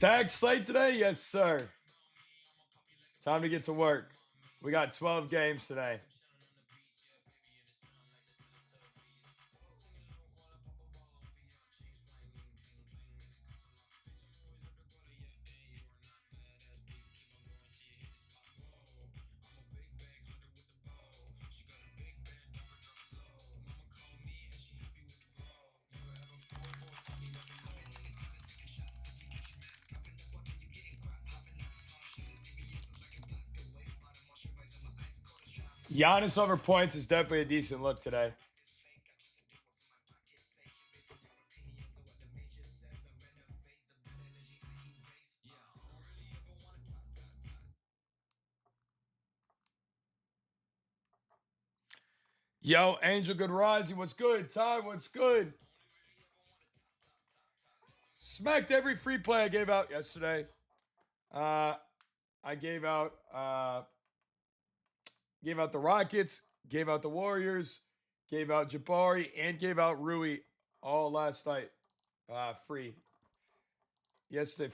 Tag slate today? Yes, sir. Time to get to work. We got 12 games today. Giannis over points is definitely a decent look today. Yo, Angel Good Rising, what's good? Ty, what's good? Smacked every free play I gave out yesterday. I gave out the Rockets, gave out the Warriors, gave out Jabari, and gave out Rui all last night. Free. Yesterday,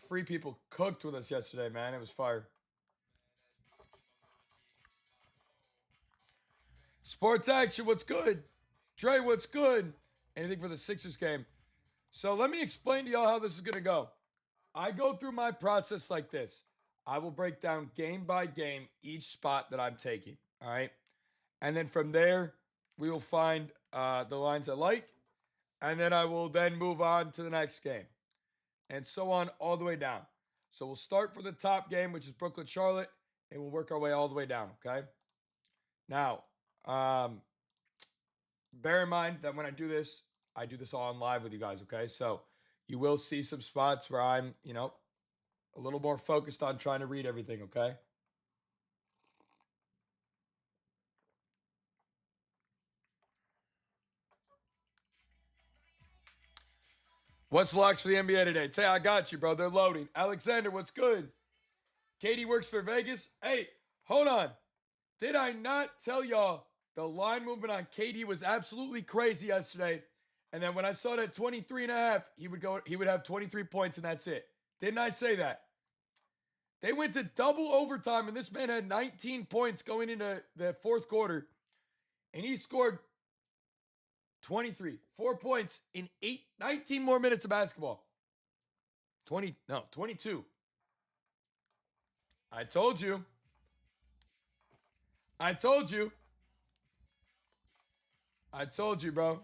free people cooked with us yesterday, man. It was fire. Sports action, what's good? Dre, what's good? Anything for the Sixers game? So let me explain to y'all how this is gonna go. I go through my process like this. I will break down game by game each spot that I'm taking. All right. And then from there, we will find the lines I like. And then I will then move on to the next game. And so on all the way down. So we'll start for the top game, which is Brooklyn Charlotte, and we'll work our way all the way down. Okay. Now, bear in mind that when I do this all on live with you guys. Okay. So you will see some spots where I'm, a little more focused on trying to read everything. Okay. What's the locks for the NBA today? Tay, I got you, bro. They're loading. Alexander, what's good? Katie works for Vegas. Hey, hold on. Did I not tell y'all the line movement on KD was absolutely crazy yesterday? And then when I saw it at 23 and a half, he would have 23 points and that's it. Didn't I say that? They went to double overtime and this man had 19 points going into the fourth quarter and he scored 23, 4 points in 19 more minutes of basketball. 22. I told you. I told you. I told you, bro.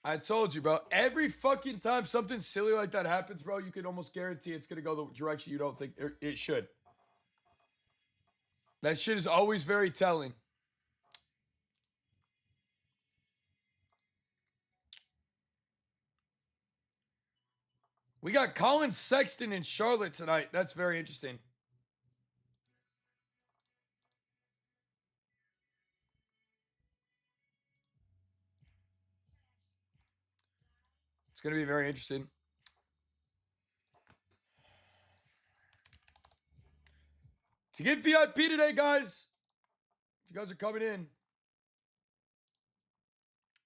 I told you, bro. Every fucking time something silly like that happens, bro, you can almost guarantee it's going to go the direction you don't think it should. That shit is always very telling. We got Colin Sexton in Charlotte tonight. That's very interesting. It's going to be very interesting. To get VIP today, guys, if you guys are coming in,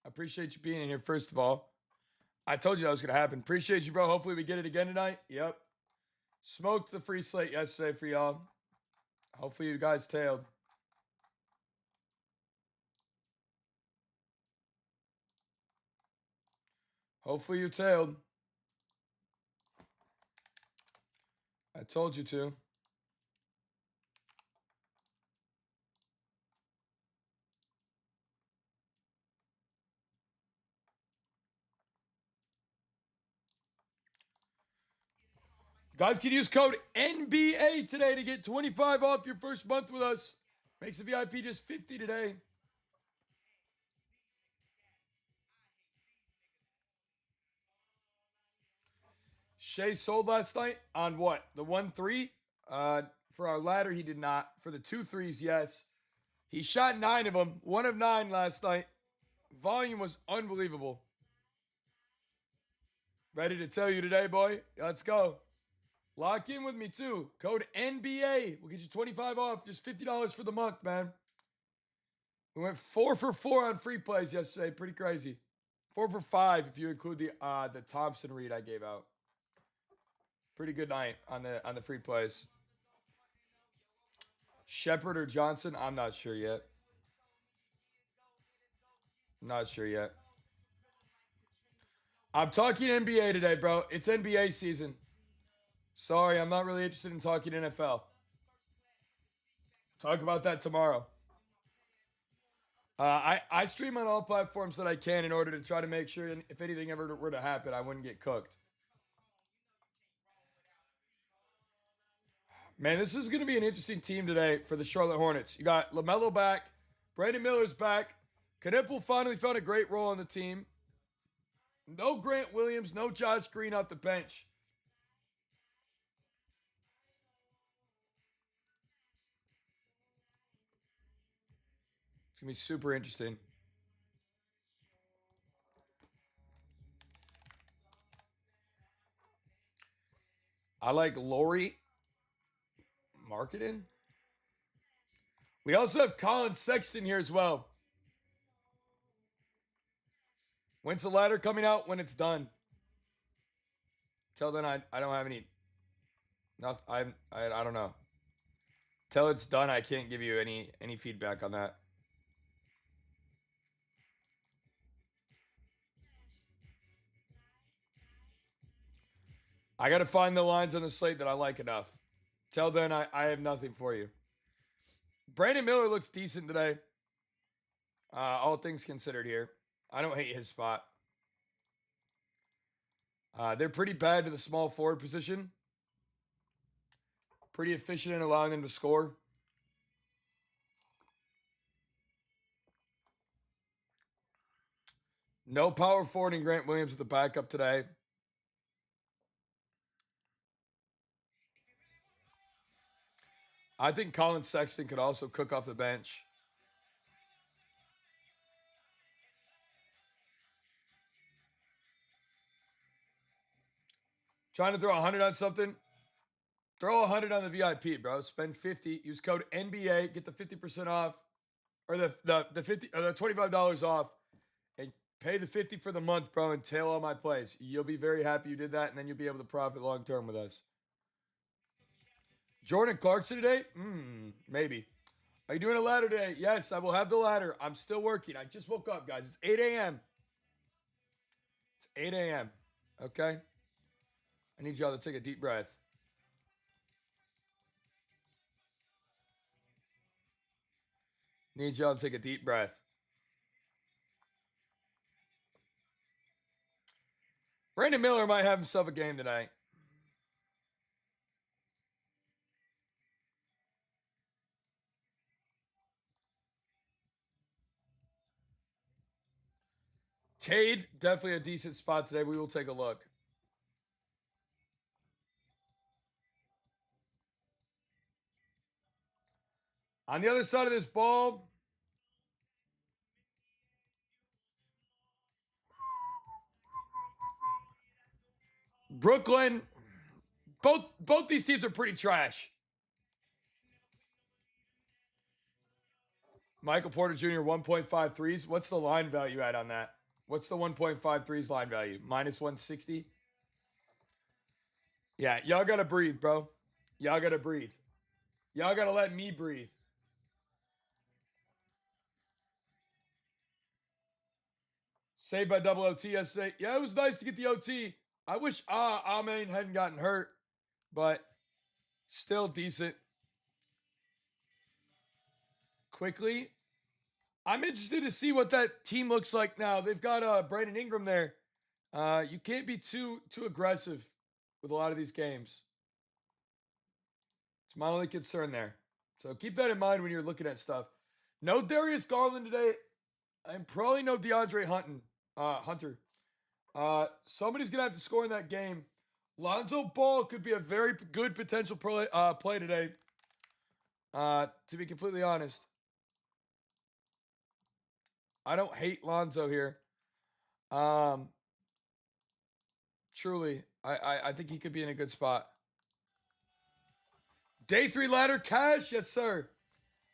I appreciate you being in here, first of all. I told you that was going to happen. Appreciate you, bro. Hopefully we get it again tonight. Yep. Smoked the free slate yesterday for y'all. Hopefully you guys tailed. Hopefully you tailed. I told you to. Guys can use code NBA today to get 25 off your first month with us. Makes the VIP just 50 today. Shea sold last night on what? The 1-3? For our ladder, he did not. For the 2 3s, yes. He shot 9 of them. 1 of 9 last night. Volume was unbelievable. Ready to tell you today, boy? Let's go. Lock in with me, too. Code NBA. We'll get you 25 off. Just $50 for the month, man. We went 4 for 4 on free plays yesterday. Pretty crazy. 4 for 5 if you include the Thompson read I gave out. Pretty good night on the free plays. Shepard or Johnson? I'm not sure yet. Not sure yet. I'm talking NBA today, bro. It's NBA season. Sorry, I'm not really interested in talking NFL. Talk about that tomorrow. I stream on all platforms that I can in order to try to make sure if anything ever were to happen, I wouldn't get cooked. Man, this is going to be an interesting team today for the Charlotte Hornets. You got LaMelo back. Brandon Miller's back. Knipple finally found a great role on the team. No Grant Williams, no Josh Green off the bench. It's going to be super interesting. I like Laurie Marketing. We also have Colin Sexton here as well. When's the ladder coming out? When it's done. Till then, I don't have any. Nothing. I don't know. Till it's done, I can't give you any feedback on that. I got to find the lines on the slate that I like enough. Till then, I have nothing for you. Brandon Miller looks decent today. All things considered here. I don't hate his spot. They're pretty bad to the small forward position. Pretty efficient in allowing them to score. No power forward in Grant Williams with the backup today. I think Colin Sexton could also cook off the bench. Trying to throw 100 on something? Throw 100 on the VIP, bro. Spend 50. Use code NBA. Get the 50% off. Or the $25 off. And pay the 50 for the month, bro, and tail all my plays. You'll be very happy you did that, and then you'll be able to profit long term with us. Jordan Clarkson today? Maybe. Are you doing a ladder today? Yes, I will have the ladder. I'm still working. I just woke up, guys. It's 8 a.m. It's 8 a.m. Okay? I need y'all to take a deep breath. Need y'all to take a deep breath. Brandon Miller might have himself a game tonight. Cade, definitely a decent spot today. We will take a look. On the other side of this ball, Brooklyn, both these teams are pretty trash. Michael Porter Jr. 1.5 threes. What's the line value at on that? What's the 1.5 threes line value? Minus 160? Yeah, y'all gotta breathe, bro. Y'all gotta breathe. Y'all gotta let me breathe. Saved by double OT yesterday. Yeah, it was nice to get the OT. I wish Amen hadn't gotten hurt, but still decent. Quickly, I'm interested to see what that team looks like now. They've got Brandon Ingram there. You can't be too aggressive with a lot of these games. It's my only concern there. So keep that in mind when you're looking at stuff. No Darius Garland today, and probably no DeAndre Hunter. Somebody's gonna have to score in that game. Lonzo Ball could be a very good potential play today. To be completely honest, I don't hate Lonzo here. Truly, I think he could be in a good spot. Day 3 ladder cash, yes sir.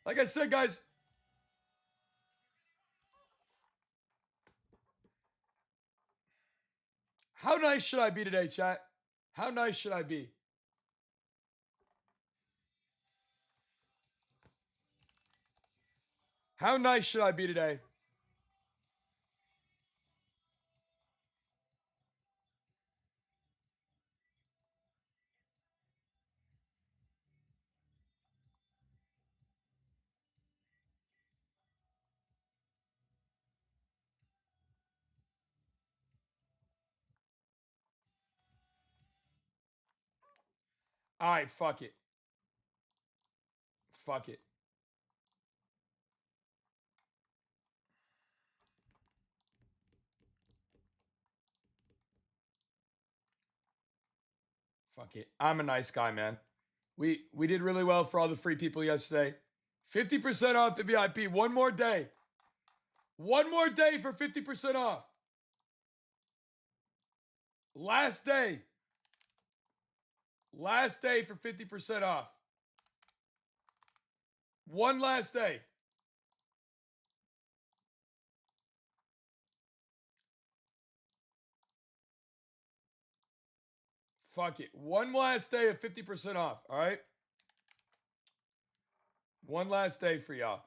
Like I said, guys, How nice should I be today, chat? How nice should I be? How nice should I be today? All right, fuck it. Fuck it. Fuck it. I'm a nice guy, man. We did really well for all the free people yesterday. 50% off the VIP. One more day. One more day for 50% off. Last day. Last day for 50% off. One last day. Fuck it. One last day of 50% off. All right. One last day for y'all.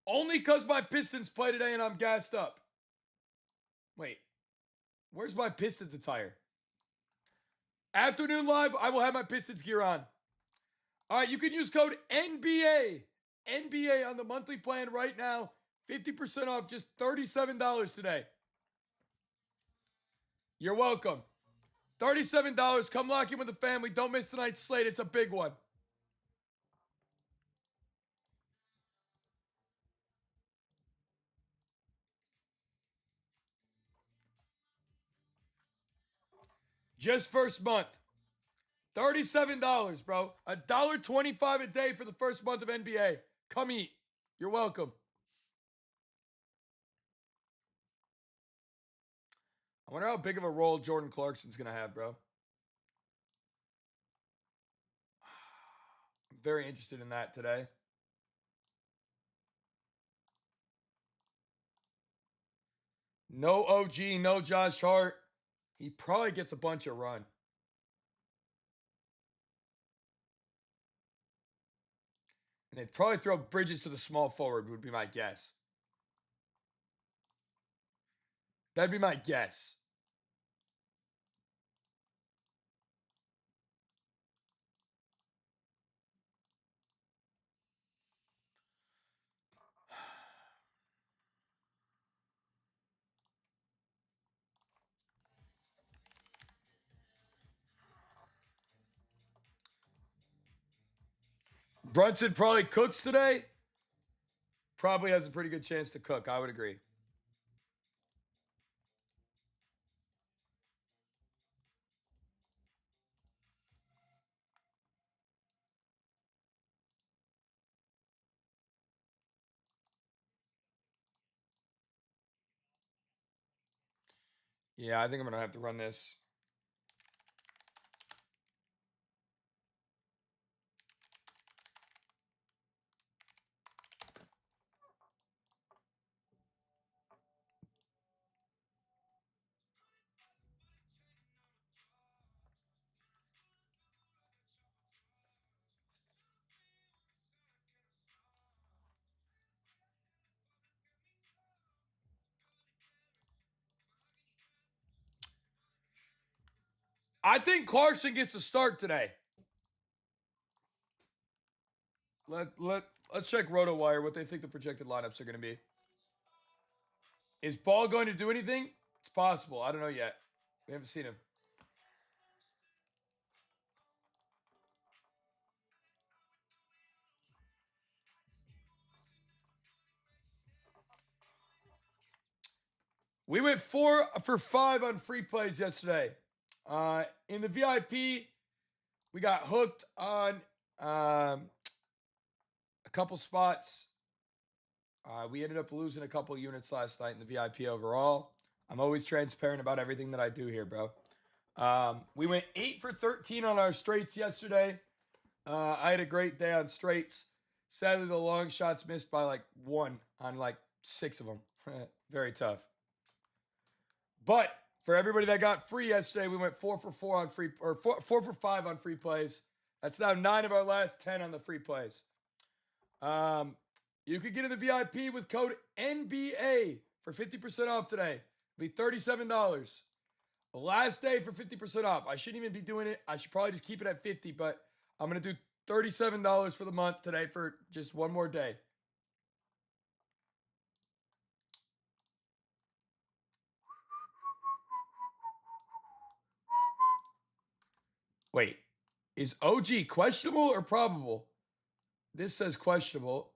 Only because my Pistons play today and I'm gassed up. Wait. Where's my Pistons attire? Afternoon live, I will have my Pistons gear on. All right, you can use code NBA. NBA on the monthly plan right now. 50% off, just $37 today. You're welcome. $37. Come lock in with the family. Don't miss tonight's slate. It's a big one. Just first month. $37, bro. $1.25 a day for the first month of NBA. Come eat. You're welcome. I wonder how big of a role Jordan Clarkson's going to have, bro. I'm very interested in that today. No OG, no Josh Hart. He probably gets a bunch of run. And they'd probably throw Bridges to the small forward, would be my guess. That'd be my guess. Brunson probably cooks today. Probably has a pretty good chance to cook. I would agree. Yeah, I think I'm going to have to run this. I think Clarkson gets a start today. Let's check RotoWire what they think the projected lineups are going to be. Is Ball going to do anything? It's possible. I don't know yet. We haven't seen him. We went 4 for 5 on free plays yesterday. In the VIP, we got hooked on a couple spots. We ended up losing a couple units last night in the VIP overall. I'm always transparent about everything that I do here, bro. We went 8 for 13 on our straights yesterday. I had a great day on straights. Sadly, the long shots missed by like 1 on like 6 of them. Very tough. But for everybody that got free yesterday, we went 4 for 4 on free, or 4 for 5 on free plays. That's now 9 of our last 10 on the free plays. You could get in the VIP with code NBA for 50% off today. It'll be $37. Last day for 50% off. I shouldn't even be doing it. I should probably just keep it at 50, but I'm going to do $37 for the month today for just one more day. Wait, is OG questionable or probable? This says questionable.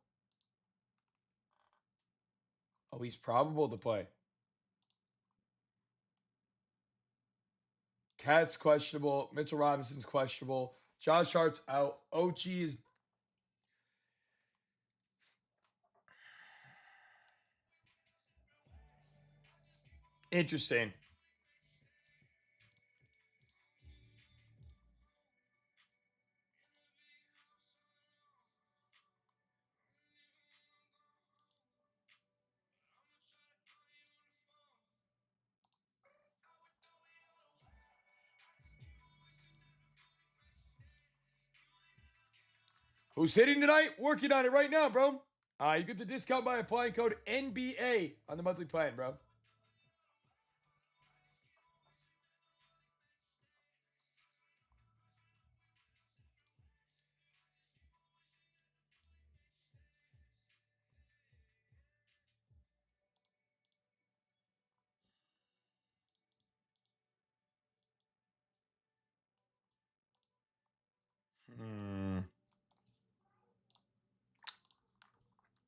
Oh, he's probable to play. Cat's questionable. Mitchell Robinson's questionable. Josh Hart's out. OG is. Interesting. Who's hitting tonight? Working on it right now, bro. You get the discount by applying code NBA on the monthly plan, bro.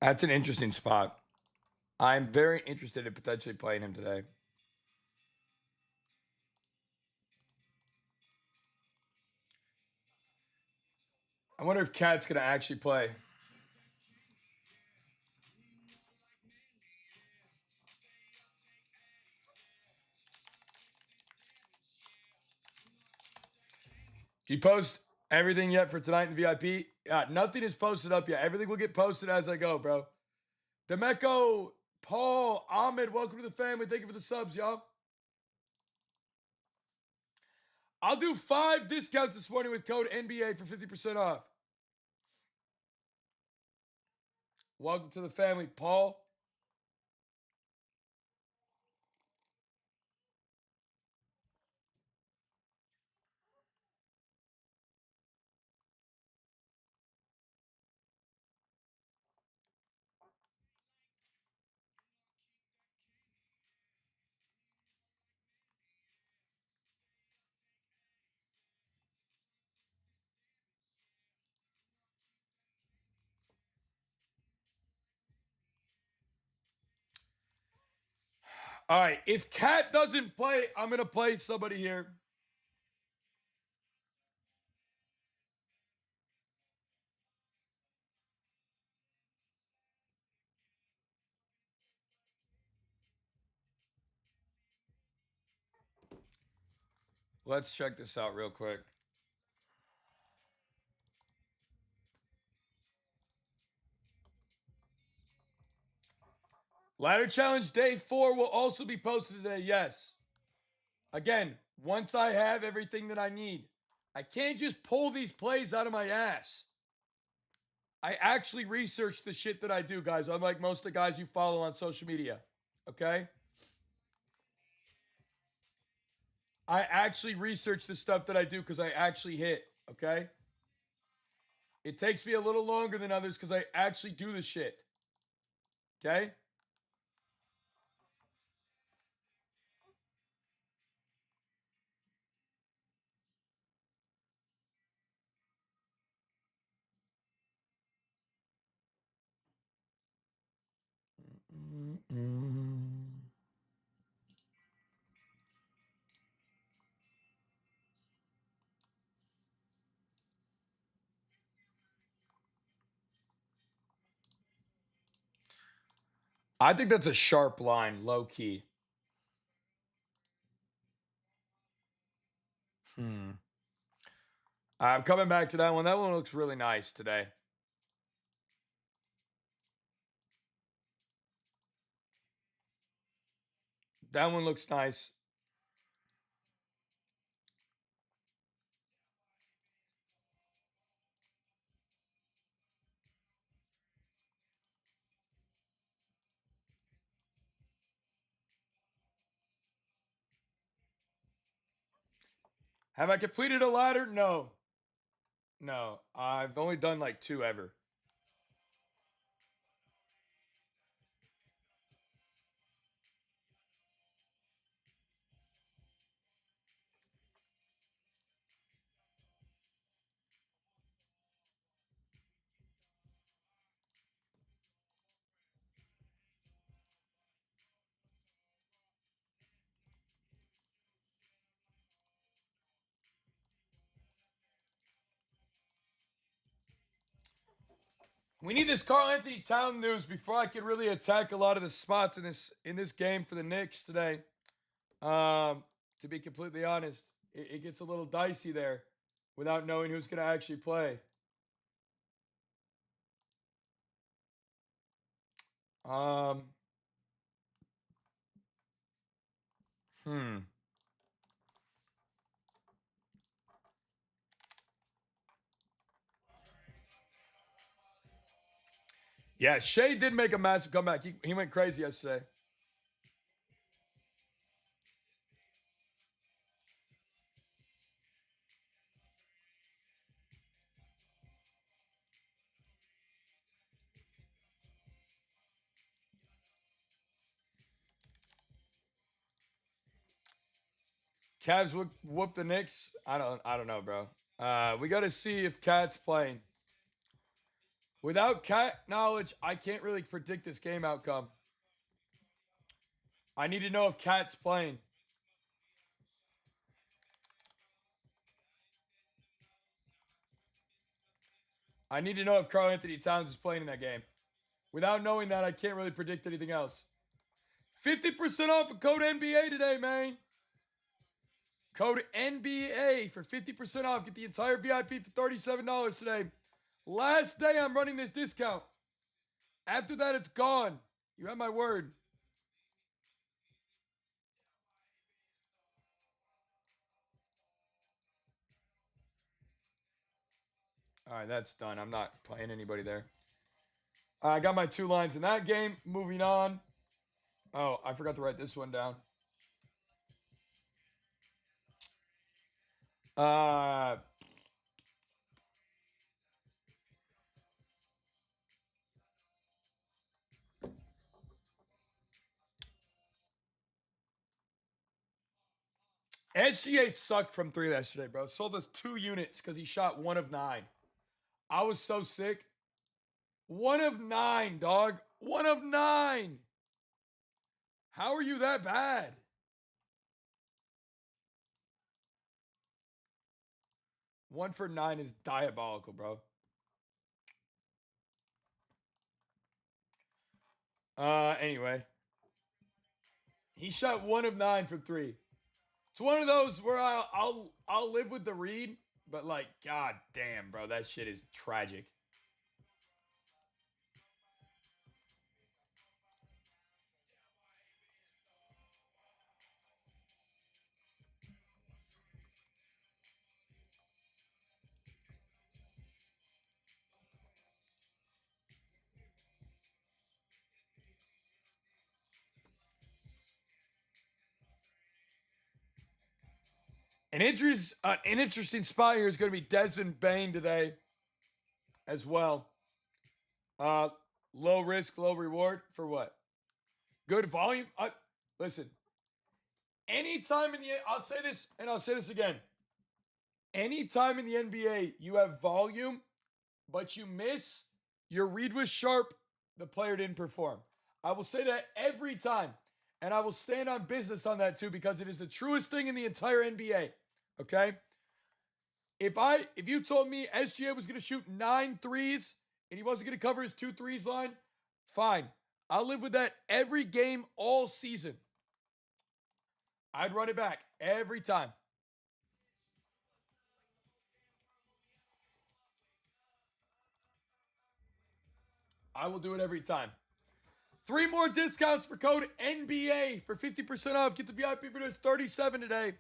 That's an interesting spot. I'm very interested in potentially playing him today. I wonder if Cat's going to actually play. Do you post everything yet for tonight in the VIP? Nothing is posted up yet. Everything will get posted as I go, bro. Demeco, Paul, Ahmed, welcome to the family. Thank you for the subs, y'all. I'll do 5 discounts this morning with code NBA for 50% off. Welcome to the family, Paul. All right, if Cat doesn't play, I'm going to play somebody here. Let's check this out real quick. Ladder Challenge Day 4 will also be posted today, yes. Again, once I have everything that I need. I can't just pull these plays out of my ass. I actually research the shit that I do, guys, unlike most of the guys you follow on social media. Okay? I actually research the stuff that I do because I actually hit. Okay? It takes me a little longer than others because I actually do the shit. Okay? I think that's a sharp line, low key. I'm coming back to that one. That one looks really nice today. That one looks nice. Have I completed a ladder? No. No. I've only done like 2 ever. We need this Carl Anthony Town news before I can really attack a lot of the spots in this game for the Knicks today. To be completely honest, it gets a little dicey there without knowing who's going to actually play. Um, hmm. Yeah, Shea did make a massive comeback. He went crazy yesterday. Cavs whoop the Knicks. I don't know, bro. We got to see if Cat's playing. Without Cat knowledge, I can't really predict this game outcome. I need to know if Cat's playing. I need to know if Carl Anthony Towns is playing in that game. Without knowing that, I can't really predict anything else. 50% off of code NBA today, man. Code NBA for 50% off. Get the entire VIP for $37 today. Last day I'm running this discount. After that, it's gone. You have my word. All right, that's done. I'm not playing anybody there. I got my 2 lines in that game. Moving on. Oh, I forgot to write this one down. Uh, SGA sucked from 3 yesterday, bro. Sold us 2 units because he shot 1 of 9. I was so sick. 1 of 9, dog. 1 of 9. How are you that bad? 1 for 9 is diabolical, bro. Anyway, he shot 1 of 9 from 3. It's one of those where I'll live with the read, but like, god damn, bro, that shit is tragic. An interesting spot here is going to be Desmond Bain today, as well. Uh, Low risk, low reward for what? Good volume. Listen. Anytime in the I'll say this and I'll say this again. Anytime in the NBA you have volume, but you miss, your read was sharp, the player didn't perform. I will say that every time. And I will stand on business on that too, because it is the truest thing in the entire NBA. Okay? If you told me SGA was gonna shoot 9 threes and he wasn't gonna cover his 2 threes line, fine. I'll live with that every game all season. I'd run it back every time. I will do it every time. 3 more discounts for code NBA for 50% off. Get the VIP for this 37 today.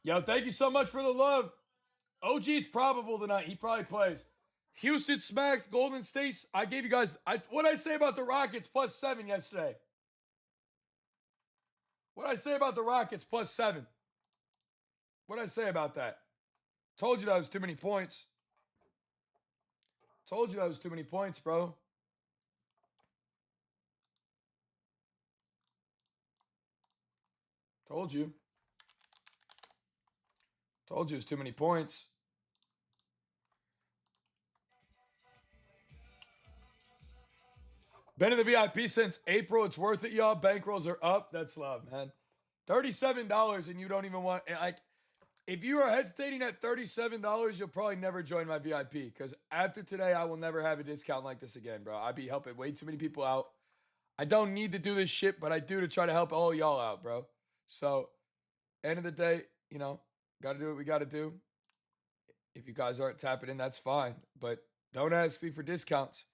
Yo, thank you so much for the love. OG's probable tonight. He probably plays. Houston smacked Golden State. I gave you guys what did I say about the Rockets +7 yesterday? What did I say about the Rockets +7? What did I say about that? Told you that was too many points. Told you that was too many points, bro. Told you. Told you it's too many points. Been in the VIP since April. It's worth it, y'all. Bankrolls are up. That's love, man. $37 and you don't even want like if you are hesitating at $37, you'll probably never join my VIP because after today, I will never have a discount like this again, bro. I'd be helping way too many people out. I don't need to do this shit, but I do to try to help all y'all out, bro. So, end of the day, you know, got to do what we got to do. If you guys aren't tapping in, that's fine. But don't ask me for discounts.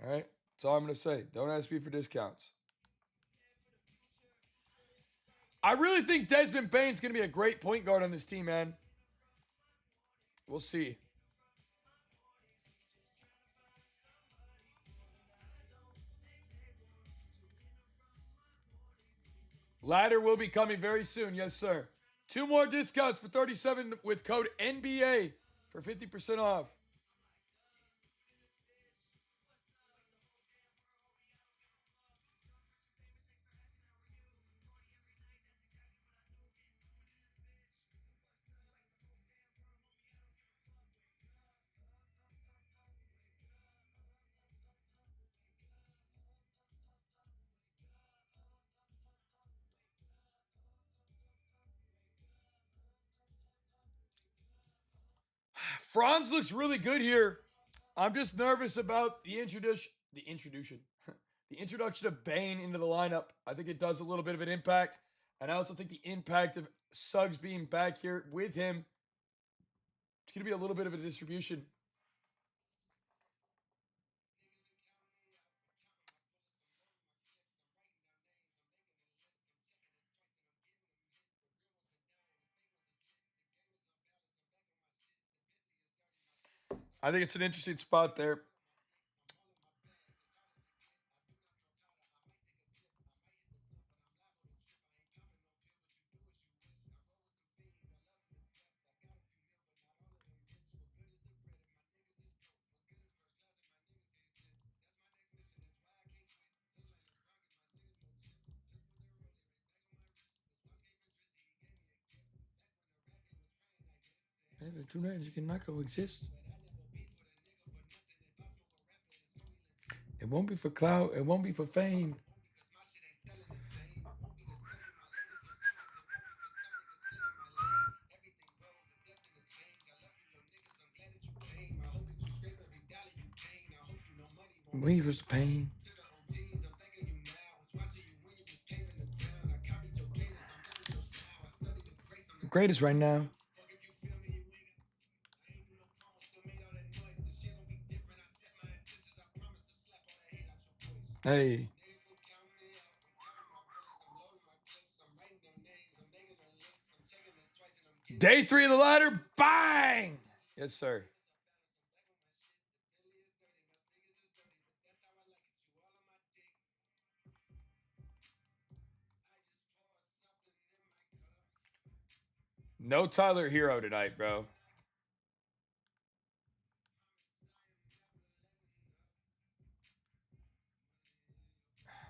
All right? That's all I'm going to say. Don't ask me for discounts. I really think Desmond Bane's going to be a great point guard on this team, man. We'll see. Ladder will be coming very soon. Yes, sir. 2 more discounts for 37 with code NBA for 50% off. Franz looks really good here. I'm just nervous about the introduction. The introduction of Bane into the lineup. I think it does a little bit of an impact. And I also think the impact of Suggs being back here with him, it's going to be a little bit of a distribution. I think it's an interesting spot there. The two names cannot coexist. It won't be for clout. It won't be for fame. We was the pain. Greatest right now. Hey. Day 3 of the ladder. Bang! Yes, sir. No Tyler Hero tonight, bro.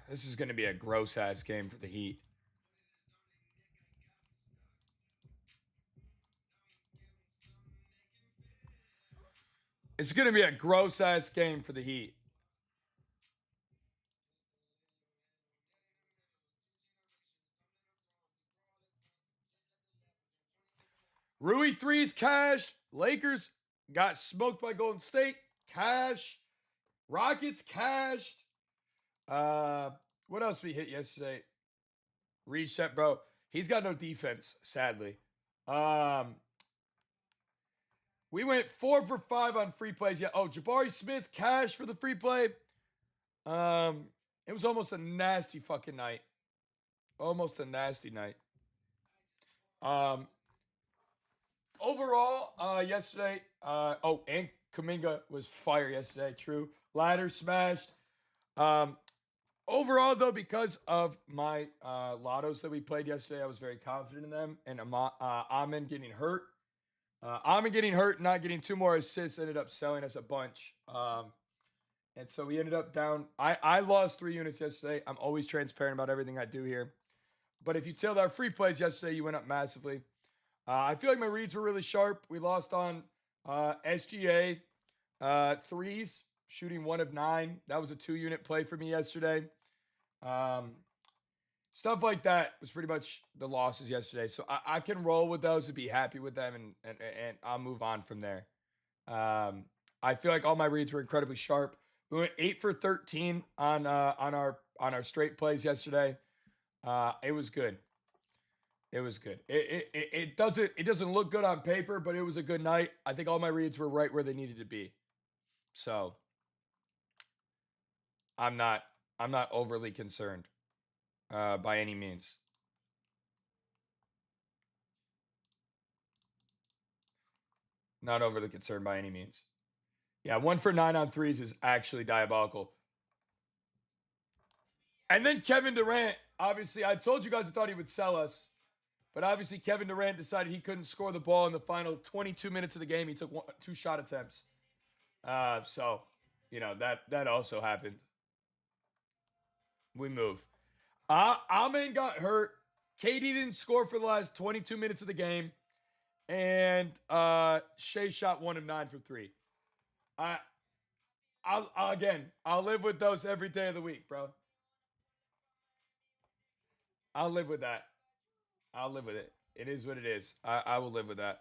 This is going to be a gross ass game for the Heat. It's going to be a gross ass game for the Heat. Rui threes cash. Lakers got smoked by Golden State. Cash. Rockets cashed. Uh, what else we hit yesterday? Reset, bro. He's got no defense, sadly. Um, we went 4 for 5 on free plays. Yeah. Oh, Jabari Smith cash for the free play. Um, it was almost a nasty fucking night. Almost a nasty night. Um, overall, yesterday, and Kaminga was fire yesterday. True. Ladder smashed. Um, overall, though, because of my lottos that we played yesterday, I was very confident in them. And Amin getting hurt. Amin getting hurt, not getting 2 more assists, ended up selling us a bunch. And so we ended up down. I lost 3 units yesterday. I'm always transparent about everything I do here. But if you tailed our free plays yesterday, you went up massively. I feel like my reads were really sharp. We lost on SGA threes, shooting 1 of 9. That was a 2-unit play for me yesterday. Stuff like that was pretty much the losses yesterday. So I can roll with those and be happy with them, and I'll move on from there. I feel like all my reads were incredibly sharp. We went 8 for 13 on our straight plays yesterday. It was good. It was good. It doesn't look good on paper, but it was a good night. I think all my reads were right where they needed to be. So I'm not overly concerned by any means. Not overly concerned by any means. Yeah, 1 for 9 on threes is actually diabolical. And then Kevin Durant, obviously, I told you guys I thought he would sell us. But obviously, Kevin Durant decided he couldn't score the ball in the final 22 minutes of the game. He took 2 shot attempts. So, that also happened. We move. Amen got hurt. KD didn't score for the last 22 minutes of the game. And Shea shot 1 of 9 for 3. I'll live with those every day of the week, bro. I'll live with that. I'll live with it. It is what it is. I will live with that.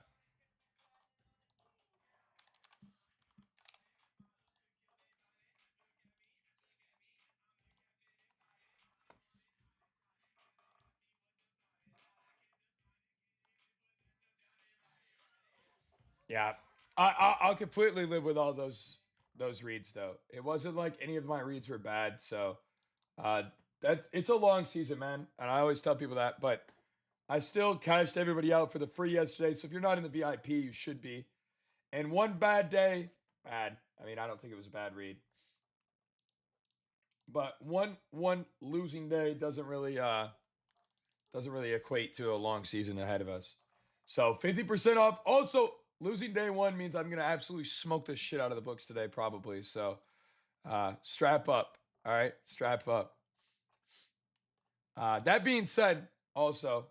Yeah, I'll completely live with all those reads though. It wasn't like any of my reads were bad, so uh, it's a long season, man, and I always tell people that. But I still cashed everybody out for the free yesterday. So if you're not in the VIP, you should be. And one bad day, bad. I mean, I don't think it was a bad read, but one losing day doesn't really equate to a long season ahead of us. So 50% off. Also, losing day 1 means I'm gonna absolutely smoke the shit out of the books today, probably. So strap up. All right, strap up. That being said, also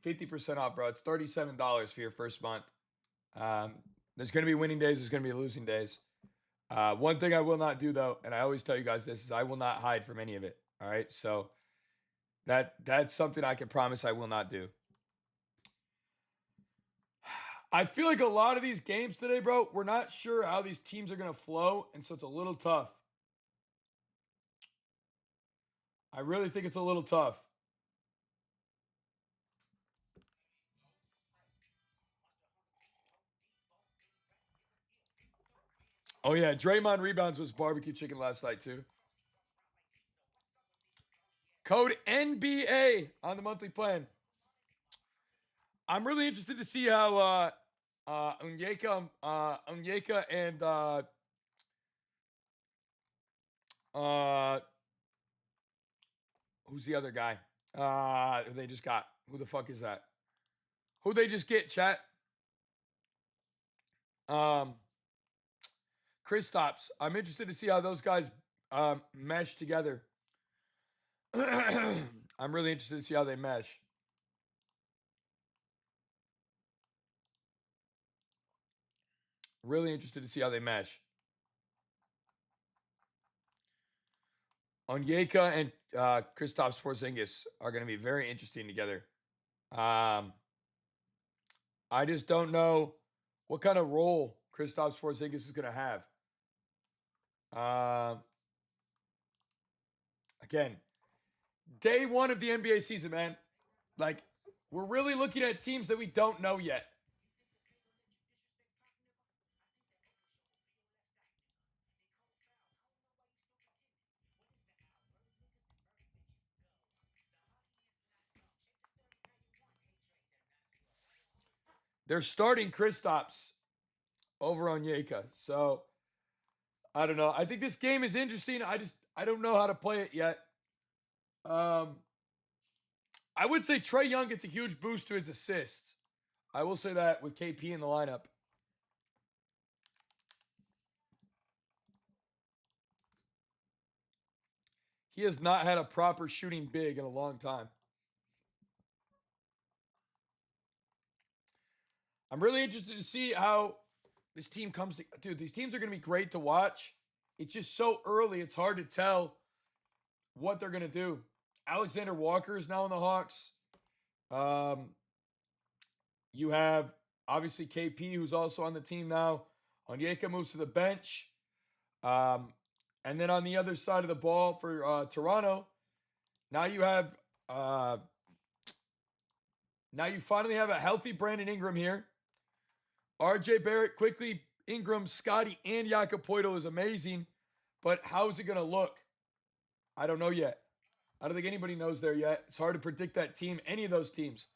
50% off, bro. It's $37 for your first month. Um, there's gonna be winning days. There's gonna be losing days. One thing I will not do though, and I always tell you guys this, is I will not hide from any of it. All right, so that's something I can promise I will not do. I feel like a lot of these games today, bro, we're not sure how these teams are going to flow, and so it's a little tough. I really think it's a little tough. Oh yeah, Draymond rebounds was barbecue chicken last night too. Code NBA on the monthly plan. I'm really interested to see how Onyeka and uh who's the other guy? They just got, who the fuck is that? Who they just get, chat? Um, Kristaps. I'm interested to see how those guys mesh together. I'm really interested to see how they mesh. Really interested to see how they mesh. Onyeka and Kristaps Porzingis are going to be very interesting together. I just don't know what kind of role Kristaps Porzingis is going to have. Again, day one of the NBA season, man. Like, we're really looking at teams that we don't know yet. They're starting Kristaps over on Yeka. So, I don't know. I think this game is interesting. I don't know how to play it yet. I would say Trae Young gets a huge boost to his assists. I will say that with KP in the lineup. He has not had a proper shooting big in a long time. I'm really interested to see how this team comes to. Dude, these teams are going to be great to watch. It's just so early, it's hard to tell what they're going to do. Alexander Walker is now in the Hawks. You have obviously KP, who's also on the team now. Onyeka moves to the bench. And then on the other side of the ball for Toronto, now you have now you finally have a healthy Brandon Ingram here. RJ Barrett, quickly, Ingram, Scotty, and Jakob Poeltl is amazing. But how is it going to look? I don't know yet. I don't think anybody knows there yet. It's hard to predict that team, any of those teams.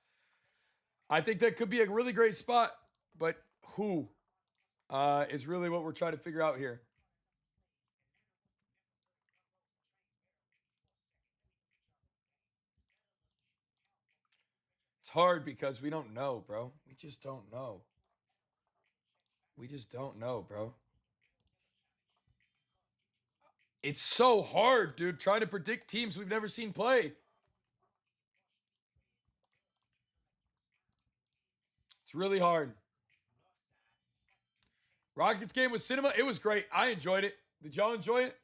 I think that could be a really great spot, but who is really what we're trying to figure out here. It's hard because we don't know, bro. We just don't know. We just don't know, bro. It's so hard, dude, trying to predict teams we've never seen play. It's really hard. Rockets game with cinema, it was great. I enjoyed it. Did y'all enjoy it?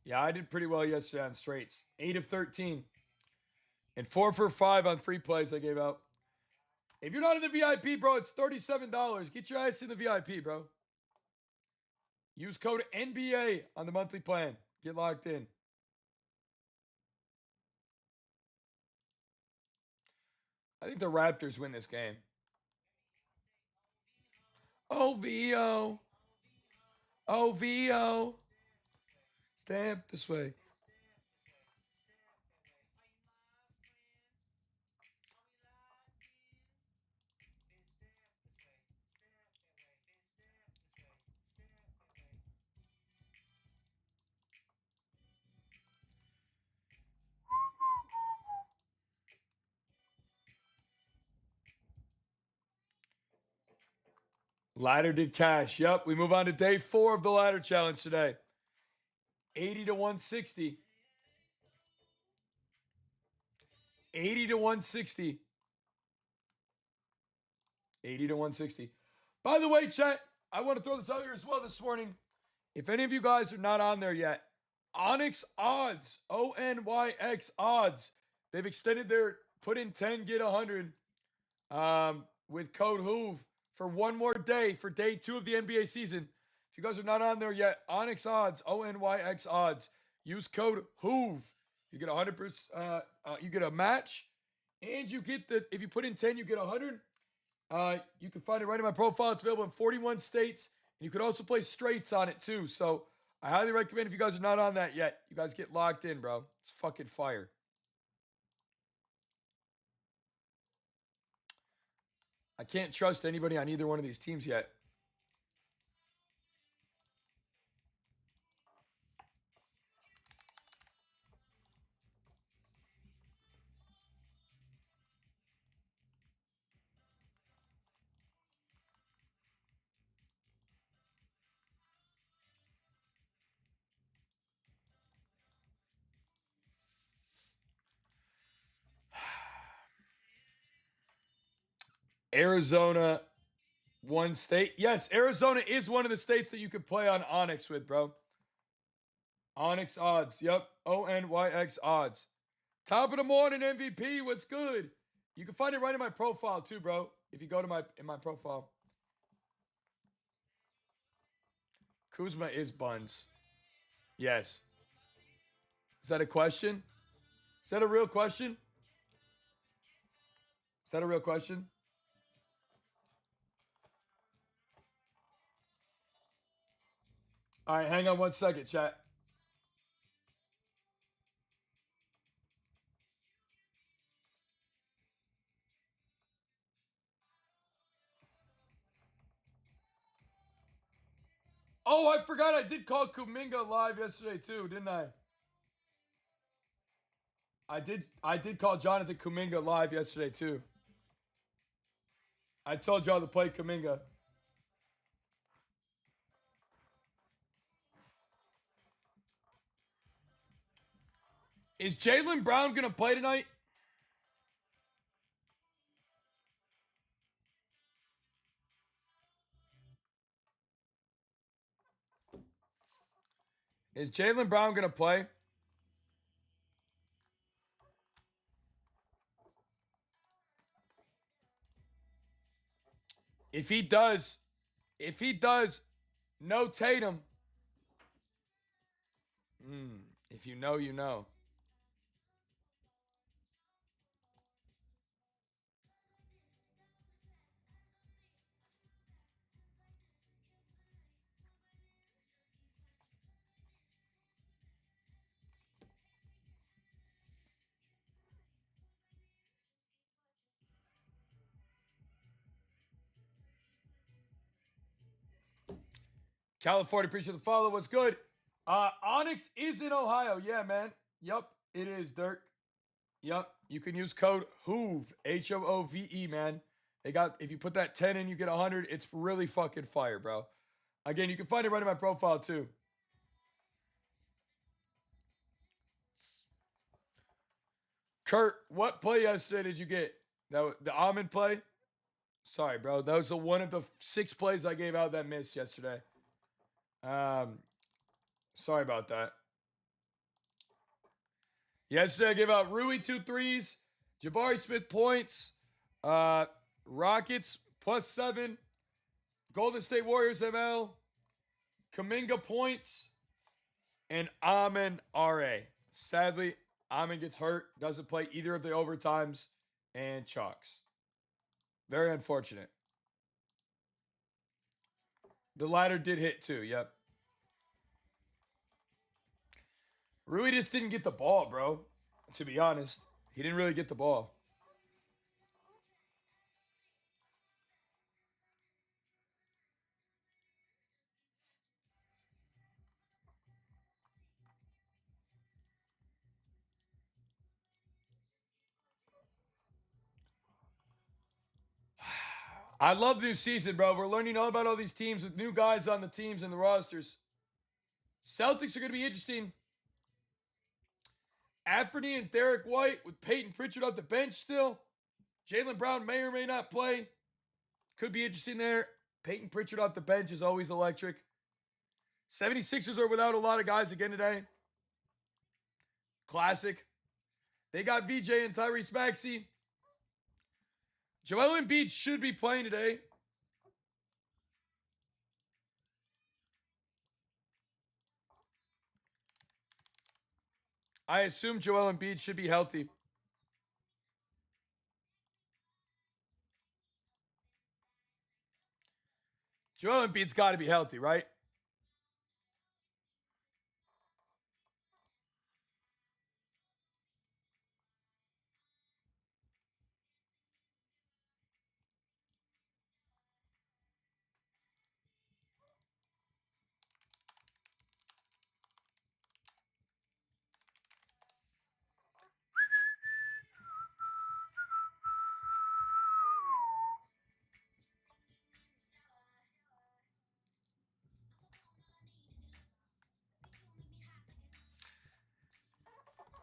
Yeah, I did pretty well yesterday on straights. 8 of 13. And 4 for 5 on free plays I gave out. If you're not in the VIP, bro, it's $37. Get your ass in the VIP, bro. Use code NBA on the monthly plan. Get locked in. I think the Raptors win this game. OVO. OVO. Step this way. Ladder did cash. Yep, we move on to day 4 of the ladder challenge today. 80 to 160. 80 to 160. 80 to 160. By the way, chat, I want to throw this out here as well this morning. If any of you guys are not on there yet, Onyx odds, ONYX odds. They've extended their put in 10, get 100 with code HOOV for one more day for day 2 of the NBA season. If you guys are not on there yet, Onyx odds, ONYX odds. Use code HOOV. You get 100%. You get a match, and you get if you put in 10, you get 100. You can find it right in my profile. It's available in 41 states. And you can also play straights on it too. So I highly recommend if you guys are not on that yet, you guys get locked in, bro. It's fucking fire. I can't trust anybody on either one of these teams yet. Arizona, one state. Yes, Arizona is one of the states that you could play on Onyx with, bro. Onyx odds. Yep. ONYX odds. Top of the morning, MVP. What's good? You can find it right in my profile too, bro. If you go to my profile. Kuzma is buns. Yes. Is that a question? Is that a real question? Is that a real question? All right, hang on one second, chat. Oh, I forgot I did call Kuminga live yesterday too, didn't I? I did call Jonathan Kuminga live yesterday too. I told y'all to play Kuminga. Is Jaylen Brown gonna play tonight? Is Jaylen Brown gonna play? If he does, if he does, no Tatum. If you know, you know. California, appreciate the follow. What's good? Onyx is in Ohio. Yeah, man. Yup, it is, Dirk. Yup. You can use code HOOVE, HOOVE, man. They got, if you put that 10 in, you get 100. It's really fucking fire, bro. Again, you can find it right in my profile, too. Kurt, what play yesterday did you get? The almond play? Sorry, bro. That was one of the 6 plays I gave out that missed yesterday. Um, sorry about that. Yesterday I gave out Rui 2 threes, Jabari Smith points, Rockets +7, Golden State Warriors ML, Kuminga points, and Amen RA. Sadly, Amen gets hurt, doesn't play either of the overtimes, and chalks. Very unfortunate. The latter did hit too, yep. Rui just didn't get the ball, bro. To be honest, he didn't really get the ball. I love new season, bro. We're learning all about all these teams with new guys on the teams and the rosters. Celtics are going to be interesting. Anthony and Derek White with Peyton Pritchard off the bench still. Jaylen Brown may or may not play. Could be interesting there. Peyton Pritchard off the bench is always electric. 76ers are without a lot of guys again today. Classic. They got VJ and Tyrese Maxey. Joel Embiid should be playing today. I assume Joel Embiid should be healthy. Joel Embiid's got to be healthy, right?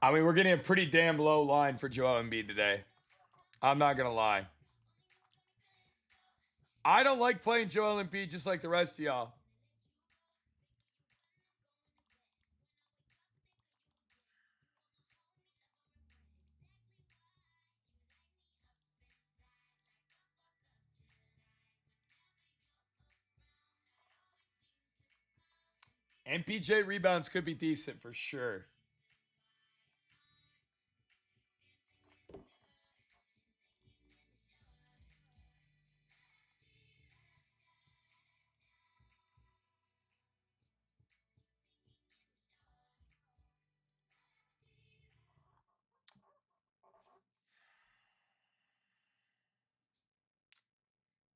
I mean, we're getting a pretty damn low line for Joel Embiid today. I'm not going to lie. I don't like playing Joel Embiid just like the rest of y'all. MPJ rebounds could be decent for sure.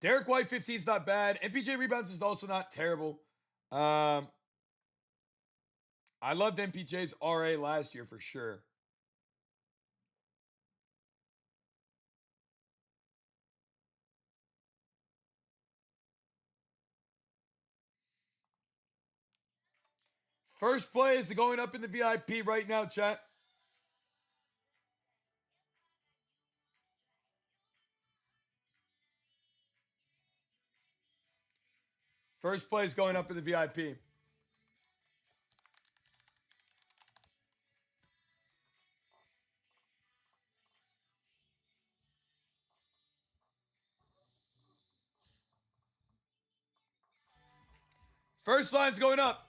Derek White 15 is not bad. MPJ rebounds is also not terrible. Um, I loved MPJ's RA last year for sure. First play is going up in the VIP right now, chat. First play is going up in the VIP. First line's going up.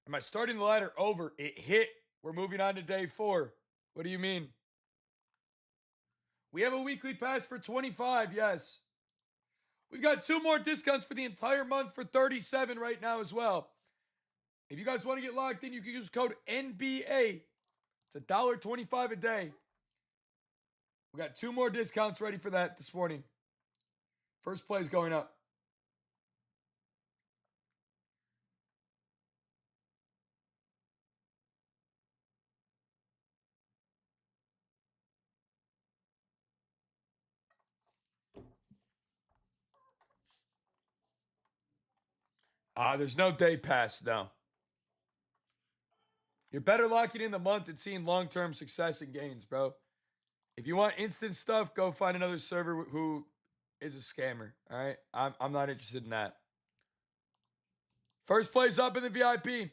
Am I starting the ladder over? It hit. We're moving on to day 4. What do you mean? We have a weekly pass for 25, yes. We've got 2 more discounts for the entire month for 37 right now as well. If you guys want to get locked in, you can use code NBA. It's $1.25 a day. We got 2 more discounts ready for that this morning. First play is going up. There's no day pass, no. You're better locking in the month and seeing long-term success and gains, bro. If you want instant stuff, go find another server who is a scammer. All right, I'm not interested in that. First place up in the VIP.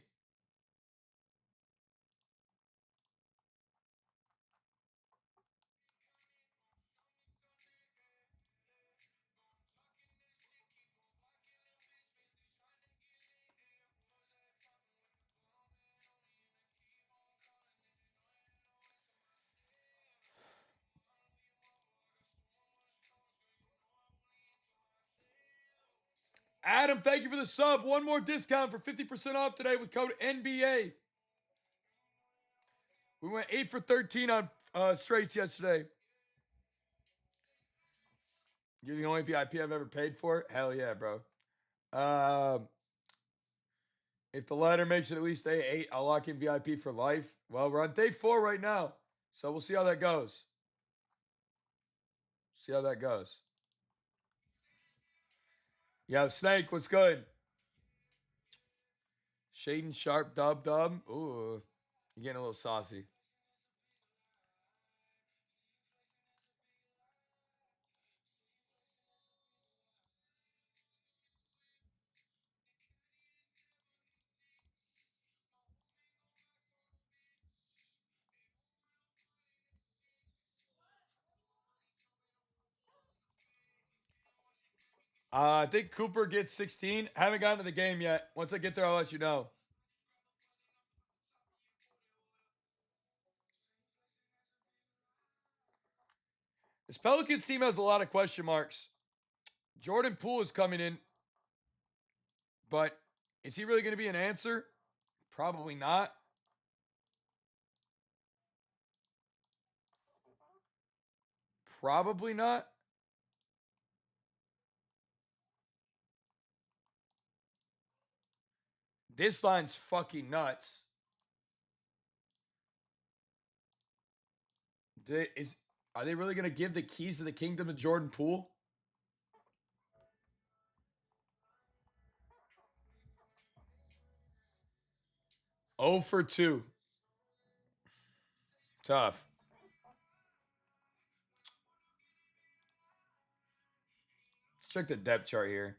Adam, thank you for the sub. 1 more discount for 50% off today with code NBA. We went 8 for 13 on straights yesterday. You're the only VIP I've ever paid for? Hell yeah, bro. If the ladder makes it at least day 8, I'll lock in VIP for life. Well, we're on day 4 right now, so we'll see how that goes. See how that goes. Yo, Snake, what's good? Shaden Sharp, dub. Ooh, you're getting a little saucy. I think Cooper gets 16. Haven't gotten to the game yet. Once I get there, I'll let you know. This Pelicans team has a lot of question marks. Jordan Poole is coming in, but is he really going to be an answer? Probably not. Probably not. This line's fucking nuts. Are they really going to give the keys to the kingdom to Jordan Poole? Oh for 2. Tough. Let's check the depth chart here.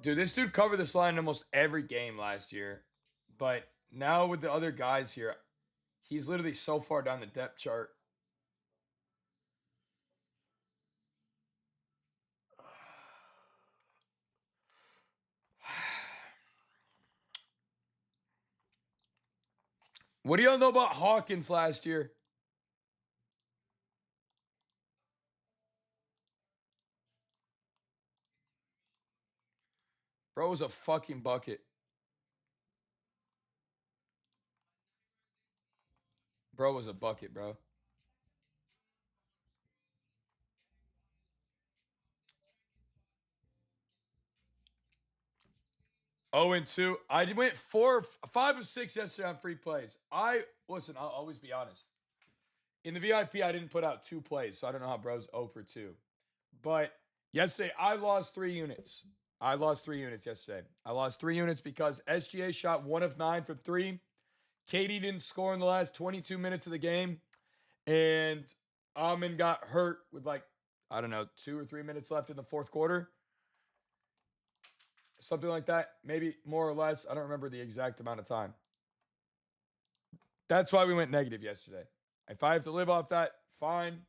Dude, this dude covered this line almost every game last year. But now with the other guys here, he's literally so far down the depth chart. What do y'all know about Hawkins last year? Bro was a fucking bucket. Bro was a bucket, bro. 0-2. I went 5 of 6 yesterday on free plays. Listen, I'll always be honest. In the VIP, I didn't put out 2 plays, so I don't know how bro's 0 for 2. But yesterday, I lost 3 units. I lost 3 units yesterday. I lost 3 units because SGA shot 1 of 9 from 3. Katie didn't score in the last 22 minutes of the game. And Amin got hurt with I don't know, 2 or 3 minutes left in the fourth quarter. Something like that. Maybe more or less. I don't remember the exact amount of time. That's why we went negative yesterday. If I have to live off that, fine.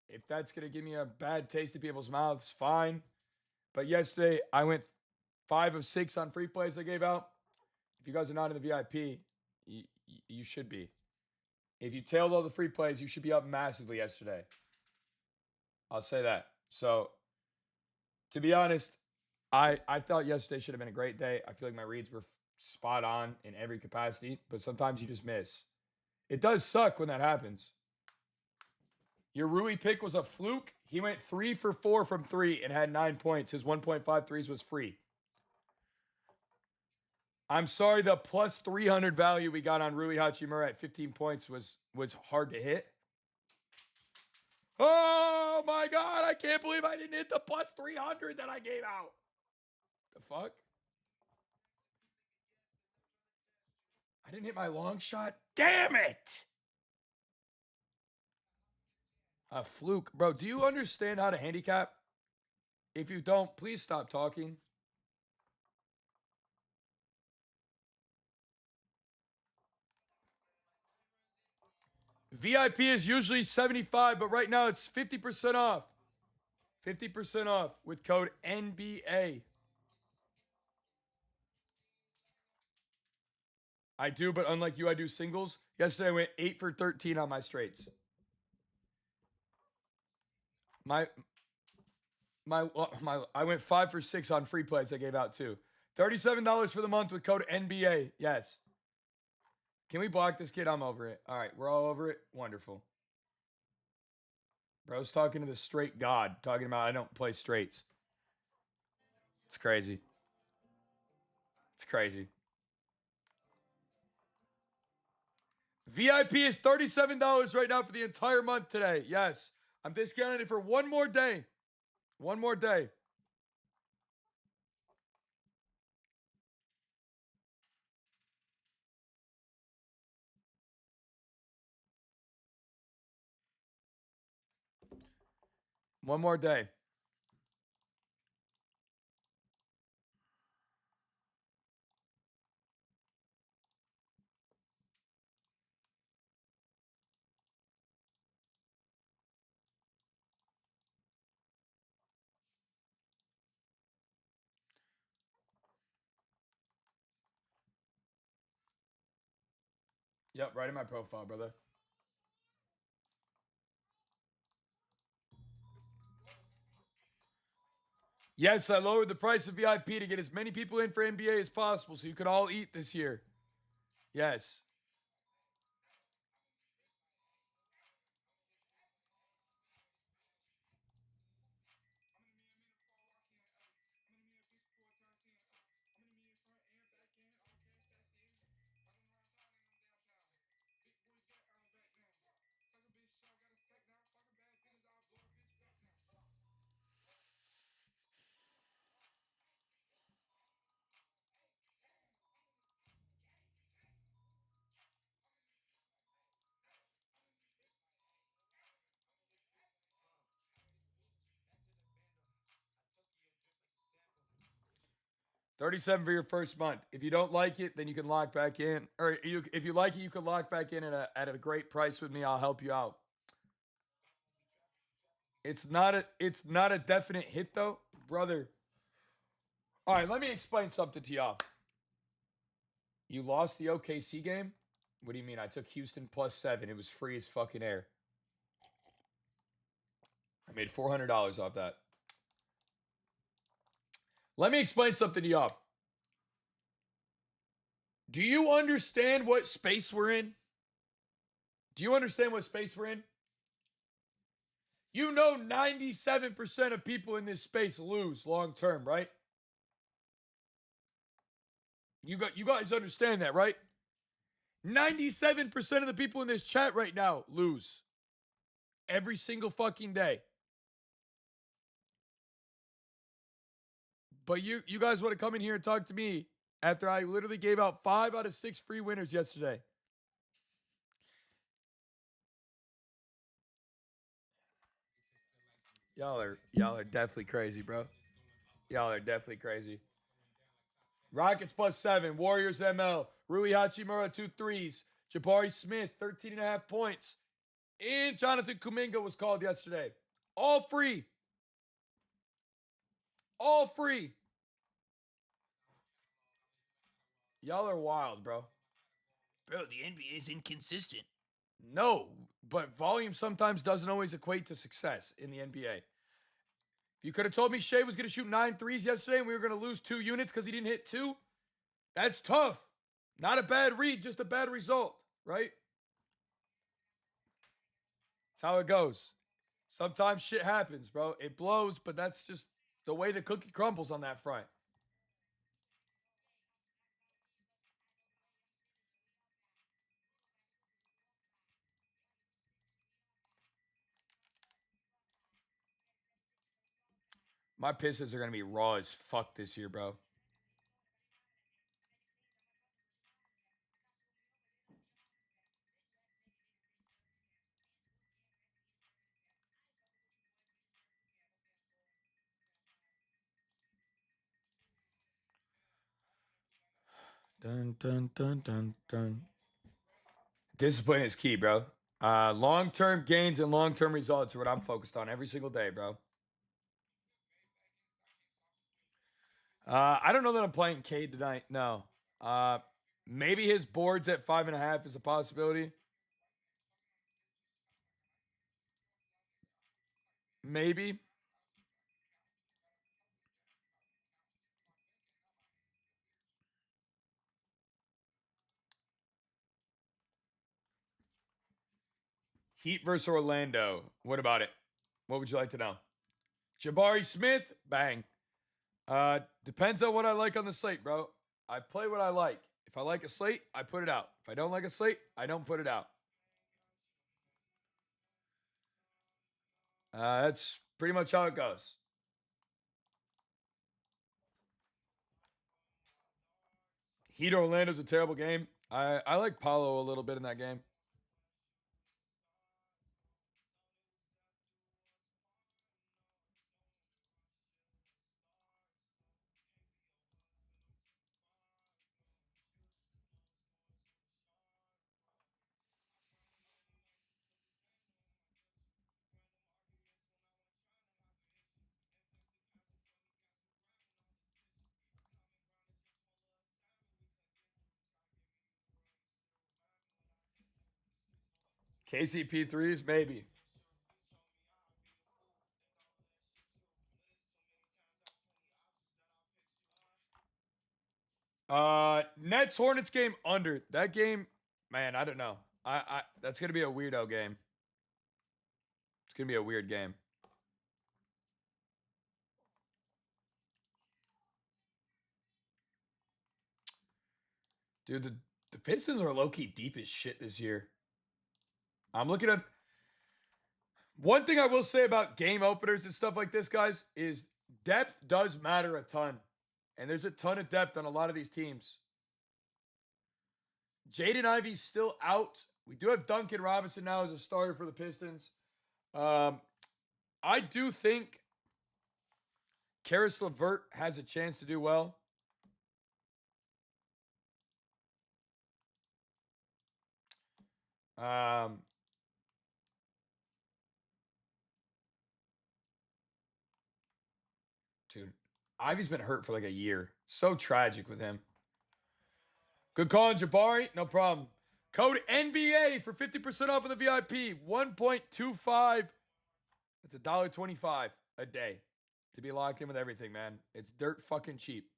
If that's going to give me a bad taste in people's mouths, fine. But yesterday, I went 5 of 6 on free plays I gave out. If you guys are not in the VIP, you should be. If you tailed all the free plays, you should be up massively yesterday. I'll say that. So, to be honest, I thought yesterday should have been a great day. I feel like my reads were spot on in every capacity, but sometimes you just miss. It does suck when that happens. Your Rui pick was a fluke. He went 3 for 4 from 3 and had 9 points. His 1.5 threes was free. I'm sorry, the plus 300 value we got on Rui Hachimura at 15 points was hard to hit. Oh my God, I can't believe I didn't hit the plus 300 that I gave out. The fuck? I didn't hit my long shot? Damn it! A fluke. Bro, do you understand how to handicap? If you don't, please stop talking. VIP is usually 75, but right now it's 50% off. 50% off with code NBA. I do, but unlike you, I do singles. Yesterday I went 8 for 13 on my straights. My I went 5 for 6 on free plays I gave out too. $37 for the month with code NBA. Yes. Can we block this kid? I'm over it. All right, we're all over it. Wonderful. Bro's talking to the straight god, talking about I don't play straights. It's crazy. It's crazy. VIP is $37 right now for the entire month today. Yes. I'm discounting it for one more day. One more day. One more day. Yep, right in my profile, brother. Yes, I lowered the price of VIP to get as many people in for NBA as possible so you could all eat this year. Yes. $37 for your first month. If you don't like it, then you can lock back in. Or if you like it, you can lock back in at a great price with me. I'll help you out. It's not a definite hit though, brother. All right, let me explain something to y'all. You lost the OKC game? What do you mean? I took Houston +7. It was free as fucking air. I made $400 off that. Let me explain something to y'all. Do you understand what space we're in? Do you understand what space we're in? You know 97% of people in this space lose long term, right? You guys understand that, right? 97% of the people in this chat right now lose every single fucking day. But you guys want to come in here and talk to me after I literally gave out 5 out of 6 free winners yesterday. Y'all are definitely crazy, bro. Y'all are definitely crazy. Rockets +7. Warriors ML. Rui Hachimura 2 threes. Jabari Smith 13.5 points. And Jonathan Kuminga was called yesterday. All free. All free. Y'all are wild, bro. Bro, the NBA is inconsistent. No, but volume sometimes doesn't always equate to success in the NBA. If you could have told me Shea was going to shoot 9 threes yesterday and we were going to lose 2 units because he didn't hit 2, that's tough. Not a bad read, just a bad result, right? That's how it goes. Sometimes shit happens, bro. It blows, but that's just the way the cookie crumbles on that front. My Pistons are going to be raw as fuck this year, bro. Dun, dun, dun, dun, dun. Discipline is key, bro. Long-term gains and long-term results are what I'm focused on every single day, bro. I don't know that I'm playing Cade tonight. No. Uh, maybe his boards at 5.5 is a possibility. Maybe. Heat versus Orlando. What about it? What would you like to know? Jabari Smith, bang. Depends on what I like on the slate, bro. I play what I like. If I like a slate, I put it out. If I don't like a slate, I don't put it out. That's pretty much how it goes. Heat Orlando's a terrible game. I like Paulo a little bit in that game. KCP threes, maybe. Nets Hornets game under. That game, man, I don't know. I that's gonna be a weirdo game. It's gonna be a weird game. Dude, the Pistons are low key deep as shit this year. I'm looking at one thing I will say about game openers and stuff like this, guys, is depth does matter a ton. And there's a ton of depth on a lot of these teams. Jaden Ivey's still out. We do have Duncan Robinson now as a starter for the Pistons. Um, I do think Karis LeVert has a chance to do well. Um, dude, Ivy's been hurt for like a year. So tragic with him. Good call on Jabari. No problem. Code NBA for 50% off of the VIP. 1.25. It's $1.25 a day to be locked in with everything, man. It's dirt fucking cheap.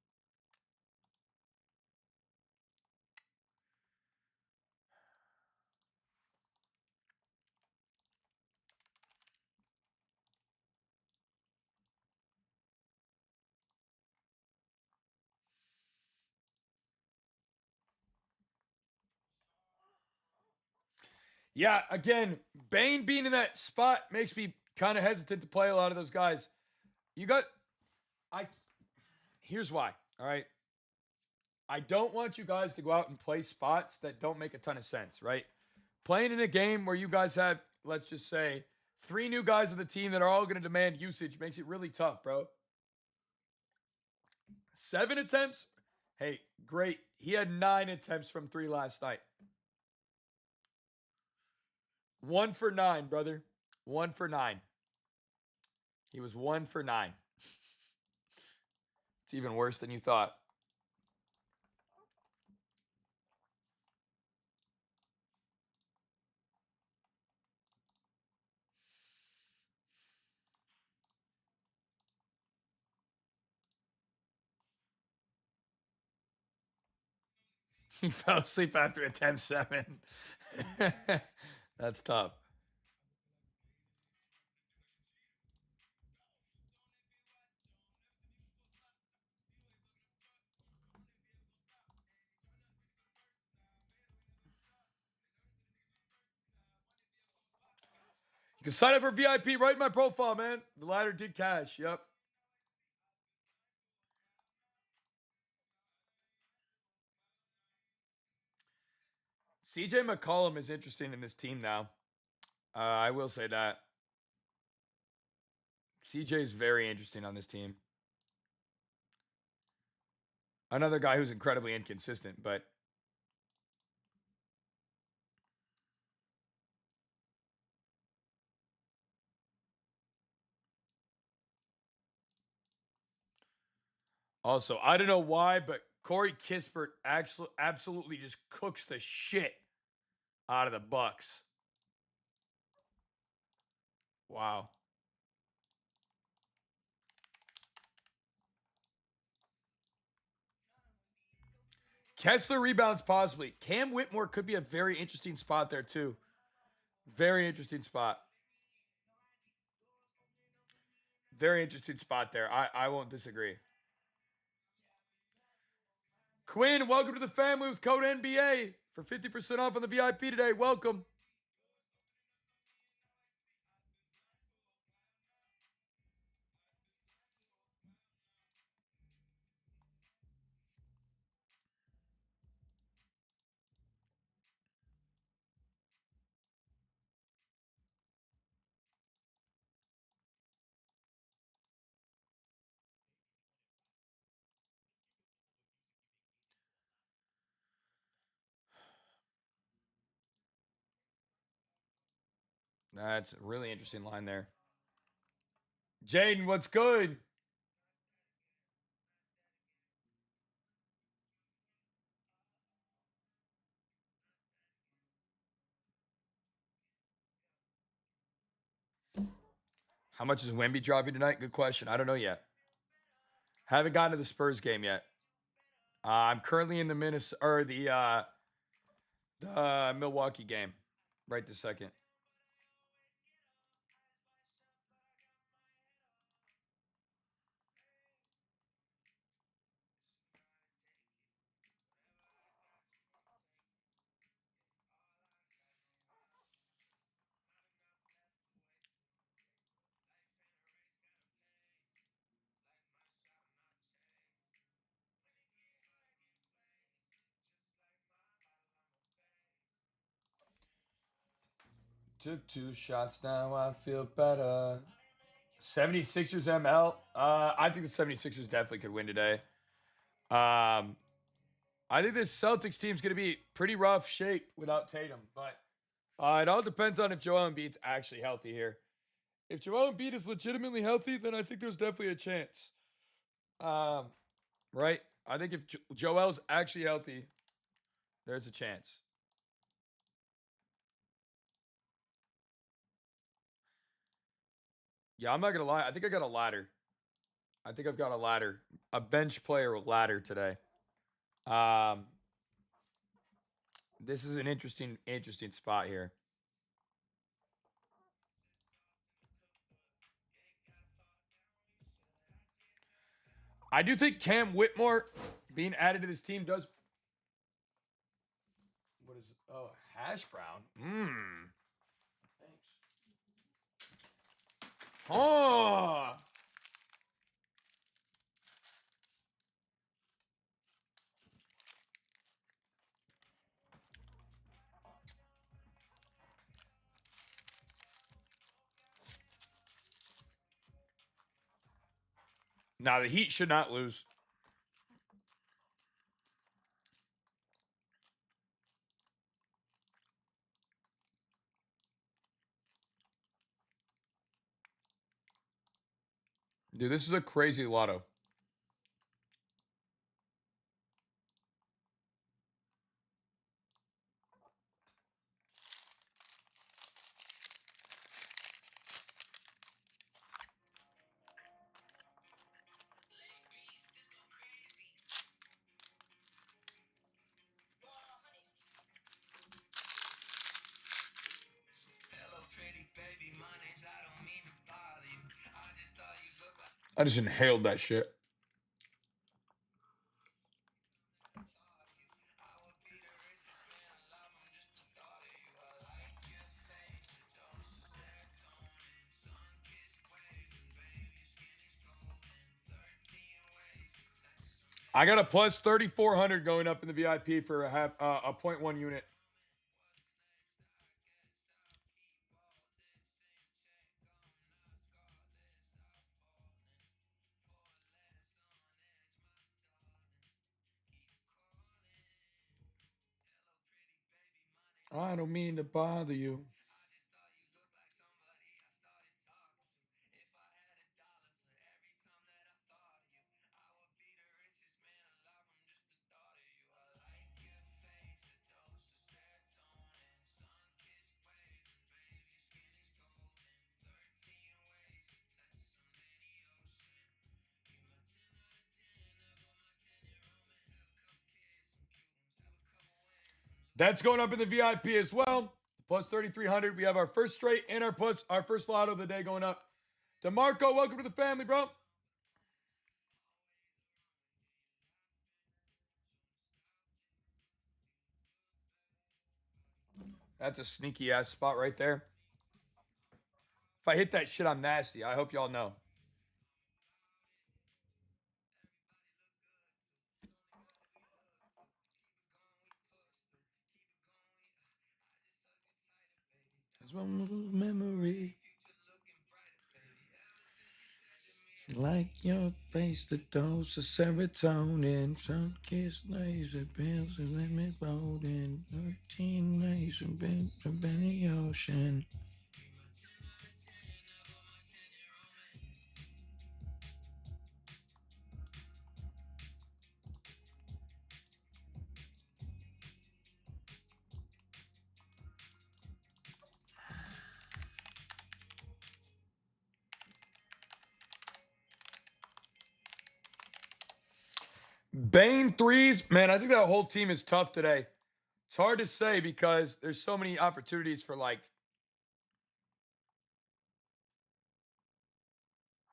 Yeah, again, Bane being in that spot makes me kind of hesitant to play a lot of those guys. You got I here's why. All right. I don't want you guys to go out and play spots that don't make a ton of sense, right? Playing in a game where you guys have, let's just say, 3 new guys on the team that are all going to demand usage makes it really tough, bro. 7 attempts? Hey, great. He had 9 attempts from 3 last night. 1 for 9, brother. 1 for 9. He was 1 for 9. It's even worse than you thought. He fell asleep after attempt 7. That's tough. You can sign up for VIP right in my profile, man. The ladder did cash. Yep. CJ McCollum is interesting in this team now. I will say that. CJ is very interesting on this team. Another guy who's incredibly inconsistent, but also, I don't know why, but Corey Kispert actually absolutely just cooks the shit out of the Bucks. Wow. Kessler rebounds possibly. Cam Whitmore could be a very interesting spot there too. Very interesting spot. Very interesting spot there. I won't disagree. Quinn, welcome to the family with code NBA for 50% off on the VIP today. Welcome. That's a really interesting line there. Jaden, what's good? How much is Wemby dropping tonight? Good question. I don't know yet. Haven't gotten to the Spurs game yet. I'm currently in the Minnesota or the Milwaukee game right this second. Took 2 shots, now I feel better. 76ers ML. I think the 76ers definitely could win today. I think this Celtics team's going to be pretty rough shape without Tatum, but It all depends on if Joel Embiid's actually healthy here. If Joel Embiid is legitimately healthy, then I think there's definitely a chance. Right? I think if Joel's actually healthy, there's a chance. Yeah, I'm not gonna lie. I think I got a ladder. I think I've got a ladder, a bench player ladder today. Um, this is an interesting spot here. I do think Cam Whitmore being added to this team does. What is it? Oh, hash brown. Mmm. Thanks. Oh. Now the Heat should not lose. Dude, this is a crazy lotto. I just inhaled that shit. I got a plus 3,400 going up in the VIP for a 0.1 unit. I don't mean to bother you. That's going up in the VIP as well. Plus 3,300. We have our first straight and our first lotto of the day going up. DeMarco, welcome to the family, bro. That's a sneaky ass spot right there. If I hit that shit, I'm nasty. I hope y'all know. It's one memory. Like your face, the dose of serotonin. Sun kiss laser bills and let me roll in. 13 laser bills in the ocean. Bane threes, man. I think that whole team is tough today. It's hard to say because there's so many opportunities for like.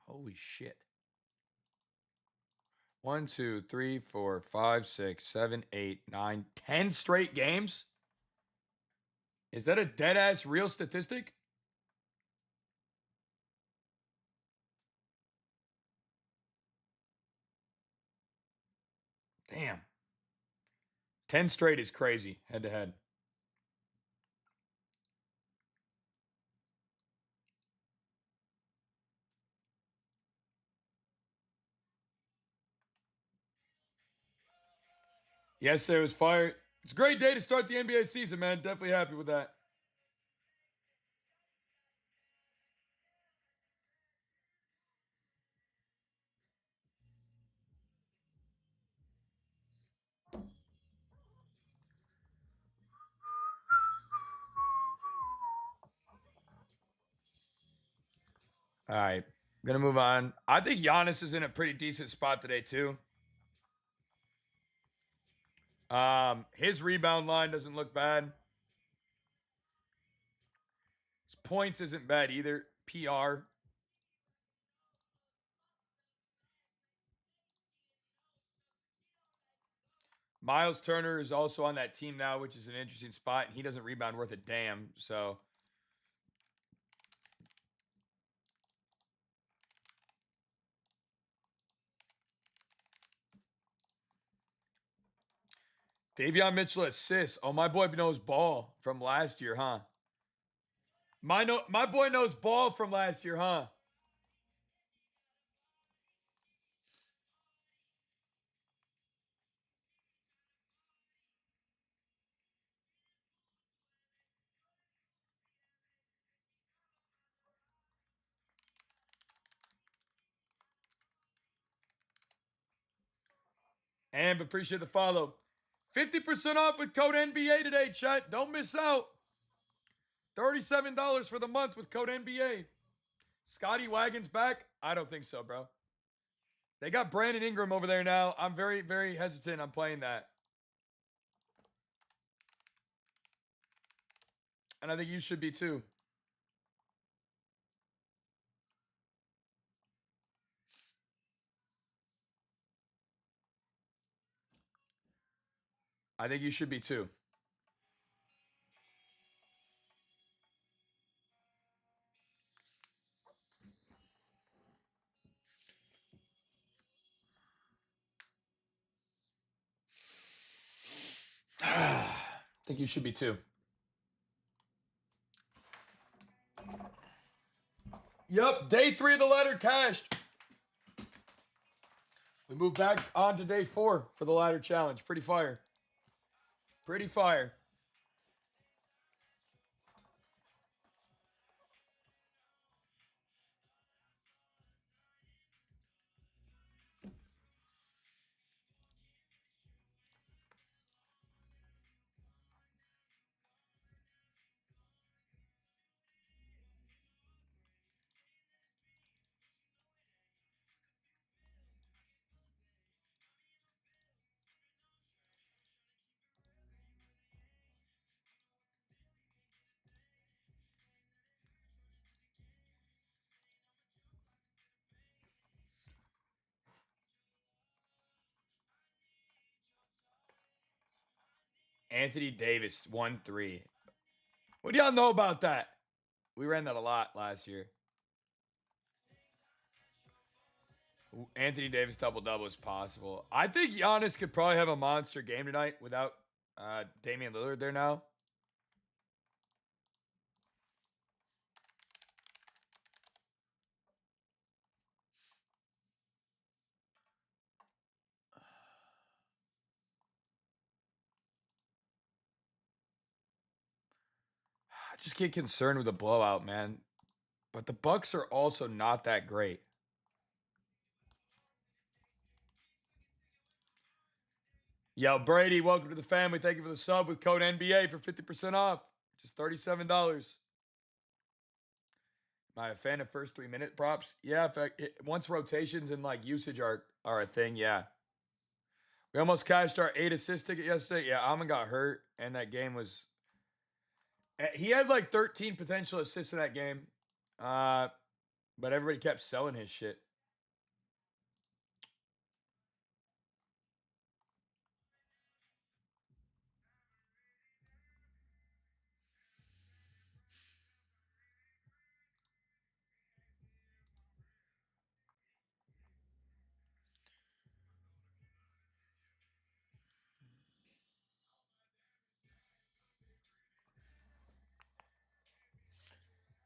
Holy shit. 1, 2, 3, 4, 5, 6, 7, 8, 9, 10 straight games? Is that a dead ass real statistic? Damn. 10 straight is crazy head to head. Yesterday was fire. It's a great day to start the NBA season, man. Definitely happy with that. All right. Gonna move on. I think Giannis is in a pretty decent spot today, too. His rebound line doesn't look bad. His points isn't bad either. PR. Miles Turner is also on that team now, which is an interesting spot, and he doesn't rebound worth a damn. So Davion Mitchell assists. Oh, my boy knows ball from last year, huh? My boy knows ball from last year, huh? And appreciate the follow. 50% off with code NBA today, chat. Don't miss out. $37 for the month with code NBA. Scotty Wagon's back? I don't think so, bro. They got Brandon Ingram over there now. I'm very, very hesitant on playing that. And I think you should be too. I think you should be too. I think you should be too. Yep, day 3 of the ladder cashed. We move back on to day 4 for the ladder challenge. Pretty fire. Pretty fire. Anthony Davis, 1-3. What do y'all know about that? We ran that a lot last year. Anthony Davis double-double is possible. I think Giannis could probably have a monster game tonight without Damian Lillard there now. I just get concerned with a blowout, man. But the Bucks are also not that great. Yo, Brady, welcome to the family. Thank you for the sub with code NBA for 50% off. Just $37. Am I a fan of first 3-minute props? Yeah, once rotations and like usage are a thing, yeah. We almost cashed our 8 assist ticket yesterday. Yeah, Amon got hurt, and that game was. He had like 13 potential assists in that game, but everybody kept selling his shit.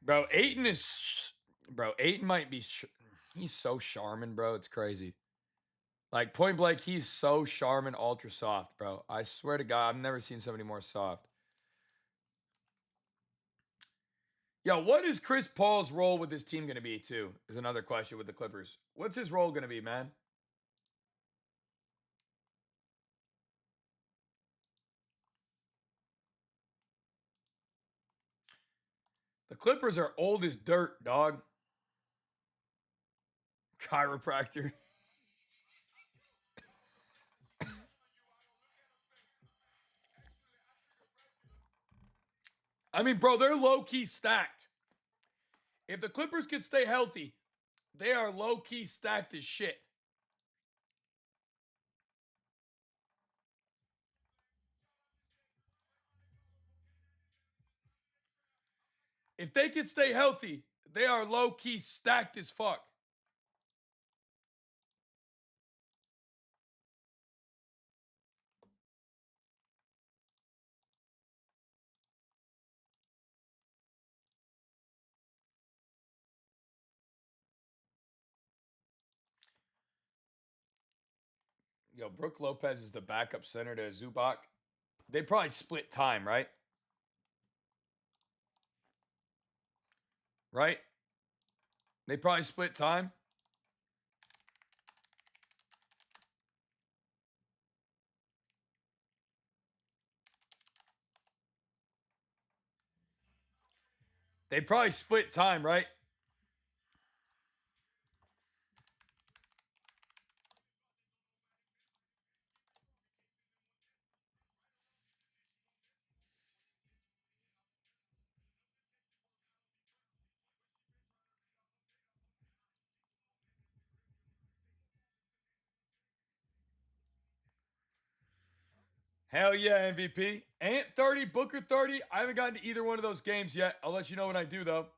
Bro, Aiton is. Bro, Aiton might be. He's so Charmin, bro. It's crazy. Like point blank, he's so Charmin ultra soft, bro. I swear to God, I've never seen somebody more soft. Yo, what is Chris Paul's role with this team going to be, too? Is another question with the Clippers. What's his role going to be, man? The Clippers are old as dirt, dog. Chiropractor. I mean, bro, they're low-key stacked. If the Clippers could stay healthy, they are low-key stacked as shit. If they could stay healthy, they are low-key stacked as fuck. Yo, Brooke Lopez is the backup center to Zubac. They probably split time, right? Right? They probably split time. They probably split time, right? Hell yeah, MVP. Ant 30, Booker 30. I haven't gotten to either one of those games yet. I'll let you know when I do, though.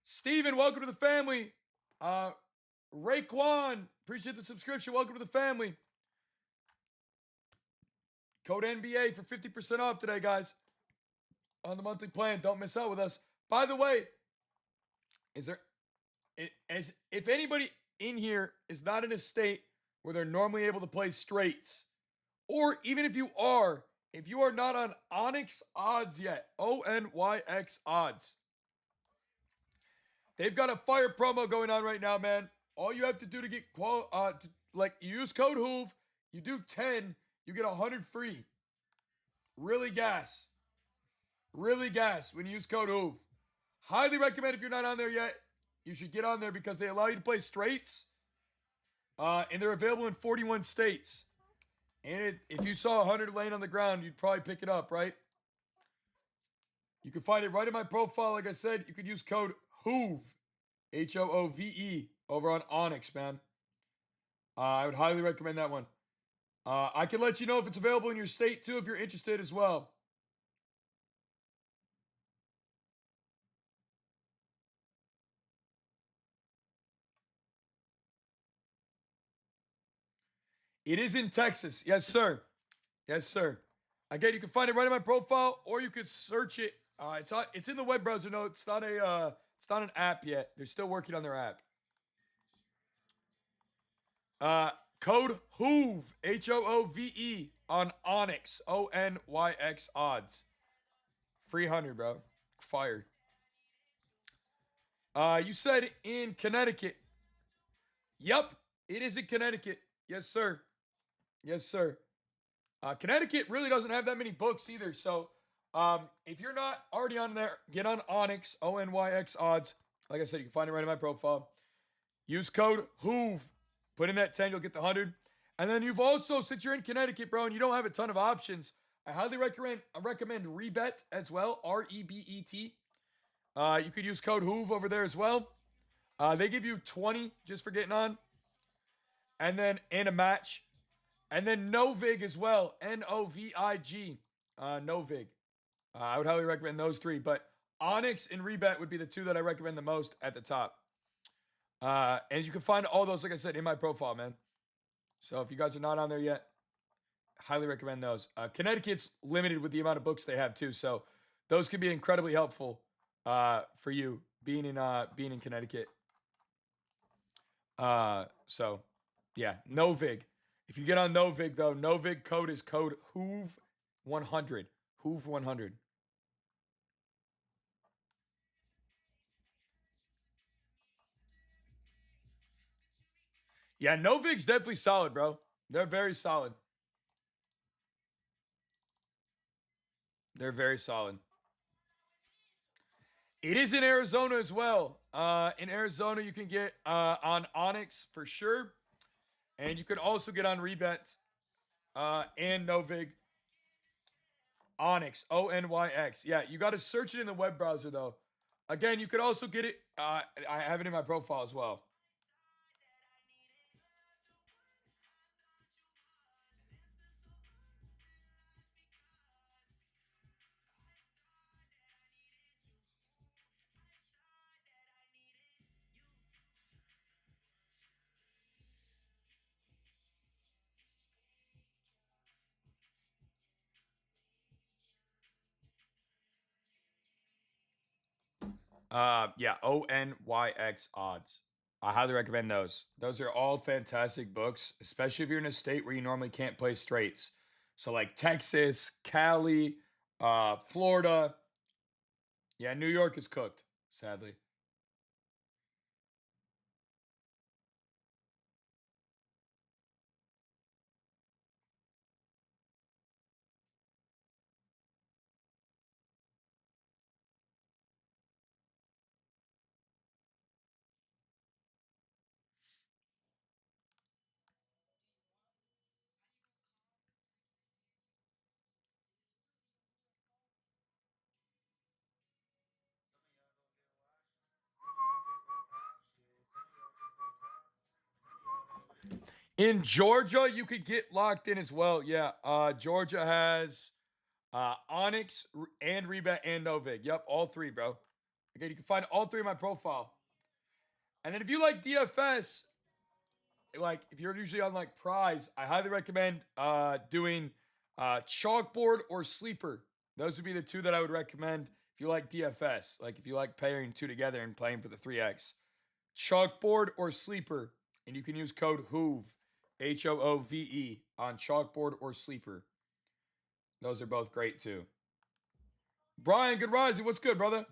Steven, welcome to the family. Raekwon, appreciate the subscription. Welcome to the family. Code NBA for 50% off today, guys. On the monthly plan. Don't miss out with us. By the way, is there as if anybody in here is not in a state where they're normally able to play straights, or even if you are not on Onyx odds yet, ONYX odds, they've got a fire promo going on right now, man. All you have to do to get you use code Hoove, you do 10, you get 100 free. Really gas. Really gas when you use code Hoove. Highly recommend if you're not on there yet, you should get on there because they allow you to play straights. And they're available in 41 states. And if you saw 100 laying on the ground, you'd probably pick it up, right? You can find it right in my profile. Like I said, you could use code HOOVE, HOOVE, over on Onyx, man. I would highly recommend that one. I can let you know if it's available in your state, too, if you're interested as well. It is in Texas. Yes, sir. Yes, sir. Again, you can find it right in my profile, or you could search it. It's in the web browser. No, it's not an app yet. They're still working on their app. Code HOOVE, HOOVE, on Onyx, ONYX odds. Free 100, bro. Fire. You said in Connecticut. Yep, it is in Connecticut. Yes, sir. Yes, sir. Connecticut really doesn't have that many books either. So if you're not already on there, get on Onyx, ONYX odds. Like I said, you can find it right in my profile. Use code HOOVE. Put in that 10, you'll get the 100. And then you've also, since you're in Connecticut, bro, and you don't have a ton of options, I highly recommend Rebet as well, REBET. You could use code HOOVE over there as well. They give you 20 just for getting on. And then in a match. And then Novig as well, Novig. Novig. I would highly recommend those three. But Onyx and Rebet would be the two that I recommend the most at the top. And you can find all those, like I said, in my profile, man. So if you guys are not on there yet, highly recommend those. Connecticut's limited with the amount of books they have too, so those can be incredibly helpful for you being in Connecticut. So yeah, Novig. If you get on Novig though, Novig code is code HOOVE100. HOOVE100. Yeah, Novig's definitely solid, bro. They're very solid. They're very solid. It is in Arizona as well. In Arizona, you can get on Onyx for sure, and you could also get on Rebet and Novig. Onyx, Onyx. Yeah, you got to search it in the web browser though. Again, you could also get it. I have it in my profile as well. Yeah, Onyx odds. I highly recommend those. Those are all fantastic books, especially if you're in a state where you normally can't play straights. So like Texas, Cali, Florida. Yeah, New York is cooked, sadly. In Georgia, you could get locked in as well. Yeah, Georgia has Onyx and Rebat and Novig. Yep, all three, bro. Okay, you can find all three in my profile. And then if you like DFS, like if you're usually on like prize, I highly recommend doing chalkboard or sleeper. Those would be the two that I would recommend if you like DFS. Like if you like pairing two together and playing for the 3x. Chalkboard or sleeper. And you can use code HOOVE, HOOVE, on chalkboard or sleeper. Those are both great too. Brian, good rising. What's good, brother?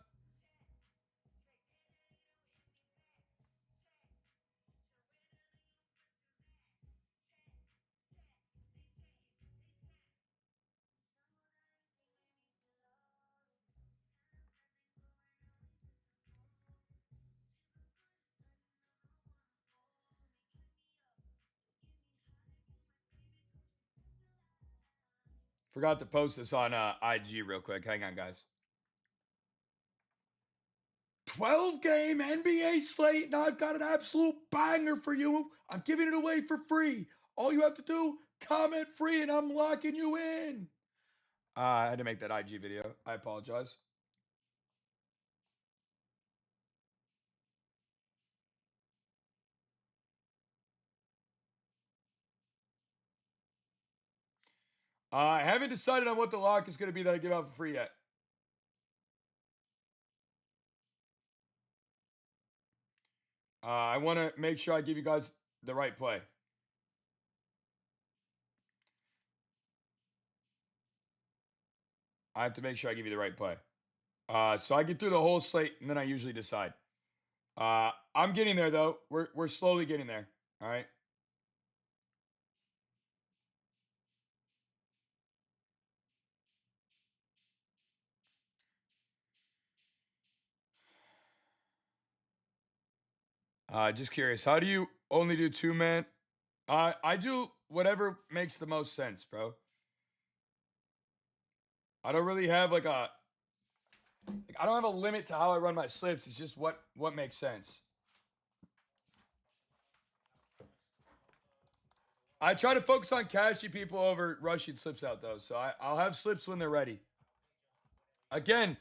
Forgot to post this on IG real quick. Hang on, guys. 12-game NBA slate, and I've got an absolute banger for you. I'm giving it away for free. All you have to do, comment free, and I'm locking you in. I had to make that IG video. I apologize. I haven't decided on what the lock is going to be that I give out for free yet. I want to make sure I give you guys the right play. I have to make sure I give you the right play. So I get through the whole slate, and then I usually decide. I'm getting there though. We're slowly getting there. All right. Just curious, how do you only do two man? I do whatever makes the most sense, bro. I don't really have like I don't have a limit to how I run my slips. It's just what makes sense. I try to focus on cashy people over rushing slips out though, so I'll have slips when they're ready. Again,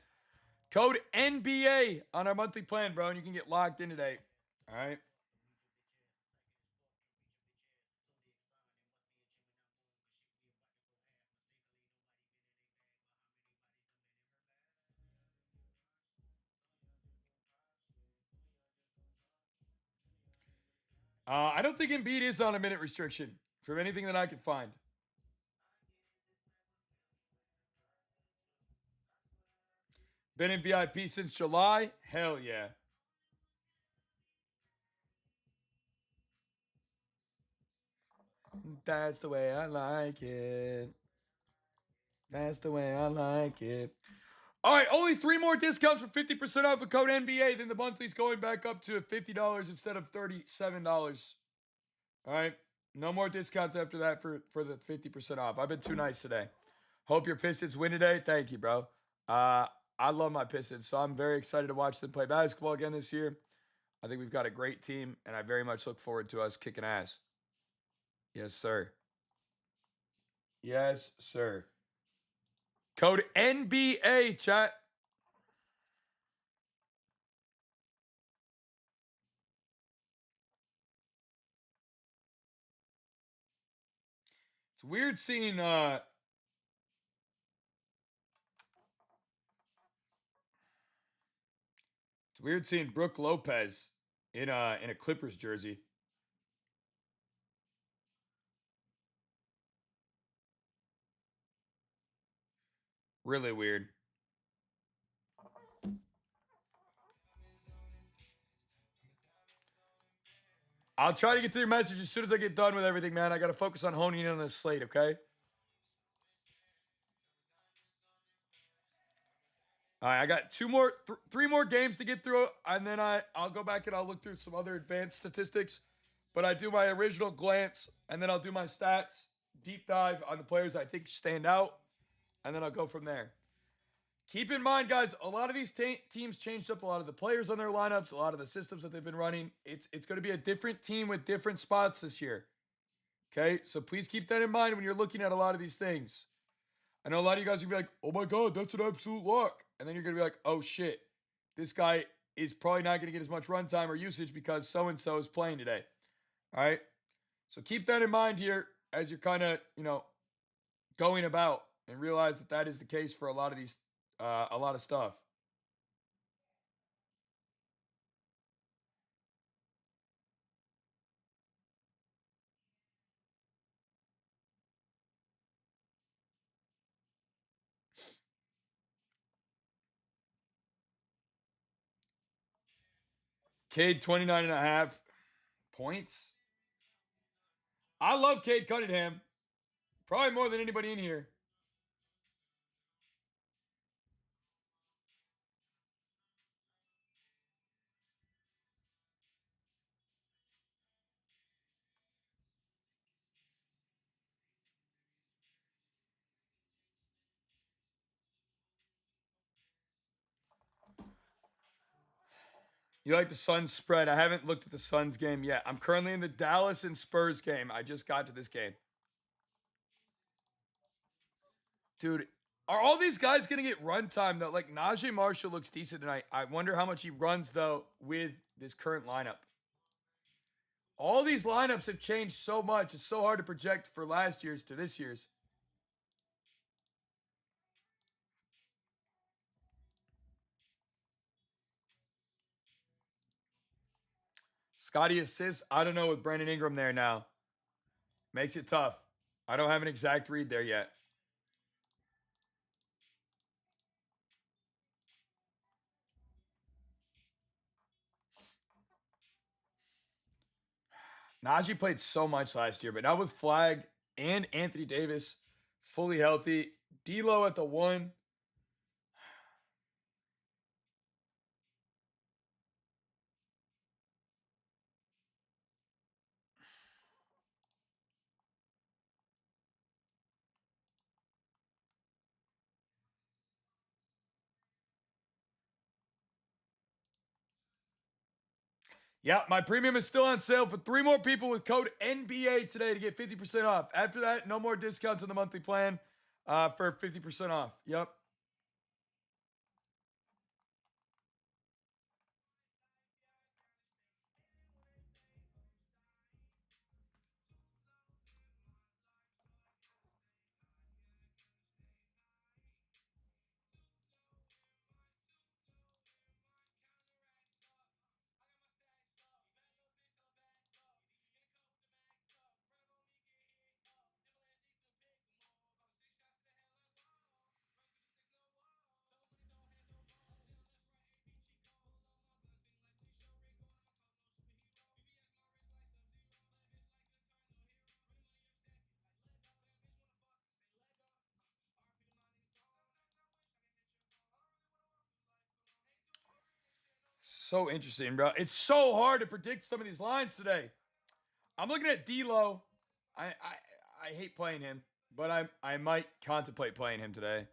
code NBA on our monthly plan, bro, and you can get locked in today. All right. I don't think Embiid is on a minute restriction from anything that I can find. Been in VIP since July? Hell yeah. That's the way I like it. That's the way I like it. All right, only 3 more discounts for 50% off with code NBA. Then the monthly's going back up to $50 instead of $37. All right, no more discounts after that for the 50% off. I've been too nice today. Hope your Pistons win today. Thank you, bro. Uh, I love my Pistons, so I'm very excited to watch them play basketball again this year. I think we've got a great team, and I very much look forward to us kicking ass. Yes, sir. Yes, sir. Code NBA, chat. It's weird seeing Brooke Lopez in a Clippers jersey. Really weird. I'll try to get to your message as soon as I get done with everything, man. I got to focus on honing in on this slate, okay? All right, I got three more games to get through, and then I'll go back and I'll look through some other advanced statistics. But I do my original glance, and then I'll do my stats deep dive on the players I think stand out, and then I'll go from there. Keep in mind, guys, a lot of these teams changed up a lot of the players on their lineups, a lot of the systems that they've been running. It's going to be a different team with different spots this year. Okay, so please keep that in mind when you're looking at a lot of these things. I know a lot of you guys are gonna be like, "Oh my god, that's an absolute lock," and then you're gonna be like, "Oh shit, this guy is probably not gonna get as much runtime or usage because so and so is playing today." All right, so keep that in mind here as you're kind of going about and realize that that is the case for a lot of these, a lot of stuff. Cade 29.5 points. I love Cade Cunningham, probably more than anybody in here. You like the Suns spread? I haven't looked at the Suns game yet. I'm currently in the Dallas and Spurs game. I just got to this game. Dude, are all these guys going to get run time though? Like Najee Marshall looks decent tonight. I wonder how much he runs though with this current lineup. All these lineups have changed so much. It's so hard to project for last year's to this year's. Scotty assists. I don't know with Brandon Ingram there now. Makes it tough. I don't have an exact read there yet. Najee played so much last year, but now with Flag and Anthony Davis fully healthy, D'Lo at the one. Yeah, my premium is still on sale for 3 more people with code NBA today to get 50% off. After that, no more discounts on the monthly plan for 50% off. Yep. So interesting, bro. It's so hard to predict some of these lines today. I'm looking at D'Lo. I hate playing him, but I might contemplate playing him today.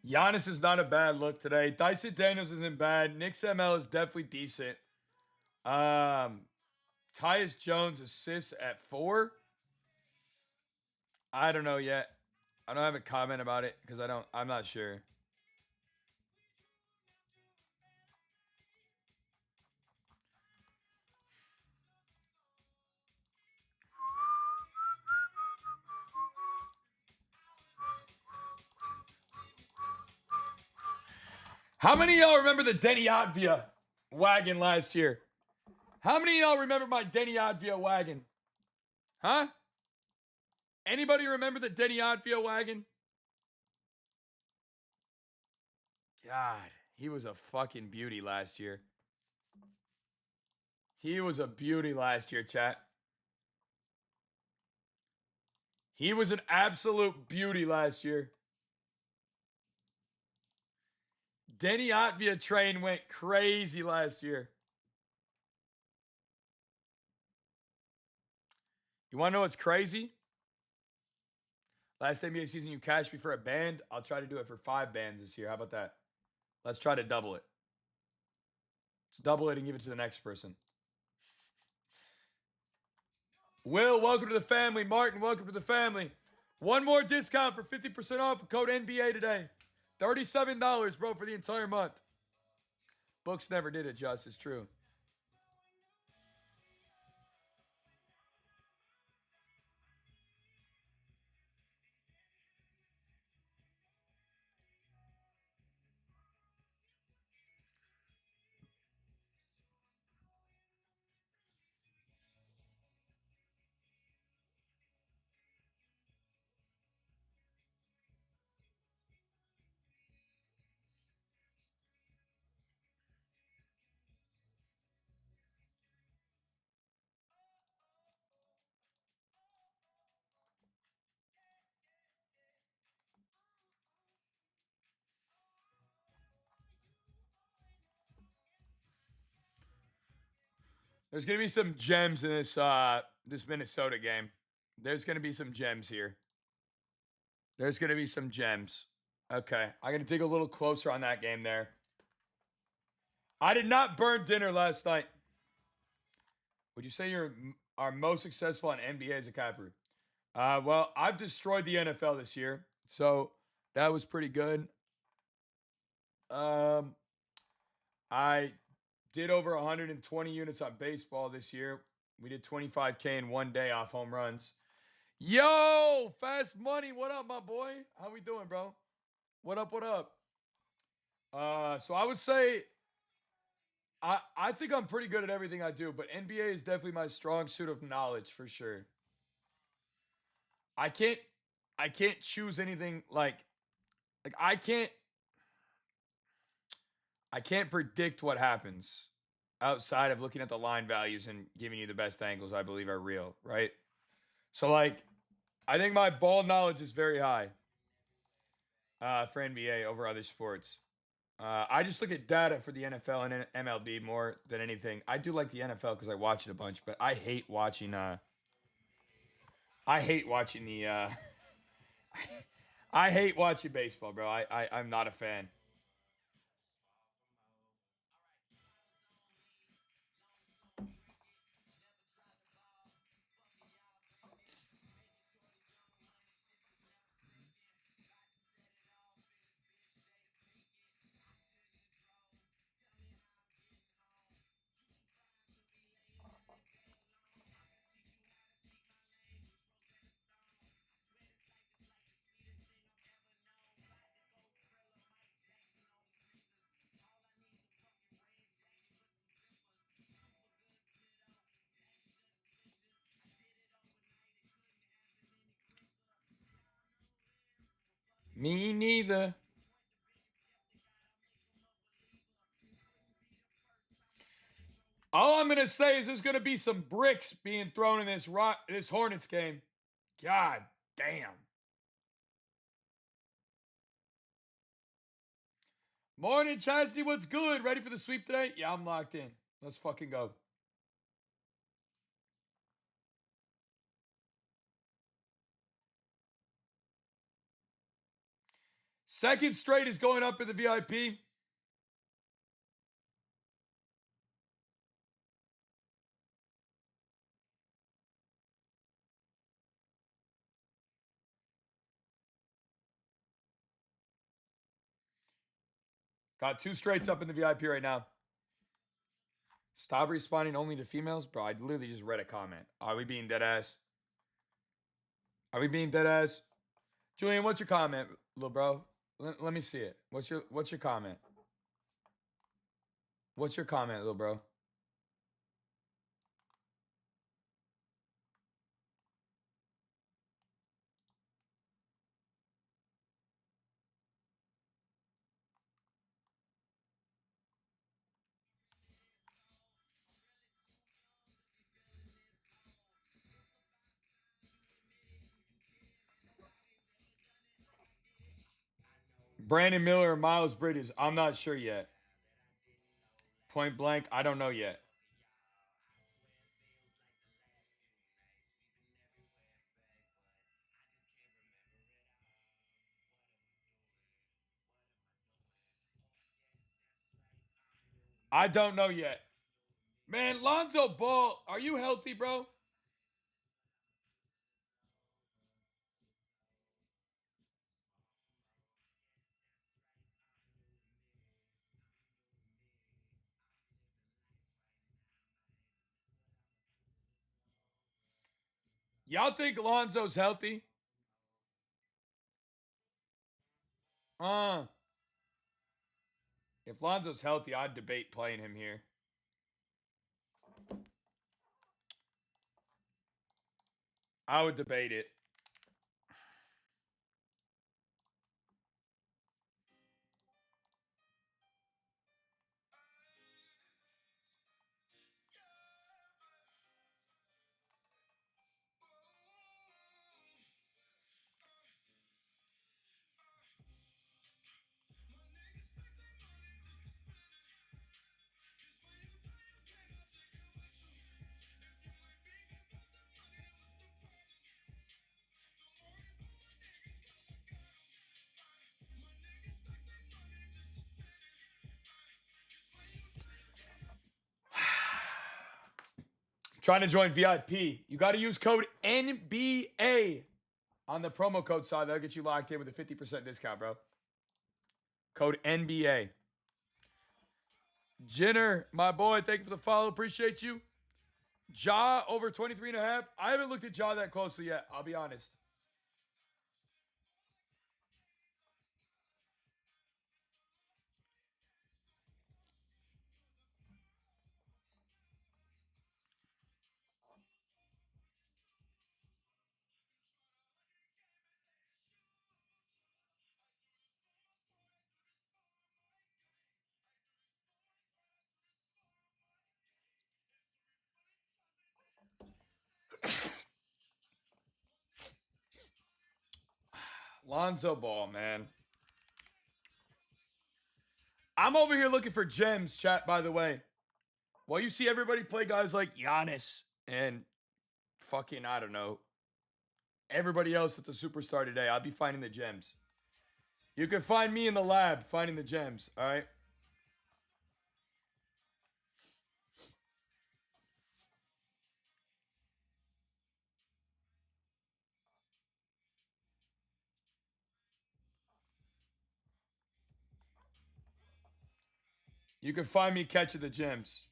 Giannis is not a bad look today. Dyson Daniels isn't bad. Nick's ML is definitely decent. Tyus Jones assists at 4. I don't know yet. I don't have a comment about it because I'm not sure. How many of y'all remember the Denny Otvia wagon last year? How many of y'all remember my Denny Otvia wagon? Huh? Anybody remember the Denny Otvia wagon? God, he was a fucking beauty last year. He was a beauty last year, chat. He was an absolute beauty last year. Denny Otvia train went crazy last year. You want to know what's crazy? Last NBA season, you cashed me for a band. I'll try to do it for 5 bands this year. How about that? Let's try to double it. Let's double it and give it to the next person. Will, welcome to the family. Martin, welcome to the family. One more discount for 50% off with code NBA today. $37, bro, for the entire month. Books never did it justice, true. There's gonna be some gems in this Minnesota game. There's gonna be some gems here. There's gonna be some gems. Okay, I'm gonna dig a little closer on that game there. I did not burn dinner last night. Would you say you're our most successful on NBA as a capper? Well, I've destroyed the NFL this year, so that was pretty good. Um, I did over 120 units on baseball this year. We did 25K in one day off home runs. Yo, Fast Money, what up, my boy? How we doing, bro? What up, what up? So I would say I think I'm pretty good at everything I do, but NBA is definitely my strong suit of knowledge for sure. I can't I can't choose anything like I can't predict what happens outside of looking at the line values and giving you the best angles I believe are real, right? So like I think my ball knowledge is very high for NBA over other sports. I just look at data for the NFL and MLB more than anything. I do like the NFL because I watch it a bunch, but I hate watching. I hate watching the. I hate watching baseball, bro. I'm not a fan. Me neither. All I'm gonna say is there's gonna be some bricks being thrown in this Hornets game. God damn. Morning, Chastity. What's good? Ready for the sweep today? Yeah, I'm locked in. Let's fucking go. Second straight is going up in the VIP. Got 2 straights up in the VIP right now. Stop responding only to females? Bro, I literally just read a comment. Are we being dead ass? Are we being dead ass? Julian, what's your comment, little bro? Let me see it. What's your comment? What's your comment, little bro? Brandon Miller or Miles Bridges? I'm not sure yet. Point blank, I don't know yet. I don't know yet. Man, Lonzo Ball, are you healthy, bro? Y'all think Lonzo's healthy? Uh, if Lonzo's healthy, I'd debate playing him here. I would debate it. Trying to join VIP. You got to use code NBA on the promo code side. That'll get you locked in with a 50% discount, bro. Code NBA. Jenner, my boy, thank you for the follow. Appreciate you. Ja over 23.5. I haven't looked at Ja that closely yet. I'll be honest. Lonzo Ball, man. I'm over here looking for gems, chat, by the way. Well, you see everybody play guys like Giannis and fucking, I don't know, everybody else that's a superstar today. I'll be finding the gems. You can find me in the lab finding the gems, all right? You can find me catching the gems.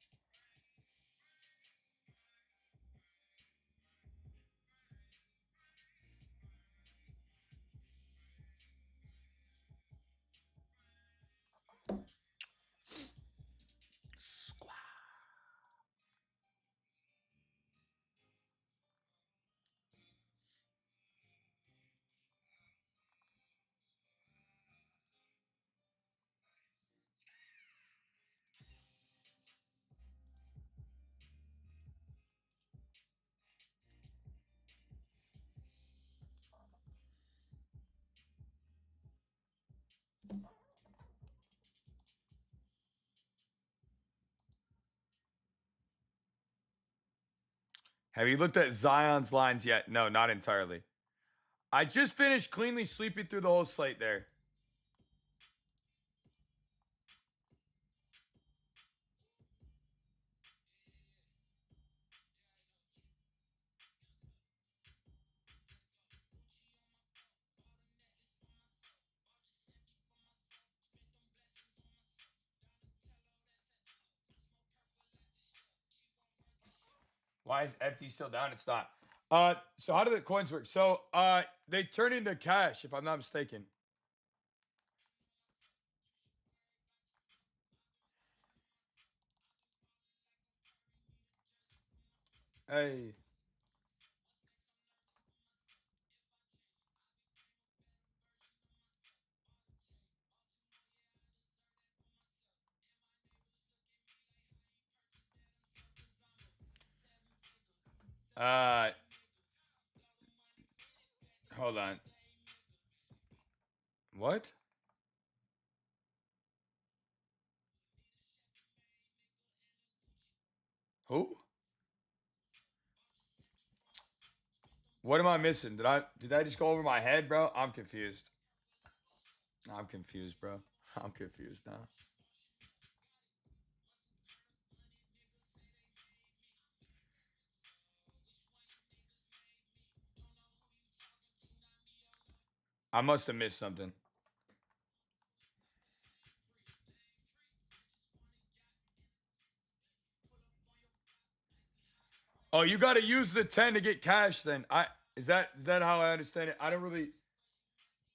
Have you looked at Zion's lines yet? No, not entirely. I just finished cleanly sweeping through the whole slate there. Why is FT still down? It's not. So how do the coins work? So they turn into cash, if I'm not mistaken. Hey. Uh hold on. What? Who? What am I missing? Did I just go over my head, bro? I'm confused. I'm confused, bro. I'm confused now. I must have missed something. Oh, you got to use the 10 to get cash then. I is that how I understand it? I don't really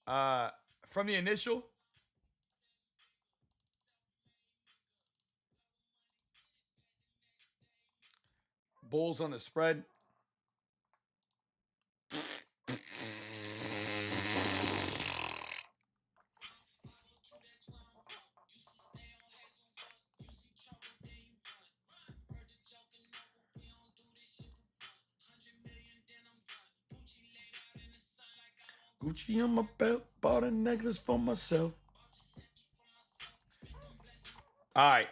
uh from the initial Bulls on the spread. Gucci on my belt, bought a necklace for myself. All right.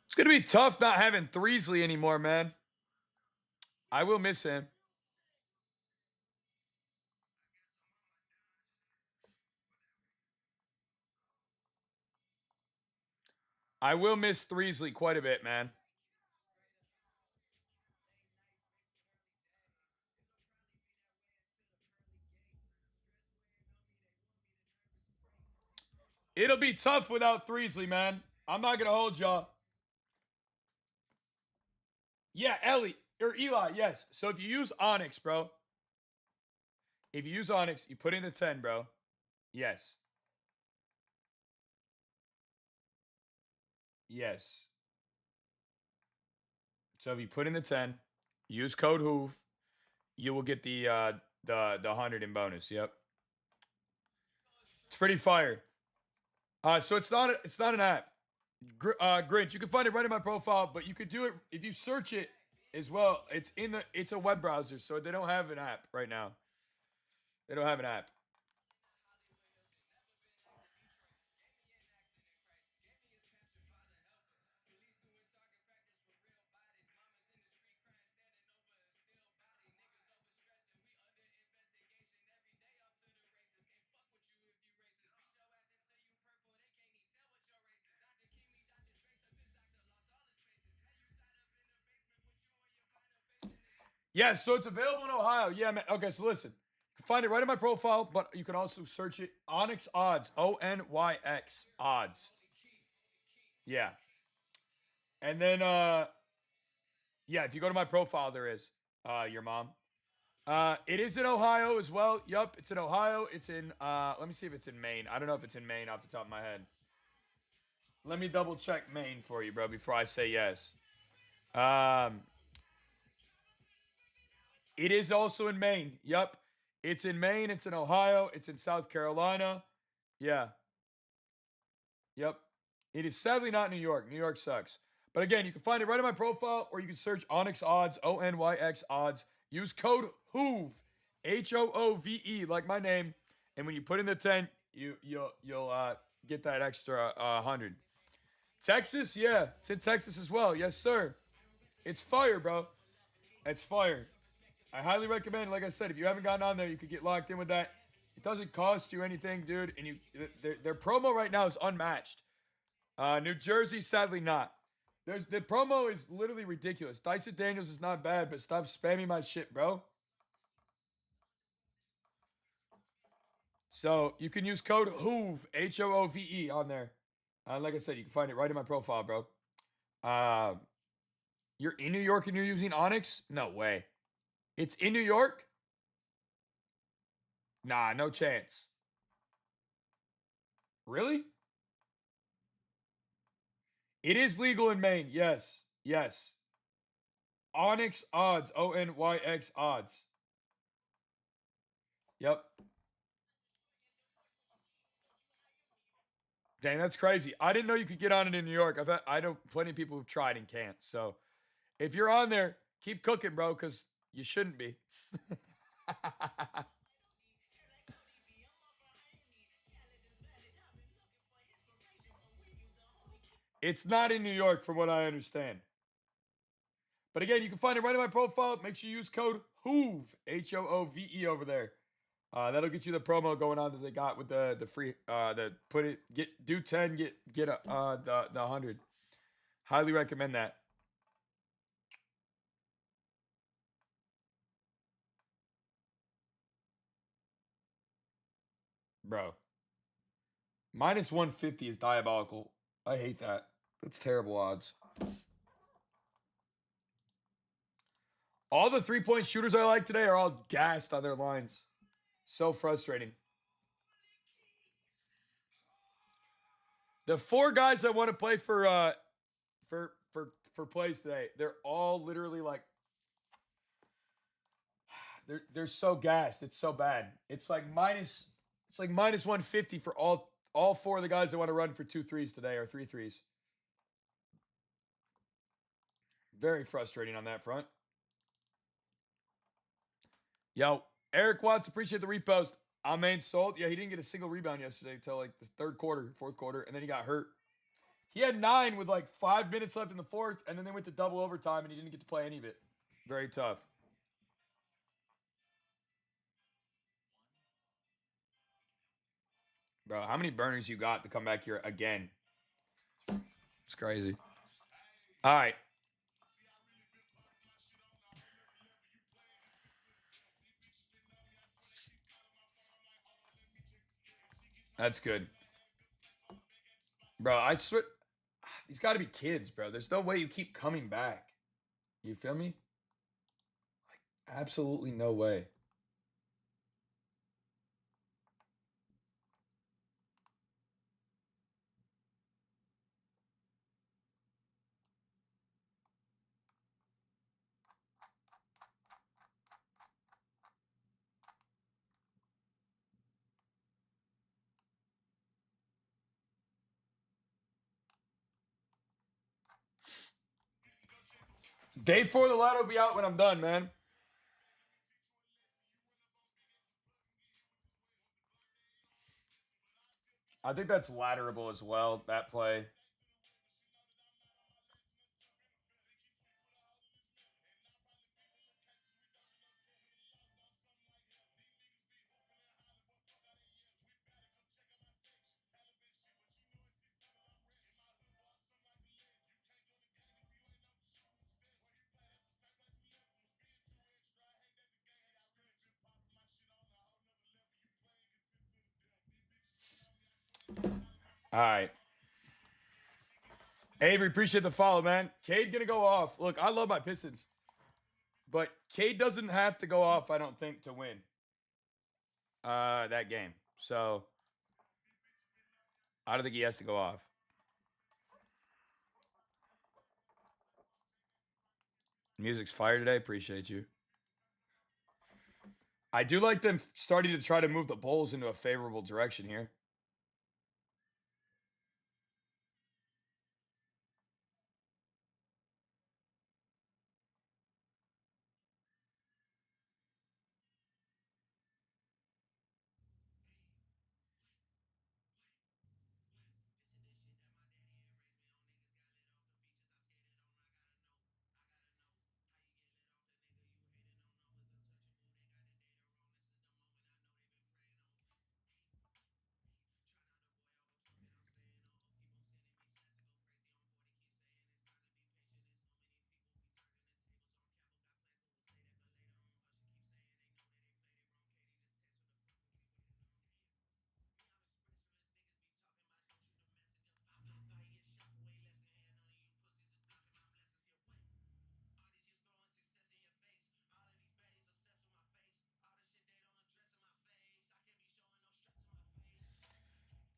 It's gonna be tough not having Threesley anymore, man. I will miss him. I will miss Threesley quite a bit, man. It'll be tough without Threesley, man. I'm not gonna hold y'all. Yeah, Ellie or Eli, yes. So if you use Onyx, bro. If you use Onyx, you put in the 10, bro. Yes. Yes. So if you put in the 10, use code Hoove, you will get the 100 in bonus. Yep. It's pretty fire. So it's not an app. Grinch, you can find it right in my profile, but you could do it if you search it as well. It's a web browser, so they don't have an app right now. They don't have an app. Yeah, so it's available in Ohio. Yeah, man. Okay, so listen. You can find it right in my profile, but you can also search it Onyx Odds. ONYX odds. Yeah. And then yeah, if you go to my profile, there is your mom. It is in Ohio as well. Yup, it's in Ohio. It's in let me see if it's in Maine. I don't know if it's in Maine off the top of my head. Let me double check Maine for you, bro, before I say yes. Um It is also in Maine. Yep. It's in Maine. It's in Ohio. It's in South Carolina. Yeah. Yep. It is sadly not New York. New York sucks. But again, you can find it right in my profile, or you can search Onyx Odds, ONYX Odds. Use code HOOVE, HOOVE, like my name. And when you put in the 10, you'll get that extra 100. Texas, yeah, it's in Texas as well. Yes, sir. It's fire, bro. It's fire. I highly recommend. Like I said, if you haven't gotten on there, you could get locked in with that. It doesn't cost you anything, dude. And their promo right now is unmatched. New Jersey, sadly not. The promo is literally ridiculous. Dyson Daniels is not bad, but stop spamming my shit, bro. So you can use code HOOVE, HOOVE on there. Like I said, you can find it right in my profile, bro. You're in New York and you're using Onyx? No way. It's in New York? Nah, no chance. Really? It is legal in Maine. Yes. Yes. Onyx Odds. ONYX Odds. Yep. Dang, that's crazy. I didn't know you could get on it in New York. I know plenty of people who've tried and can't. So if you're on there, keep cooking, bro, because you shouldn't be. It's not in New York, from what I understand. But again, you can find it right in my profile. Make sure you use code HOOVE, HOOVE over there. That'll get you the promo going on that they got with the free do 10, get the 100. Highly recommend that. Bro. Minus 150 is diabolical. I hate that. That's terrible odds. All the 3-point shooters I like today are all gassed on their lines. So frustrating. The 4 guys that want to play for plays today, they're all literally like they're so gassed. It's so bad. It's like minus 150 for all 4 of the guys that want to run for 2 threes today, or 3 threes. Very frustrating on that front. Yo, Eric Watts, appreciate the repost. Amen sold. Yeah, he didn't get a single rebound yesterday until like the third quarter, fourth quarter, and then he got hurt. He had 9 with like 5 minutes left in the fourth, and then they went to double overtime, and he didn't get to play any of it. Very tough. Bro, how many burners you got to come back here again? It's crazy. All right. That's good. Bro, I swear, these got to be kids, bro. There's no way you keep coming back. You feel me? Like, absolutely no way. Day 4 of the ladder will be out when I'm done, man. I think that's ladderable as well, that play. All right. Avery, appreciate the follow, man. Cade gonna go off. Look, I love my Pistons, but Cade doesn't have to go off, I don't think, to win that game. So I don't think he has to go off. Music's fire today. Appreciate you. I do like them starting to try to move the Bulls into a favorable direction here.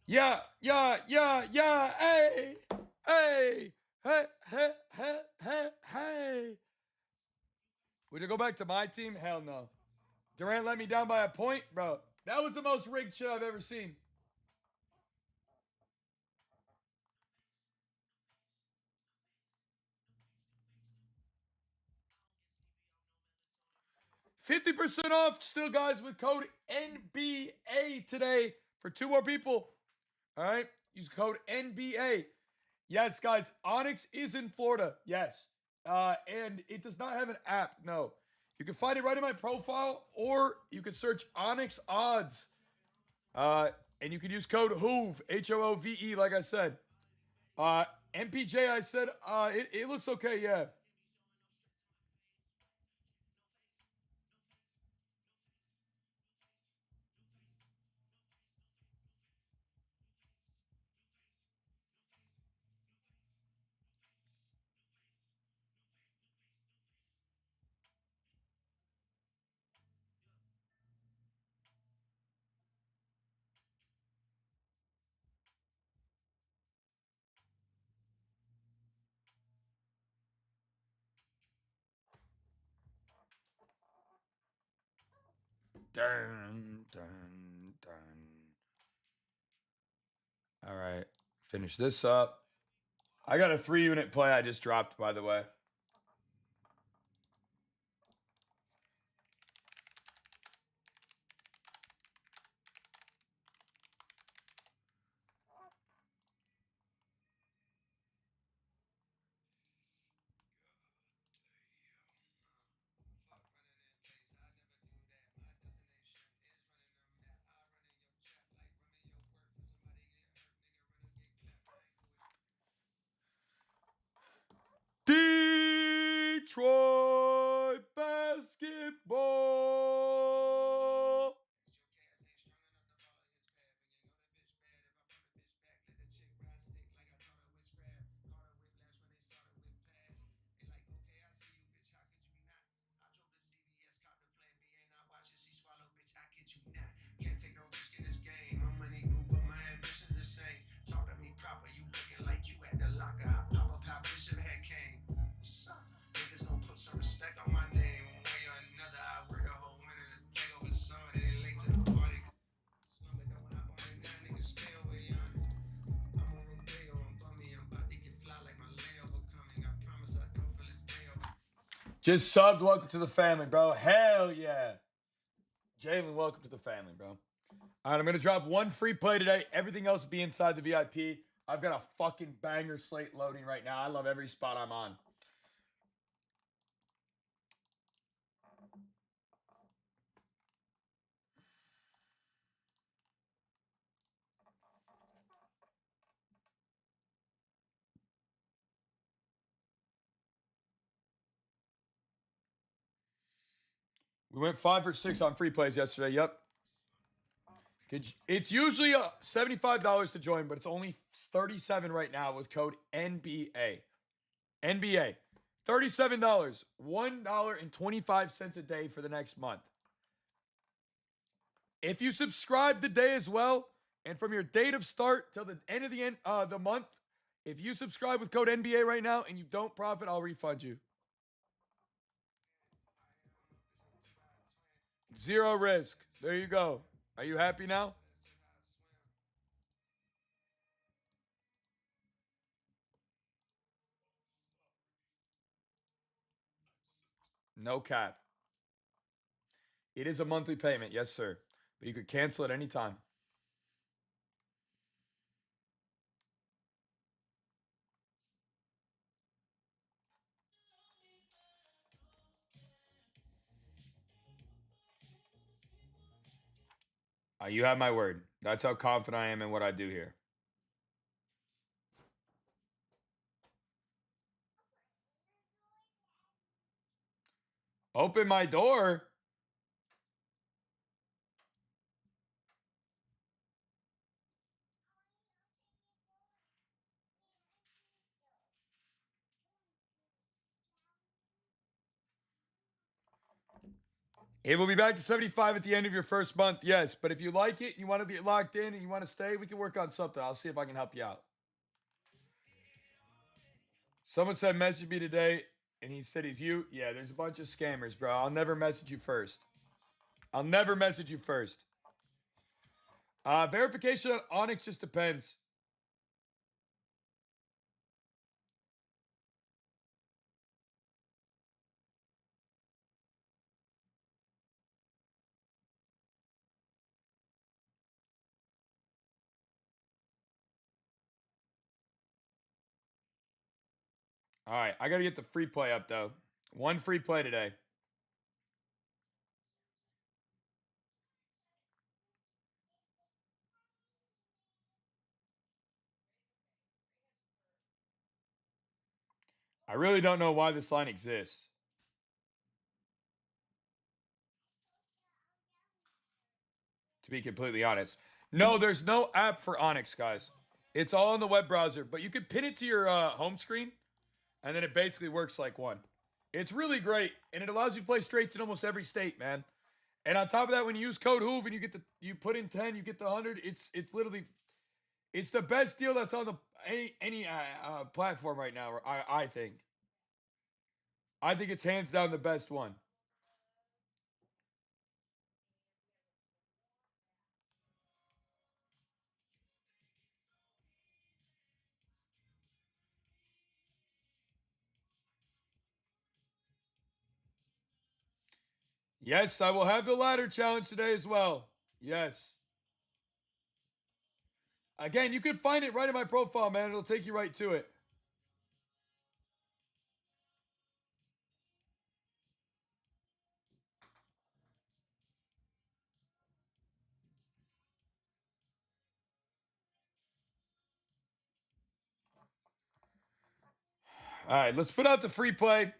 Yeah, yeah, yeah, yeah. Hey, hey, hey, hey, hey, hey, hey. Would you go back to my team? Hell no. Durant let me down by a point, bro. That was the most rigged shit I've ever seen. $50% off still, guys, with code NBA today for 2 more people. All right. Use code NBA. Yes, guys. Onyx is in Florida. Yes. And it does not have an app. No. You can find it right in my profile, or you can search Onyx Odds. And you can use code HOOVE, HOOVE, like I said. MPJ, I said, it looks okay, yeah. Dun, dun, dun. All right. Finish this up. I got a 3 unit play I just dropped, by the way. Detroit basketball. Just subbed. Welcome to the family, bro. Hell yeah. Jalen, welcome to the family, bro. All right, I'm going to drop one free play today. Everything else will be inside the VIP. I've got a fucking banger slate loading right now. I love every spot I'm on. We went 5 for 6 on free plays yesterday. Yep. It's usually $75 to join, but it's only $37 right now with code NBA. NBA. $37. $1.25 a day for the next month. If you subscribe today as well, and from your date of start till the end of the month, if you subscribe with code NBA right now and you don't profit, I'll refund you. Zero risk. There you go. Are you happy now? No cap. It is a monthly payment, yes, sir. But you could cancel at any time. You have my word. That's how confident I am in what I do here. Open my door. It will be back to 75 at the end of your first month, yes. But if you like it, you want to get locked in, and you want to stay, we can work on something. I'll see if I can help you out. Someone said message me today, and he said he's you. Yeah, there's a bunch of scammers, bro. I'll never message you first. I'll never message you first. Verification on Onyx just depends. All right, I got to get the free play up, though. One free play today. I really don't know why this line exists. To be completely honest. No, there's no app for Onyx, guys. It's all in the web browser, but you can pin it to your home screen, and then it basically works like one. It's really great, and it allows you to play straights in almost every state, man. And on top of that, when you use code Hoove and you put in 10, you get the 100. It's literally it's the best deal that's on the any platform right now. I think. I think it's hands down the best one. Yes, I will have the ladder challenge today as well. Yes. Again, you can find it right in my profile, man. It'll take you right to it. All right, let's put out the free play.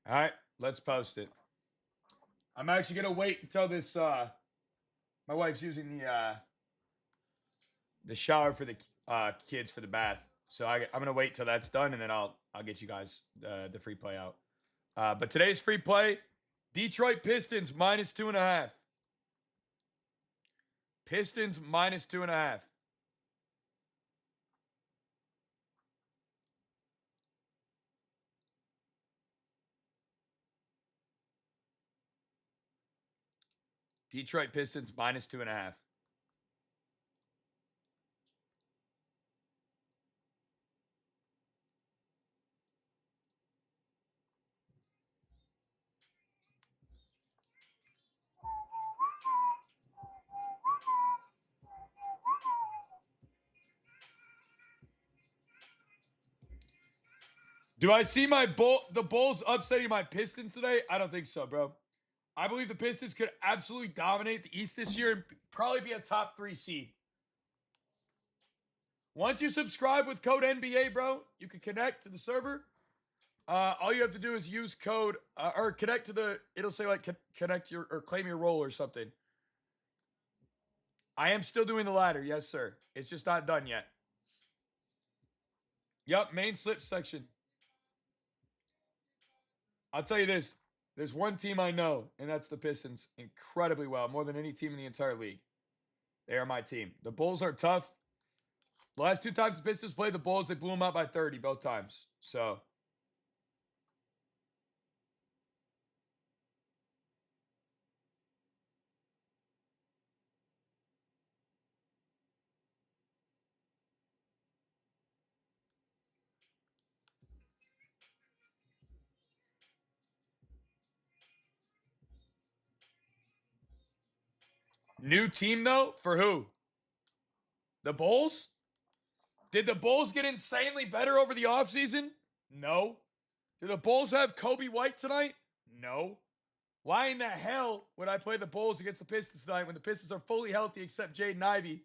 All right, let's post it. I'm actually gonna wait until this. My wife's using the shower for the kids for the bath, so I'm gonna wait till that's done, and then I'll get you guys the free play out. But today's free play: Detroit Pistons -2.5. Pistons -2.5. Detroit Pistons -2.5. Do I see the Bulls upsetting my Pistons today? I don't think so, bro. I believe the Pistons could absolutely dominate the East this year and probably be a top 3 seed. Once you subscribe with code NBA, bro, you can connect to the server. All you have to do is use code or connect to the. It'll say like connect your or claim your role or something. I am still doing the ladder, yes, sir. It's just not done yet. Yep, main slip section. I'll tell you this: there's one team I know, and that's the Pistons, incredibly well, more than any team in the entire league. They are my team. The Bulls are tough. The last 2 times the Pistons played the Bulls, they blew them out by 30 both times. So. New team, though? For who? The Bulls? Did the Bulls get insanely better over the offseason? No. Did the Bulls have Kobe White tonight? No. Why in the hell would I play the Bulls against the Pistons tonight when the Pistons are fully healthy except Jaden Ivey?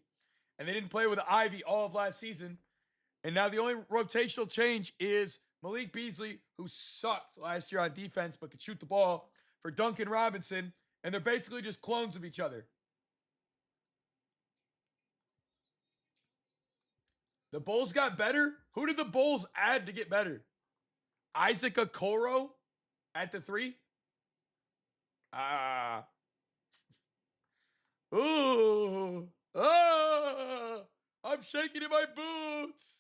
And they didn't play with Ivy all of last season. And now the only rotational change is Malik Beasley, who sucked last year on defense but could shoot the ball, for Duncan Robinson. And they're basically just clones of each other. The Bulls got better? Who did the Bulls add to get better? Isaac Okoro at the 3? Ooh. I'm shaking in my boots.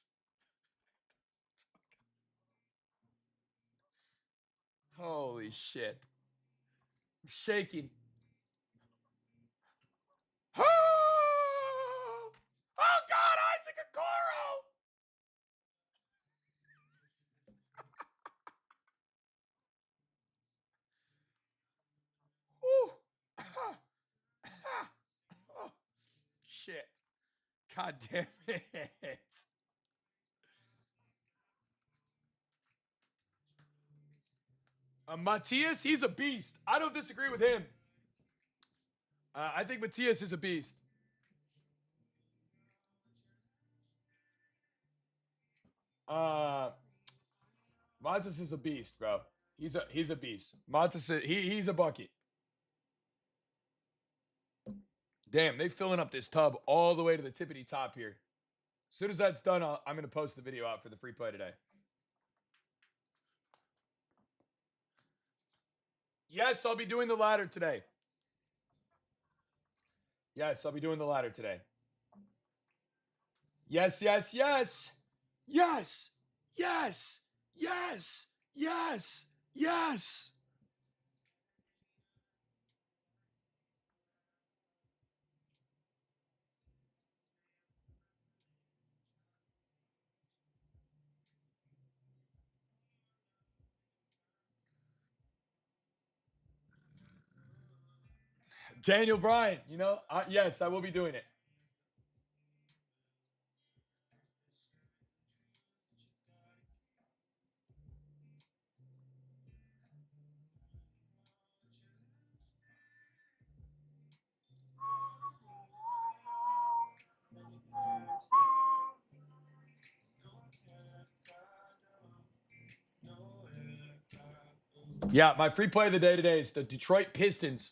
Holy shit. I'm shaking. Oh, God, Isaac Okoro. Oh, shit. God damn it. Matthias, he's a beast. I don't disagree with him. I think Matthias is a beast. Montes is a beast, bro. He's a beast. Montes he's a bucket. Damn, they filling up this tub all the way to the tippity top here. As soon as that's done, I'm gonna post the video out for the free play today. Yes, I'll be doing the ladder today. Yes, I'll be doing the ladder today. Yes, yes, yes. Yes. Yes. Yes. Yes. Yes. Daniel Bryan, yes, I will be doing it. Yeah, my free play of the day today is the Detroit Pistons.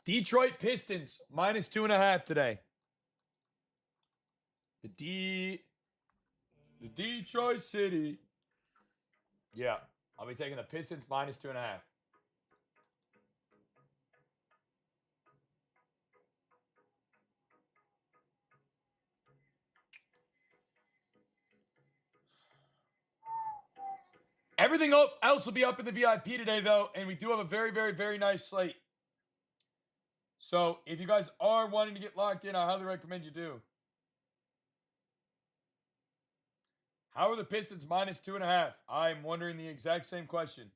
Detroit Pistons minus 2.5 today. The Detroit City. Yeah, I'll be taking the Pistons minus 2.5. Everything else will be up in the VIP today, though, and we do have a very, very, very nice slate. So if you guys are wanting to get locked in, I highly recommend you do. How are the Pistons minus 2.5? I'm wondering the exact same question.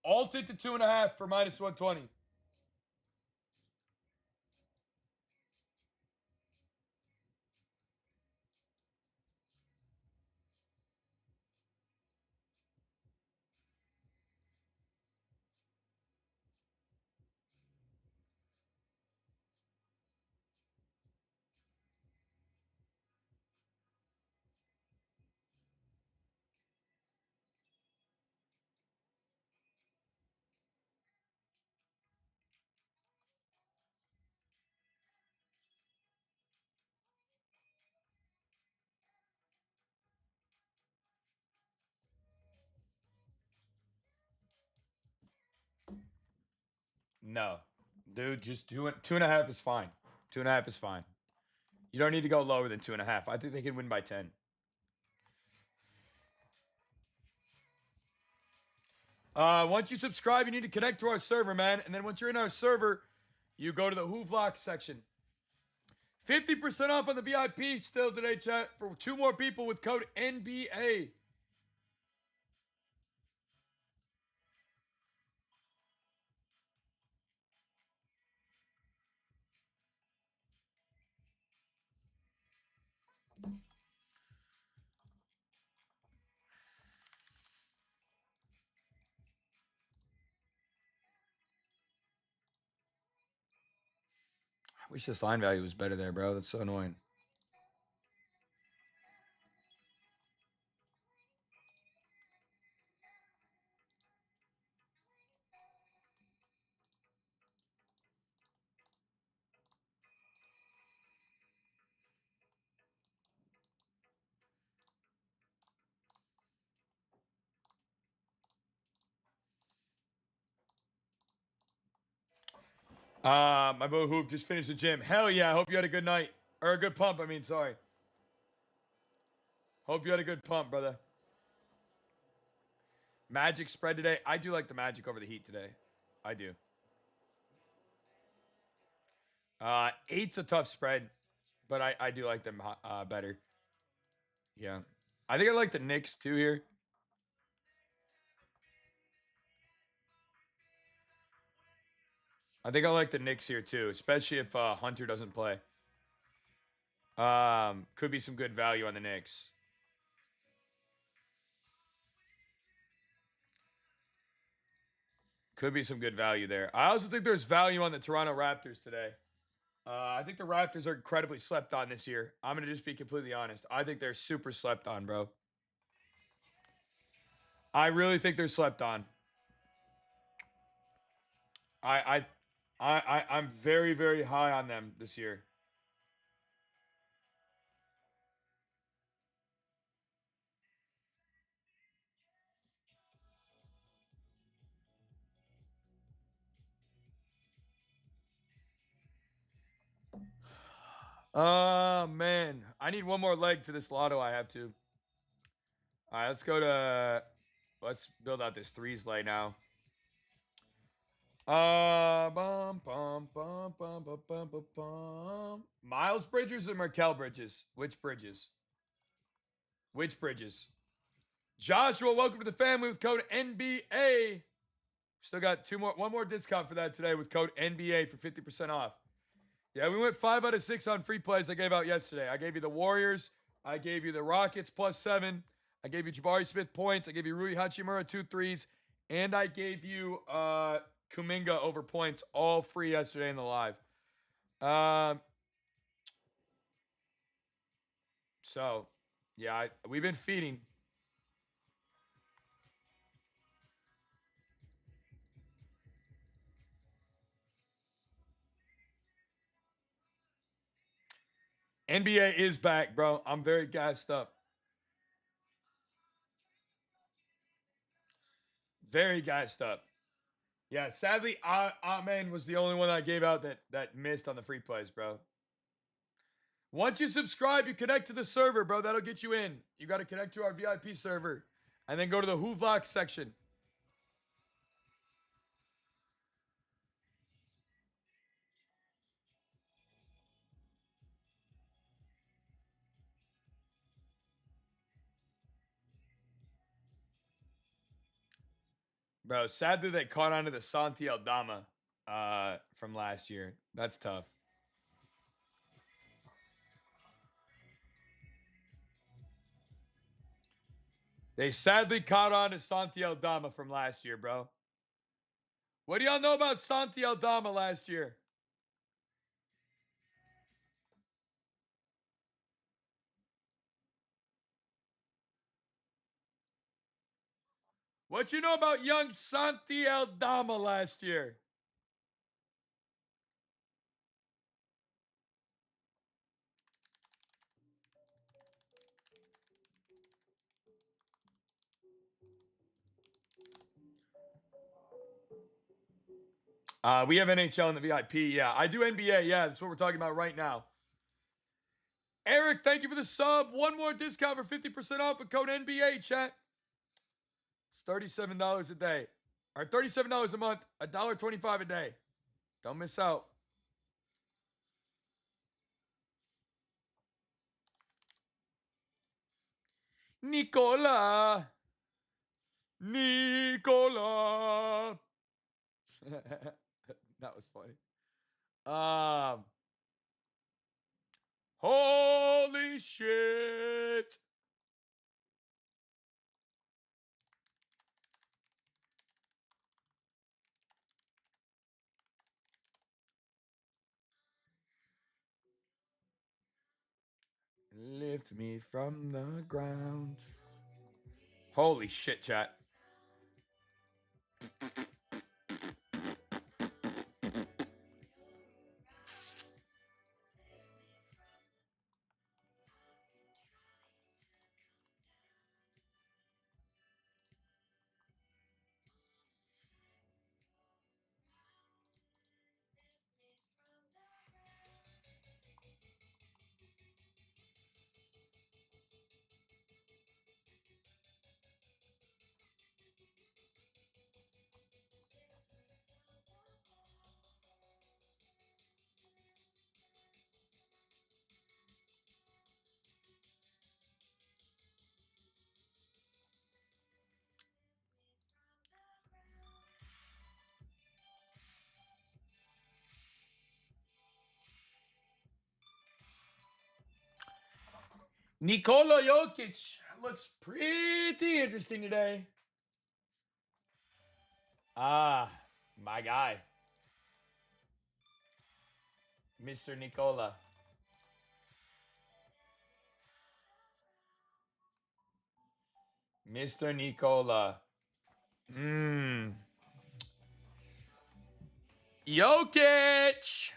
Alt it to 2.5 for minus 120. No. Dude, just do it. 2.5 is fine. 2.5 is fine. You don't need to go lower than 2.5. I think they can win by 10. Once you subscribe, you need to connect to our server, man. And then once you're in our server, you go to the Hoovlock section. 50% off on the VIP still today, chat, for 2 more people with code NBA. I wish this line value was better there, bro. That's so annoying. My boy Hoop just finished the gym. Hell yeah. I hope you had a good night. Or a good pump, I mean, sorry. Hope you had a good pump, brother. Magic spread today. I do like the Magic over the Heat today. I do. 8's a tough spread, but I do like them better. Yeah. I think I like the Knicks too here. I think I like the Knicks here too, especially if Hunter doesn't play. Could be some good value on the Knicks. Could be some good value there. I also think there's value on the Toronto Raptors today. I think the Raptors are incredibly slept on this year. I'm going to just be completely honest. I think they're super slept on, bro. I really think they're slept on. I'm very, very high on them this year. Man. I need one more leg to this lotto I have to. All right, let's build out this threes lay now. Bum, bum, bum, bum, bum, bum, bum, bum. Miles Bridges or Markel Bridges? Which Bridges? Which Bridges? Joshua, welcome to the family with code NBA. Still got one more discount for that today with code NBA for 50% off. Yeah, we went 5 out of 6 on free plays I gave out yesterday. I gave you the Warriors. I gave you the Rockets +7. I gave you Jabari Smith points. I gave you Rui Hachimura 2 threes. And I gave you Kuminga over points, all free yesterday in the live. So, yeah, we've been feeding. NBA is back, bro. I'm very gassed up. Very gassed up. Yeah, sadly, Amen was the only one I gave out that missed on the free plays, bro. Once you subscribe, you connect to the server, bro. That'll get you in. You got to connect to our VIP server. And then go to the Hoovlock section. Bro, sadly they caught on to the Santi Aldama from last year. That's tough. They sadly caught on to Santi Aldama from last year, bro. What do y'all know about Santi Aldama last year? What you know about young Santi Aldama last year? We have NHL in the VIP. Yeah, I do NBA. Yeah, that's what we're talking about right now. Eric, thank you for the sub. One more discount for 50% off with code NBA, chat. It's $37 a day. Or $37 a month, $1.25 a day. Don't miss out. Nicola. Nicola. That was funny. Holy shit. Lift me from the ground. Holy shit, chat. Nikola Jokic looks pretty interesting today. My guy. Mr. Nikola. Mr. Nikola. Jokic.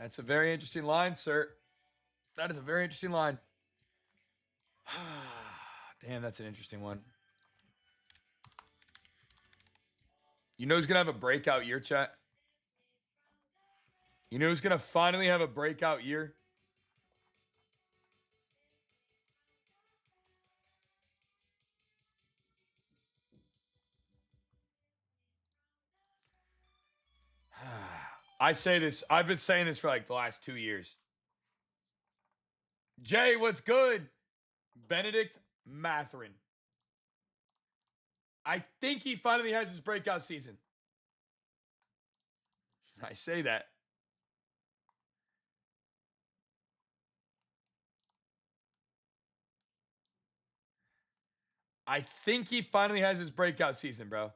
That's a very interesting line, sir. That is a very interesting line. Damn, that's an interesting one. You know who's going to have a breakout year, chat? You know who's going to finally have a breakout year? I say this. I've been saying this for like the last 2 years. Jay, what's good? Benedict Mathurin. I think he finally has his breakout season. I say that. I think he finally has his breakout season, bro.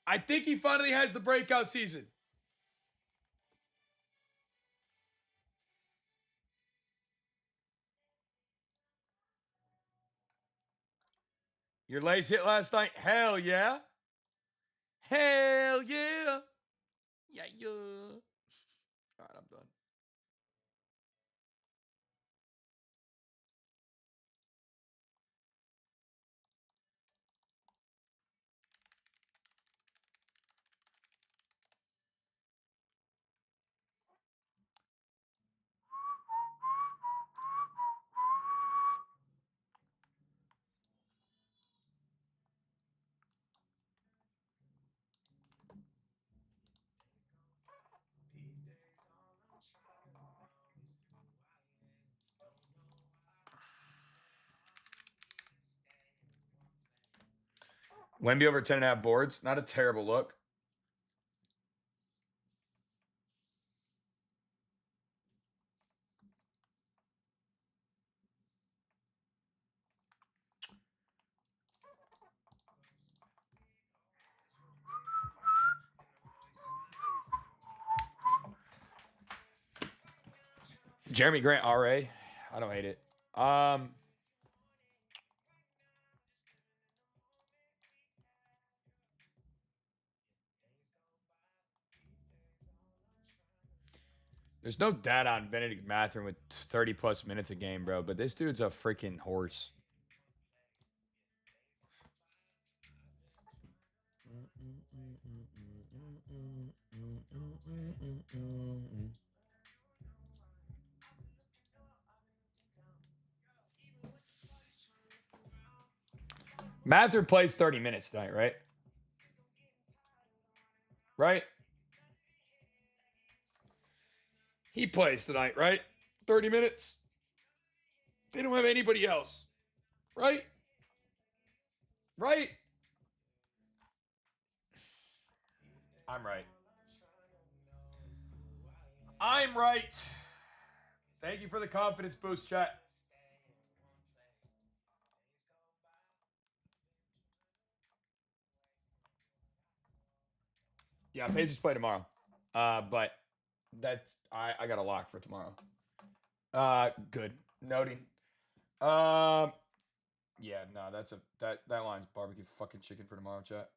I think he finally has the breakout season. Your Lays hit last night? Hell yeah. Hell yeah. Yeah, yeah. All right, I'm done. Wemby over 10.5 boards. Not a terrible look. Jeremy Grant, RA. I don't hate it. Um, there's no data on Benedict Mathurin with 30 plus minutes a game, bro. But this dude's a freaking horse. Mathurin plays 30 minutes tonight, right? Right? He plays tonight, right? 30 minutes. They don't have anybody else. Right? Right? I'm right. I'm right. Thank you for the confidence boost, chat. Yeah, Pacers play tomorrow. But that's I got a lock for tomorrow. Good. Noting. Yeah, no, that line's barbecue fucking chicken for tomorrow, chat.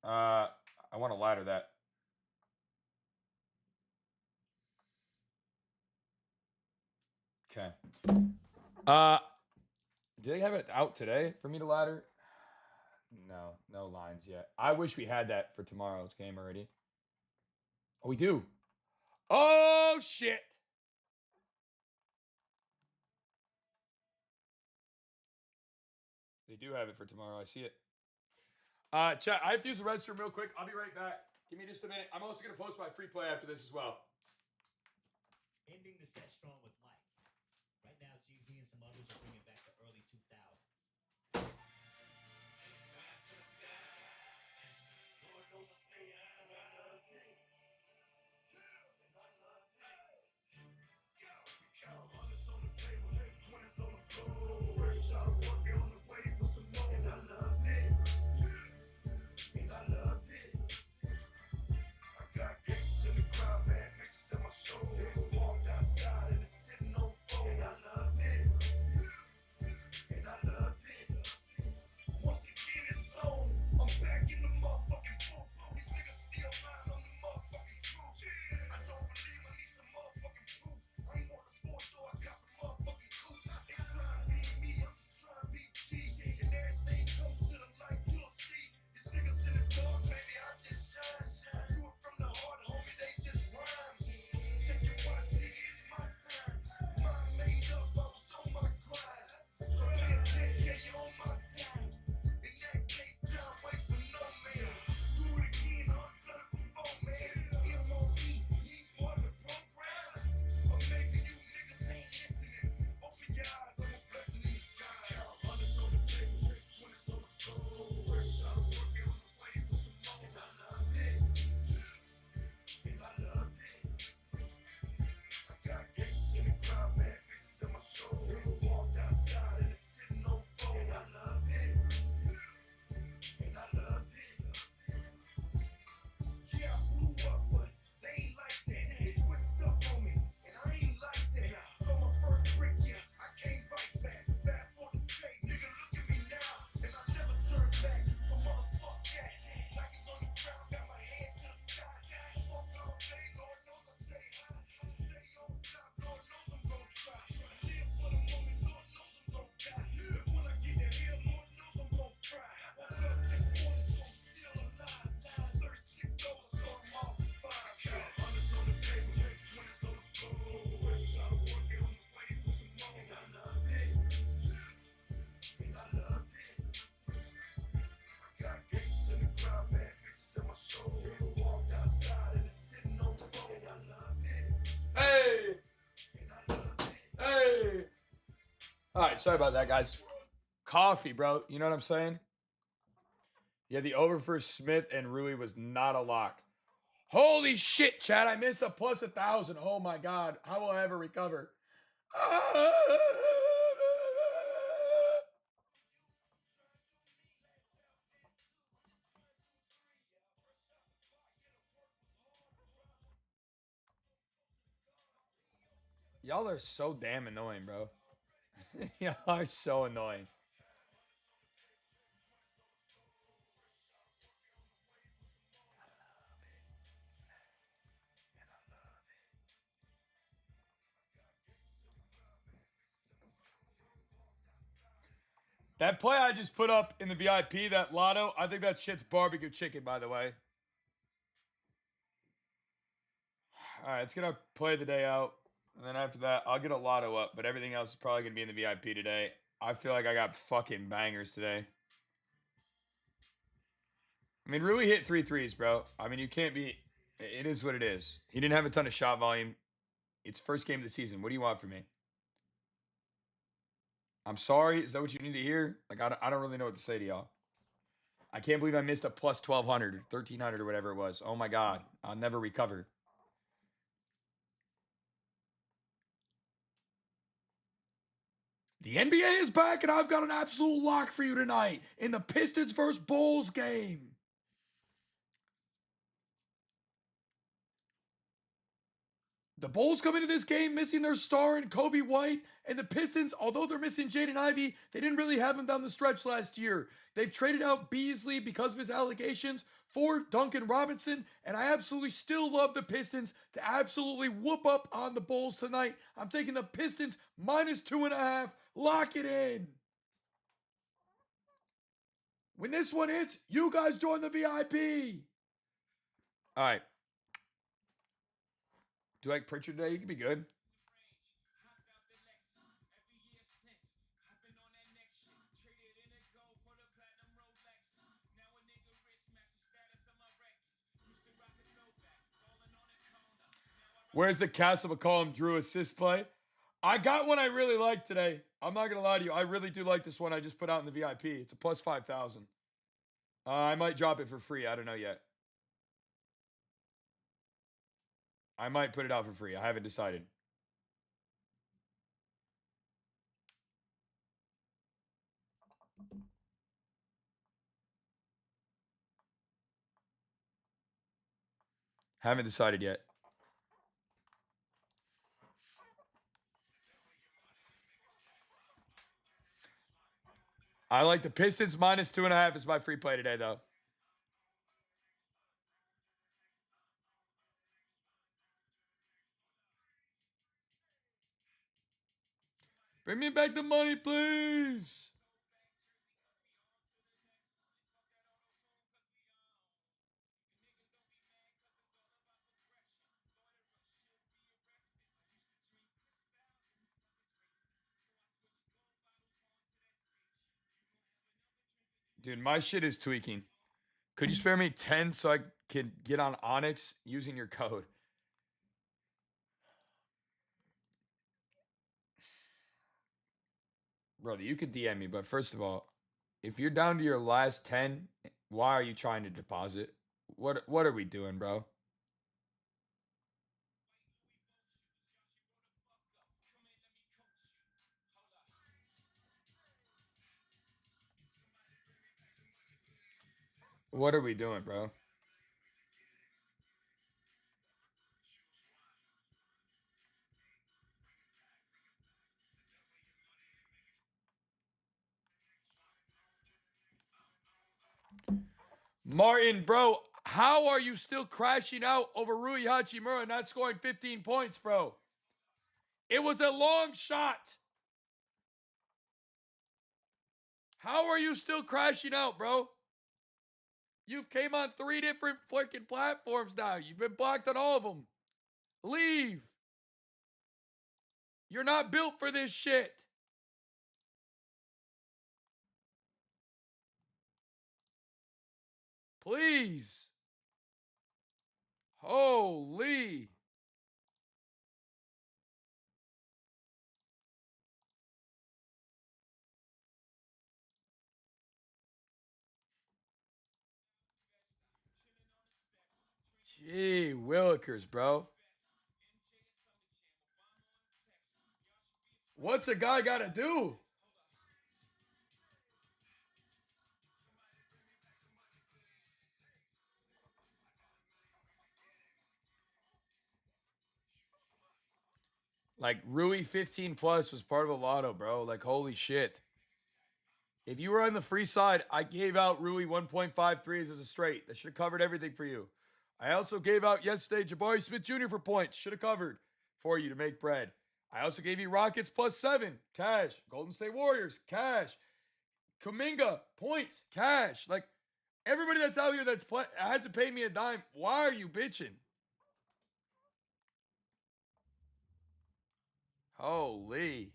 I want to ladder that. Okay. Do they have it out today for me to ladder? No lines yet. I wish we had that for tomorrow's game already. Oh, we do. Oh shit. They do have it for tomorrow. I see it. Chat, I have to use the restroom real quick. I'll be right back. Give me just a minute. I'm also going to post my free play after this as well. Ending the set strong with Mike. Right now, GZ and some others are bringing back the early 2000s. Hey! Hey! All right, sorry about that, guys. Coffee, bro. You know what I'm saying? Yeah, the over for Smith and Rui was not a lock. Holy shit, Chad. I missed a plus 1,000. Oh my God. How will I ever recover? Y'all are so damn annoying, bro. You are so annoying. That play I just put up in the VIP, that lotto, I think that shit's barbecue chicken, by the way. All right, it's going to play the day out. And then after that, I'll get a lotto up, but everything else is probably going to be in the VIP today. I feel like I got fucking bangers today. I mean, Rui hit 3 threes, bro. I mean, you can't be. It is what it is. He didn't have a ton of shot volume. It's first game of the season. What do you want from me? I'm sorry. Is that what you need to hear? Like, I don't really know what to say to y'all. I can't believe I missed a plus 1,200 or 1,300 or whatever it was. Oh my God. I'll never recover. The NBA is back, and I've got an absolute lock for you tonight in the Pistons versus Bulls game. The Bulls come into this game missing their star in Kobe White, and the Pistons, although they're missing Jaden Ivey, they didn't really have him down the stretch last year. They've traded out Beasley because of his allegations for Duncan Robinson, and I absolutely still love the Pistons to absolutely whoop up on the Bulls tonight. I'm taking the Pistons minus 2.5. Lock it in. When this one hits, you guys join the VIP. All right. Do you like Pritchard today? You can be good. Where's the Castle McCollum Drew assist play? I got one I really like today. I'm not going to lie to you. I really do like this one I just put out in the VIP. It's a plus 5,000. I might drop it for free. I don't know yet. I might put it out for free. I haven't decided. Haven't decided yet. I like the Pistons minus 2.5 is my free play today, though. Bring me back the money, please. Dude, my shit is tweaking. Could you spare me 10 so I can get on Onyx using your code? Brother, you could DM me, but first of all, if you're down to your last 10, why are you trying to deposit? What are we doing, bro? What are we doing, bro? Martin, bro, how are you still crashing out over Rui Hachimura not scoring 15 points, bro? It was a long shot. How are you still crashing out, bro? You've came on 3 different freaking platforms now. You've been blocked on all of them. Leave. You're not built for this shit. Please. Holy. Gee, Willikers, bro. What's a guy got to do? Like, Rui 15 plus was part of a lotto, bro. Like, holy shit. If you were on the free side, I gave out Rui 1.53s as a straight. That should have covered everything for you. I also gave out yesterday Jabari Smith Jr. for points. Should have covered for you to make bread. I also gave you Rockets +7, cash. Golden State Warriors, cash. Kuminga, points, cash. Like, everybody that's out here that's hasn't paid me a dime, why are you bitching? Holy.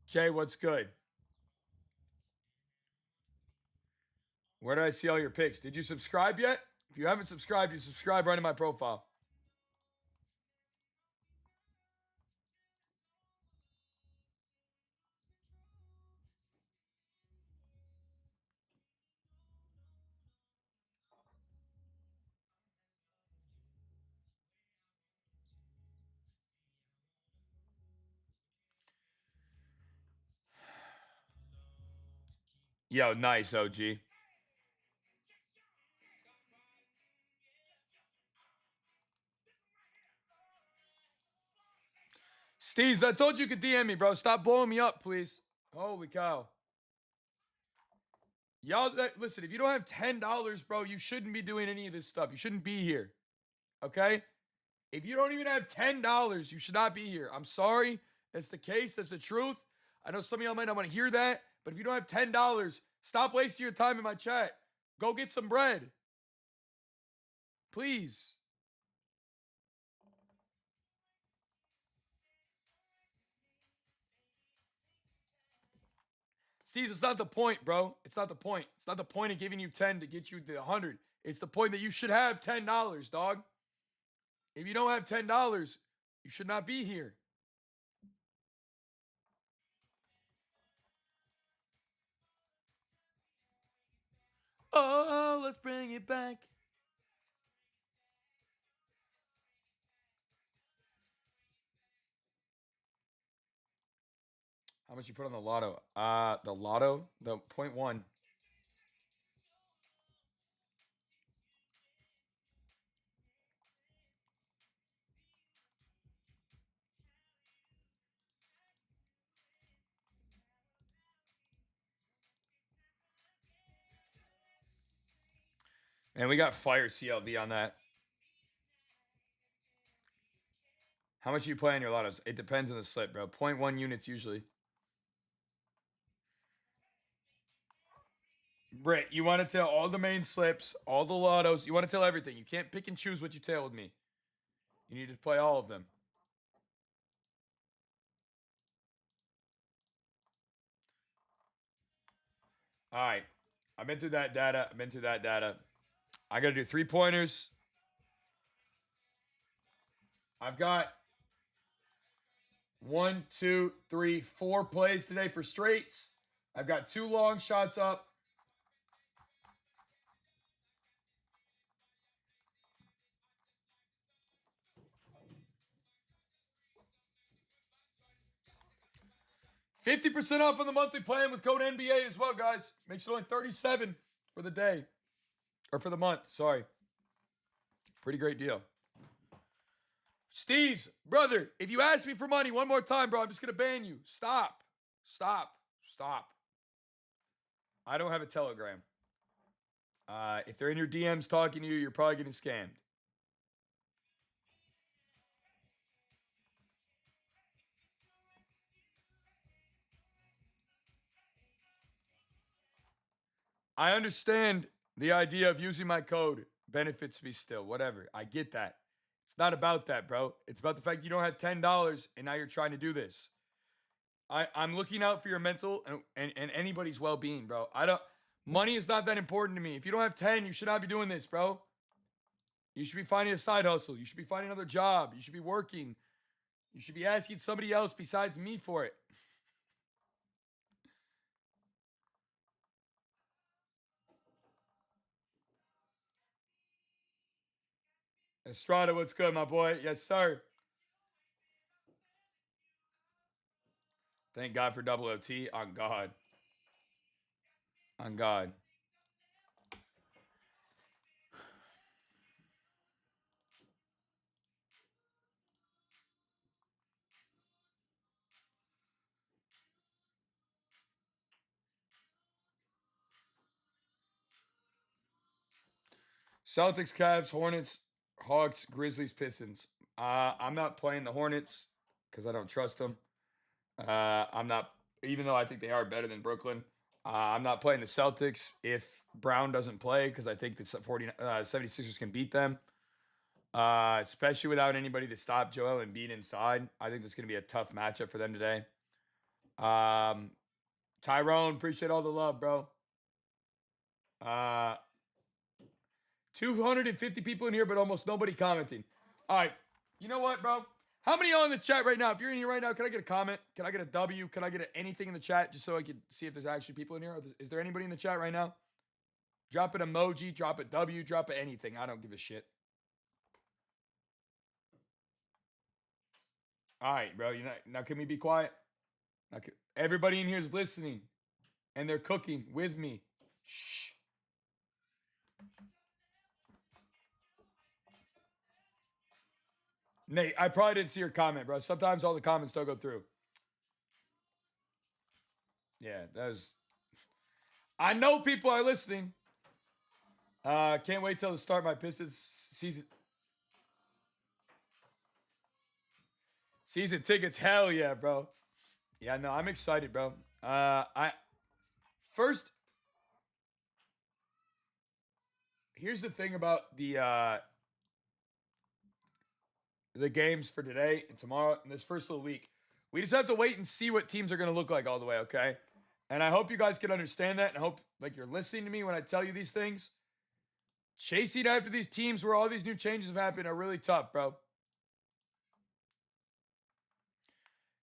Jay, what's good? Where do I see all your picks? Did you subscribe yet? If you haven't subscribed, you subscribe right in my profile. Yo, nice, OG. Steez, I told you could DM me, bro. Stop blowing me up, please. Holy cow. Y'all, listen, if you don't have $10, bro, you shouldn't be doing any of this stuff. You shouldn't be here. Okay? If you don't even have $10, you should not be here. I'm sorry. That's the case. That's the truth. I know some of y'all might not want to hear that, but if you don't have $10, stop wasting your time in my chat. Go get some bread. Please. Steve, it's not the point, bro. It's not the point. It's not the point of giving you 10 to get you to 100. It's the point that you should have $10, dog. If you don't have $10, you should not be here. Oh, let's bring it back. How much you put on the lotto? The lotto, the .1. And we got fire CLV on that. How much you play on your lottos? It depends on the slip, bro. 0.1 units usually. Britt, you want to tell all the main slips, all the lottos. You want to tell everything. You can't pick and choose what you tell with me. You need to play all of them. All right. I've been through that data. I got to do 3-pointers. I've got 1, 2, 3, 4 plays today for straights. I've got 2 long shots up. $50% off on the monthly plan with code NBA as well, guys. Makes it only $37 for the day. Or for the month, sorry. Pretty great deal. Steez, brother, if you ask me for money one more time, bro, I'm just going to ban you. Stop. I don't have a Telegram. If they're in your DMs talking to you, you're probably getting scammed. I understand the idea of using my code benefits me still, whatever. I get that. It's not about that, bro. It's about the fact you don't have $10 and now you're trying to do this. I'm looking out for your mental and anybody's well-being, bro. Money is not that important to me. If you don't have 10, you should not be doing this, bro. You should be finding a side hustle. You should be finding another job. You should be working. You should be asking somebody else besides me for it. Estrada, what's good, my boy? Yes, sir. Thank God for double OT. On God. On God. Celtics, Cavs, Hornets, Hawks, Grizzlies, Pistons. I'm not playing the Hornets because I don't trust them. I'm not, even though I think they are better than Brooklyn. I'm not playing the Celtics if Brown doesn't play because I think the 76ers can beat them. Especially without anybody to stop Joel Embiid inside. I think this is going to be a tough matchup for them today. Tyrone, appreciate all the love, bro. 250 people in here, but almost nobody commenting. All right. You know what, bro? How many are in the chat right now? If you're in here right now, can I get a comment? Can I get a W? Can I get anything in the chat just so I can see if there's actually people in here? Is there anybody in the chat right now? Drop an emoji, drop a W, drop a anything. I don't give a shit. All right, bro. Now can we be quiet? Everybody in here is listening, and they're cooking with me. Shh. Nate, I probably didn't see your comment, bro. Sometimes all the comments don't go through. Yeah, that was. I know people are listening. Can't wait till the start my Pistons season. Season tickets, hell yeah, bro. Yeah, no, I'm excited, bro. Here's the thing about the games for today and tomorrow and this first little week. We just have to wait and see what teams are going to look like all the way, okay? And I hope you guys can understand that, and I hope like you're listening to me when I tell you these things. Chasing after these teams where all these new changes have happened are really tough, bro.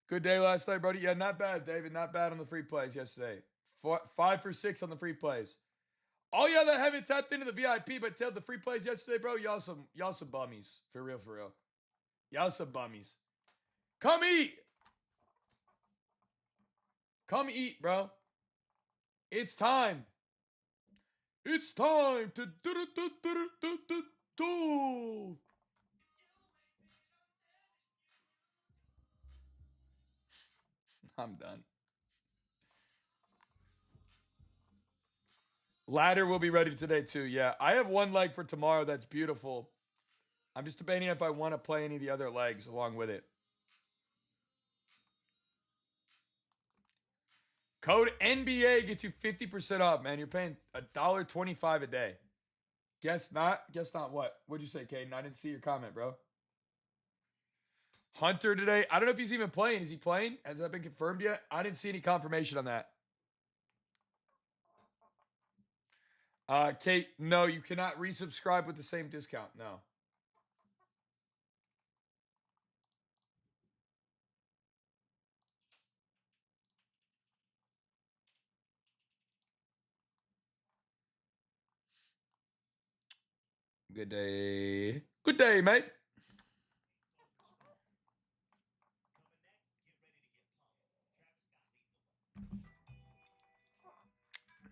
Good day last night, buddy. Yeah, not bad, David. Not bad on the free plays yesterday. 5 for 6 on the free plays. All y'all that haven't tapped into the VIP but tailed the free plays yesterday, bro, y'all some bummies. For real, for real. Y'all some bummies. Come eat. Come eat, bro. It's time. It's time to do. I'm done. Ladder will be ready today too. Yeah, I have one leg for tomorrow that's beautiful. I'm just debating if I want to play any of the other legs along with it. Code NBA gets you 50% off, man. You're paying $1.25 a day. Guess not? Guess not what? What'd you say, Caden? I didn't see your comment, bro. Hunter today. I don't know if he's even playing. Is he playing? Has that been confirmed yet? I didn't see any confirmation on that. Kate, no, you cannot resubscribe with the same discount. No. Good day. Good day, mate.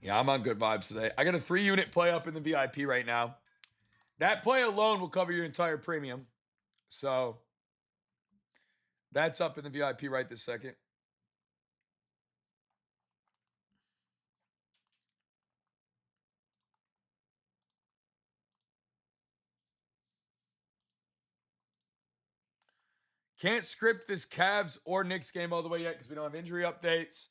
Yeah, I'm on good vibes today. I got a 3-unit play up in the VIP right now. That play alone will cover your entire premium. So that's up in the VIP right this second. Can't script this Cavs or Knicks game all the way yet because we don't have injury updates.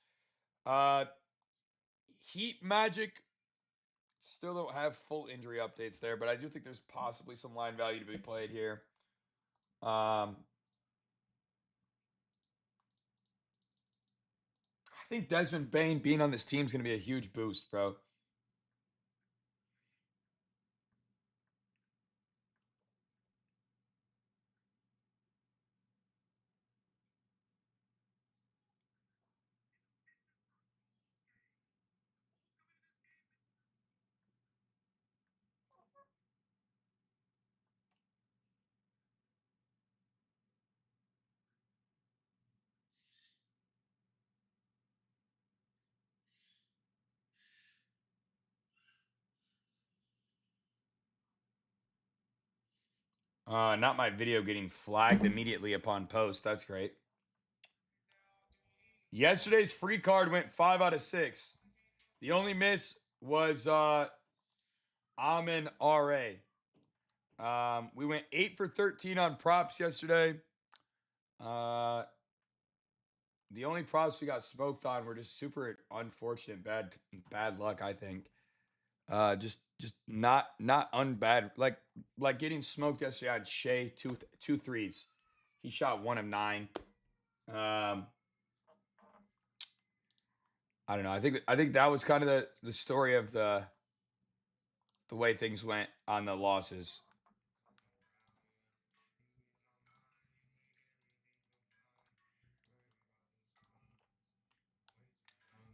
Heat Magic, still don't have full injury updates there, but I do think there's possibly some line value to be played here. I think Desmond Bane being on this team is going to be a huge boost, bro. Not my video getting flagged immediately upon post. That's great. Yesterday's free card went 5 out of 6. The only miss was Amin R.A. We went 8 for 13 on props yesterday. The only props we got smoked on were just super unfortunate, bad luck. I think. Just not unbad. Like getting smoked yesterday on Shea two threes. He shot 1 of 9. I don't know. I think that was kind of the story of the way things went on the losses.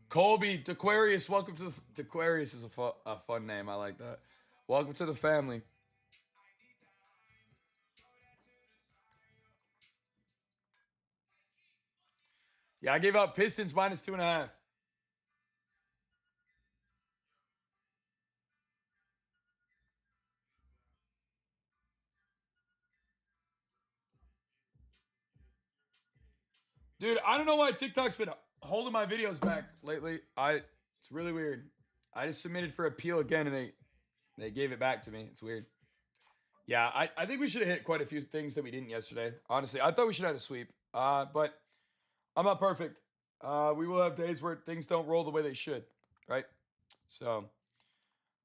Colby Dequarius, welcome to the Dequarius is a fun name. I like that. Welcome to the family. Yeah, I gave out Pistons minus 2.5. Dude, I don't know why TikTok's been holding my videos back lately. It's really weird. I just submitted for appeal again and they gave it back to me. It's weird. Yeah, I think we should have hit quite a few things that we didn't yesterday. Honestly, I thought we should have had a sweep. But I'm not perfect. We will have days where things don't roll the way they should, right? So,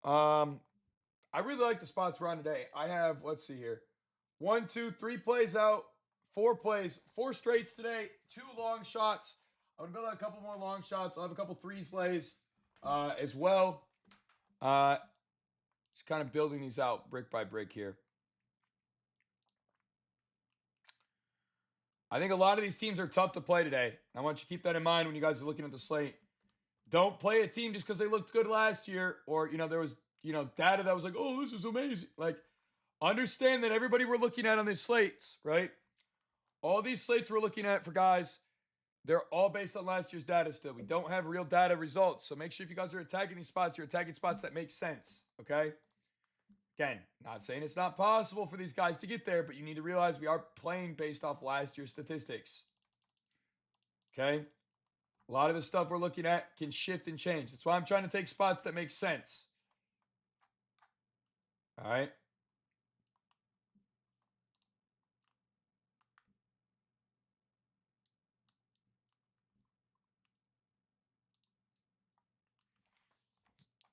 I really like the spots we're on today. I have, let's see here, 1, 2, 3 plays out, 4 plays, 4 straights today, 2 long shots. I'm gonna build out a couple more long shots. I'll have a couple 3s lays as well. Just kind of building these out brick by brick here. I think a lot of these teams are tough to play today. I want you to keep that in mind when you guys are looking at the slate. Don't play a team just because they looked good last year, or there was data that was like, oh, this is amazing. Like, understand that everybody we're looking at on these slates, right? All these slates we're looking at for guys, they're all based on last year's data still. We don't have real data results. So make sure if you guys are attacking these spots, you're attacking spots that make sense, okay? Again, not saying it's not possible for these guys to get there, but you need to realize we are playing based off last year's statistics. Okay? A lot of the stuff we're looking at can shift and change. That's why I'm trying to take spots that make sense. All right?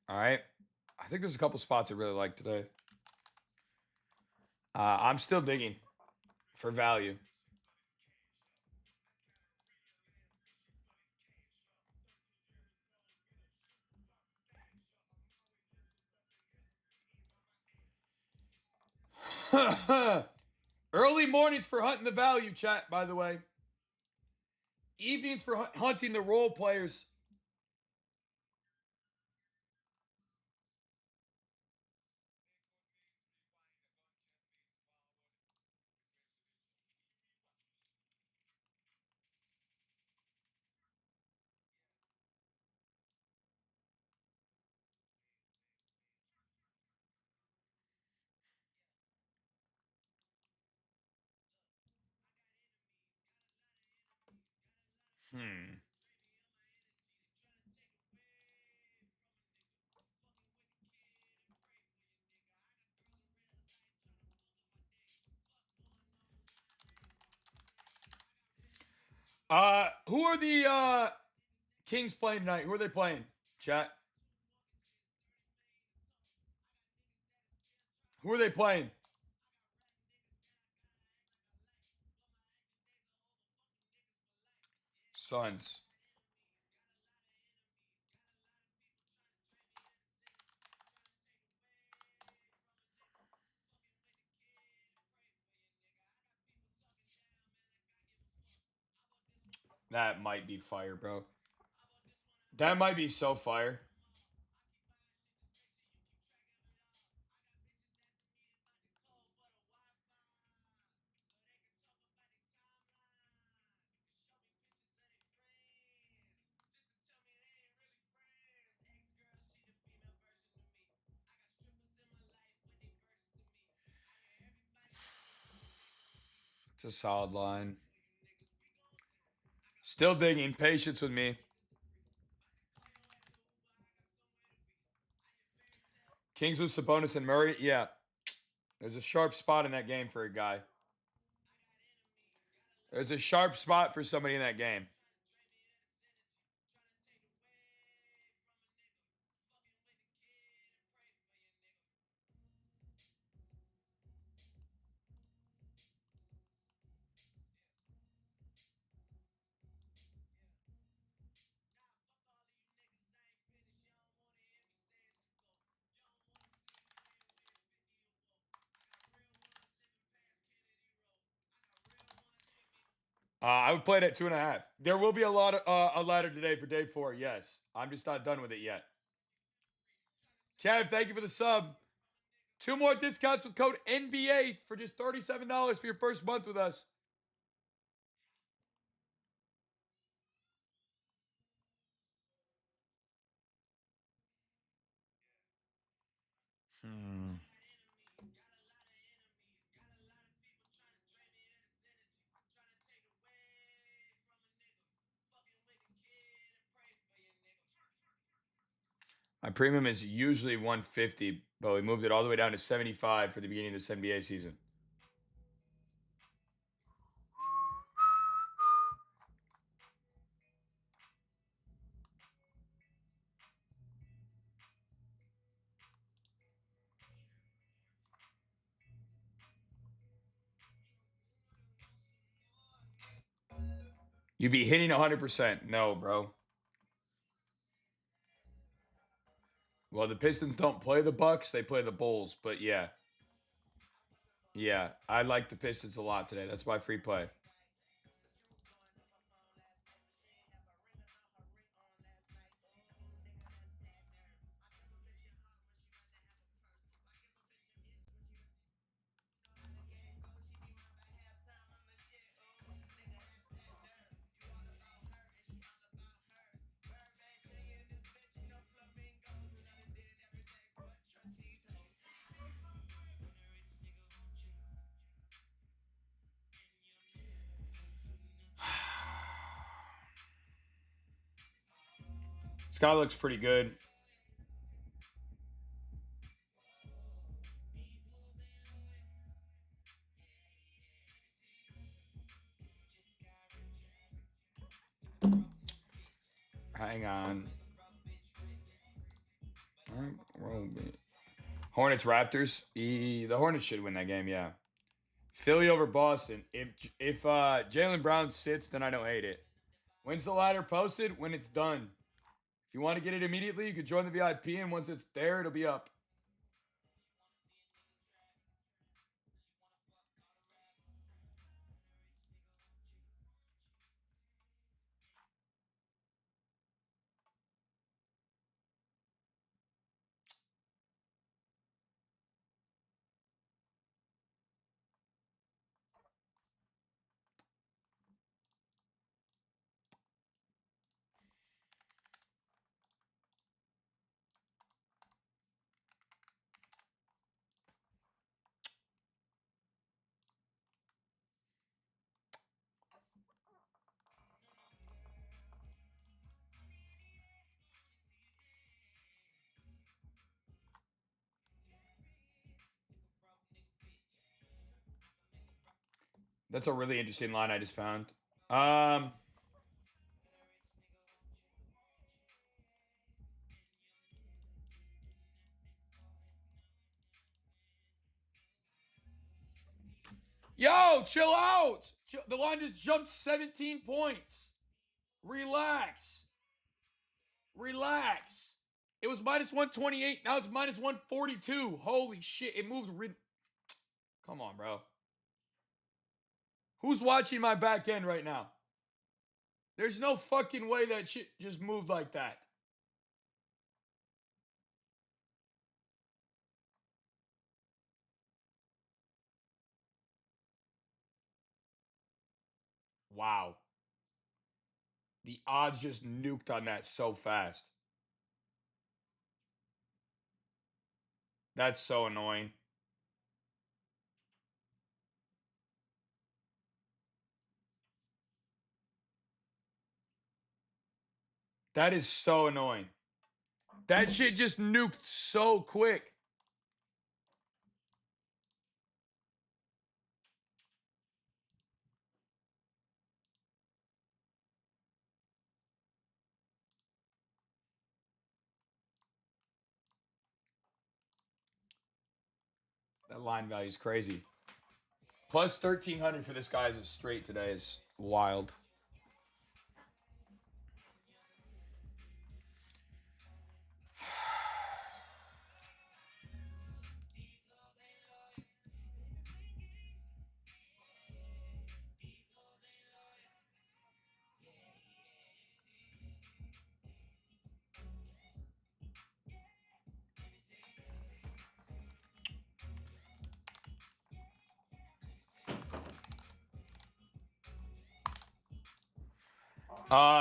All right? I think there's a couple spots I really like today. I'm still digging for value. Early mornings for hunting the value, chat, by the way. Evenings for hunting the role players. Who are the Kings playing tonight? Who are they playing? Chat. Who are they playing? Suns. That might be fire, bro. That might be so fire. It's a solid line. Still digging. Patience with me. Kings with Sabonis and Murray. Yeah. There's a sharp spot in that game for a guy. There's a sharp spot for somebody in that game. I would play it at 2.5. There will be a ladder today for day 4. Yes, I'm just not done with it yet. Kev, thank you for the sub. 2 more discounts with code NBA for just $37 for your first month with us. My premium is usually 150, but we moved it all the way down to 75 for the beginning of this NBA season. You be hitting 100%. No, bro. Well, the Pistons don't play the Bucks, they play the Bulls, but yeah. Yeah, I like the Pistons a lot today. That's my free play. Sky looks pretty good. Hang on. Hornets Raptors. The Hornets should win that game, yeah. Philly over Boston. If Jaylen Brown sits, then I don't hate it. When's the ladder posted? When it's done. If you want to get it immediately, you can join the VIP, and once it's there, it'll be up. That's a really interesting line I just found. Um, Yo, chill out. The line just jumped 17 points. Relax. Relax. It was minus 128. Now it's minus 142. Holy shit. It moved. Come on, bro. Who's watching my back end right now? There's no fucking way that shit just moved like that. Wow. The odds just nuked on that so fast. That's so annoying. That is so annoying. That shit just nuked so quick. That line value is crazy. Plus 1,300 for this guy as a straight today is wild.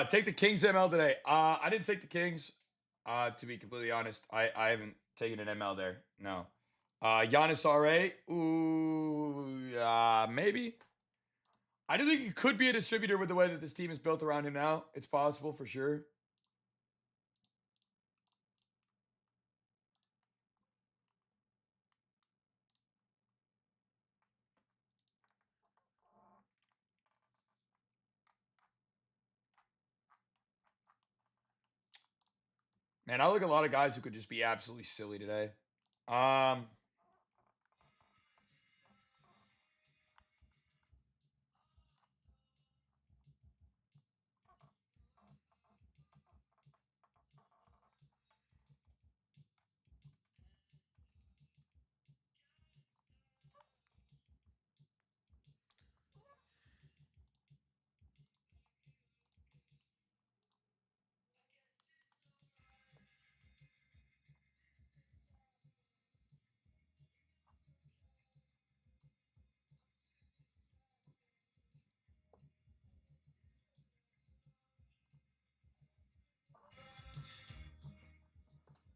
Take the Kings ML today. I didn't take the Kings. To be completely honest, I haven't taken an ML there. No. Giannis RA. Ooh, maybe. I do think he could be a distributor with the way that this team is built around him now. It's possible for sure. Man, I look at a lot of guys who could just be absolutely silly today.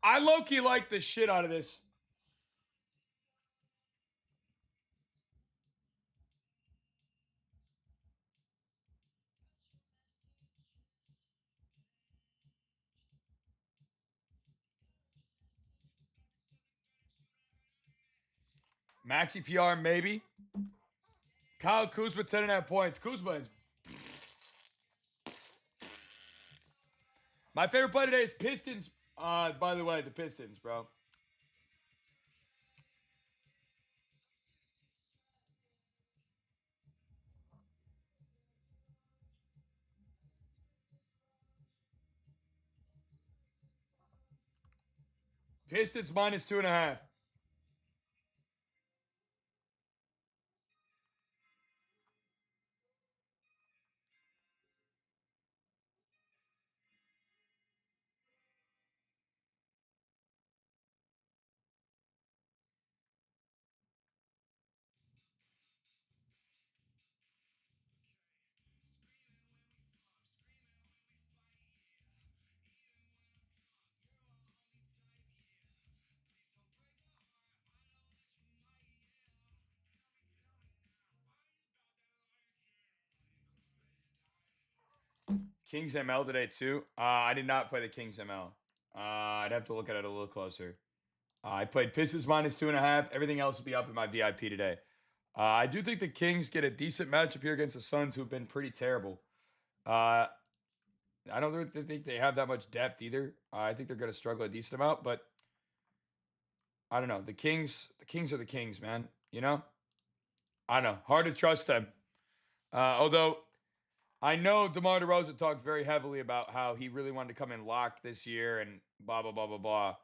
I low-key like the shit out of this. Maxi PR, maybe. Kyle Kuzma, 10.5 points. Kuzma is... My favorite play today is Pistons. By the way, the Pistons, bro. Pistons minus 2.5. Kings ML today too. I did not play the Kings ML. I'd have to look at it a little closer. I played Pistons minus 2.5. Everything else will be up in my VIP today. I do think the Kings get a decent matchup here against the Suns, who've been pretty terrible. I don't really think they have that much depth either. I think they're going to struggle a decent amount, but I don't know. The Kings are the Kings, man. You know, I don't know. Hard to trust them. Although I know DeMar DeRozan talked very heavily about how he really wanted to come in locked this year and blah, blah, blah, blah, blah.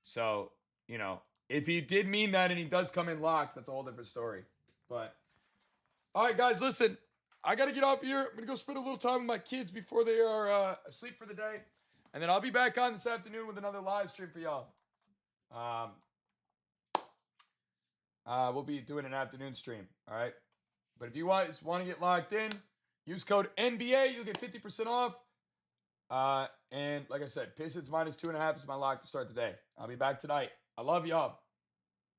So, you know, if he did mean that and he does come in locked, that's a whole different story. But, all right, guys, listen. I got to get off here. I'm going to go spend a little time with my kids before they are asleep for the day. And then I'll be back on this afternoon with another live stream for y'all. We'll be doing an afternoon stream, all right? But if you want to get locked in, use code NBA. You'll get 50% off. And like I said, Pistons minus 2.5 is my lock to start the day. I'll be back tonight. I love y'all.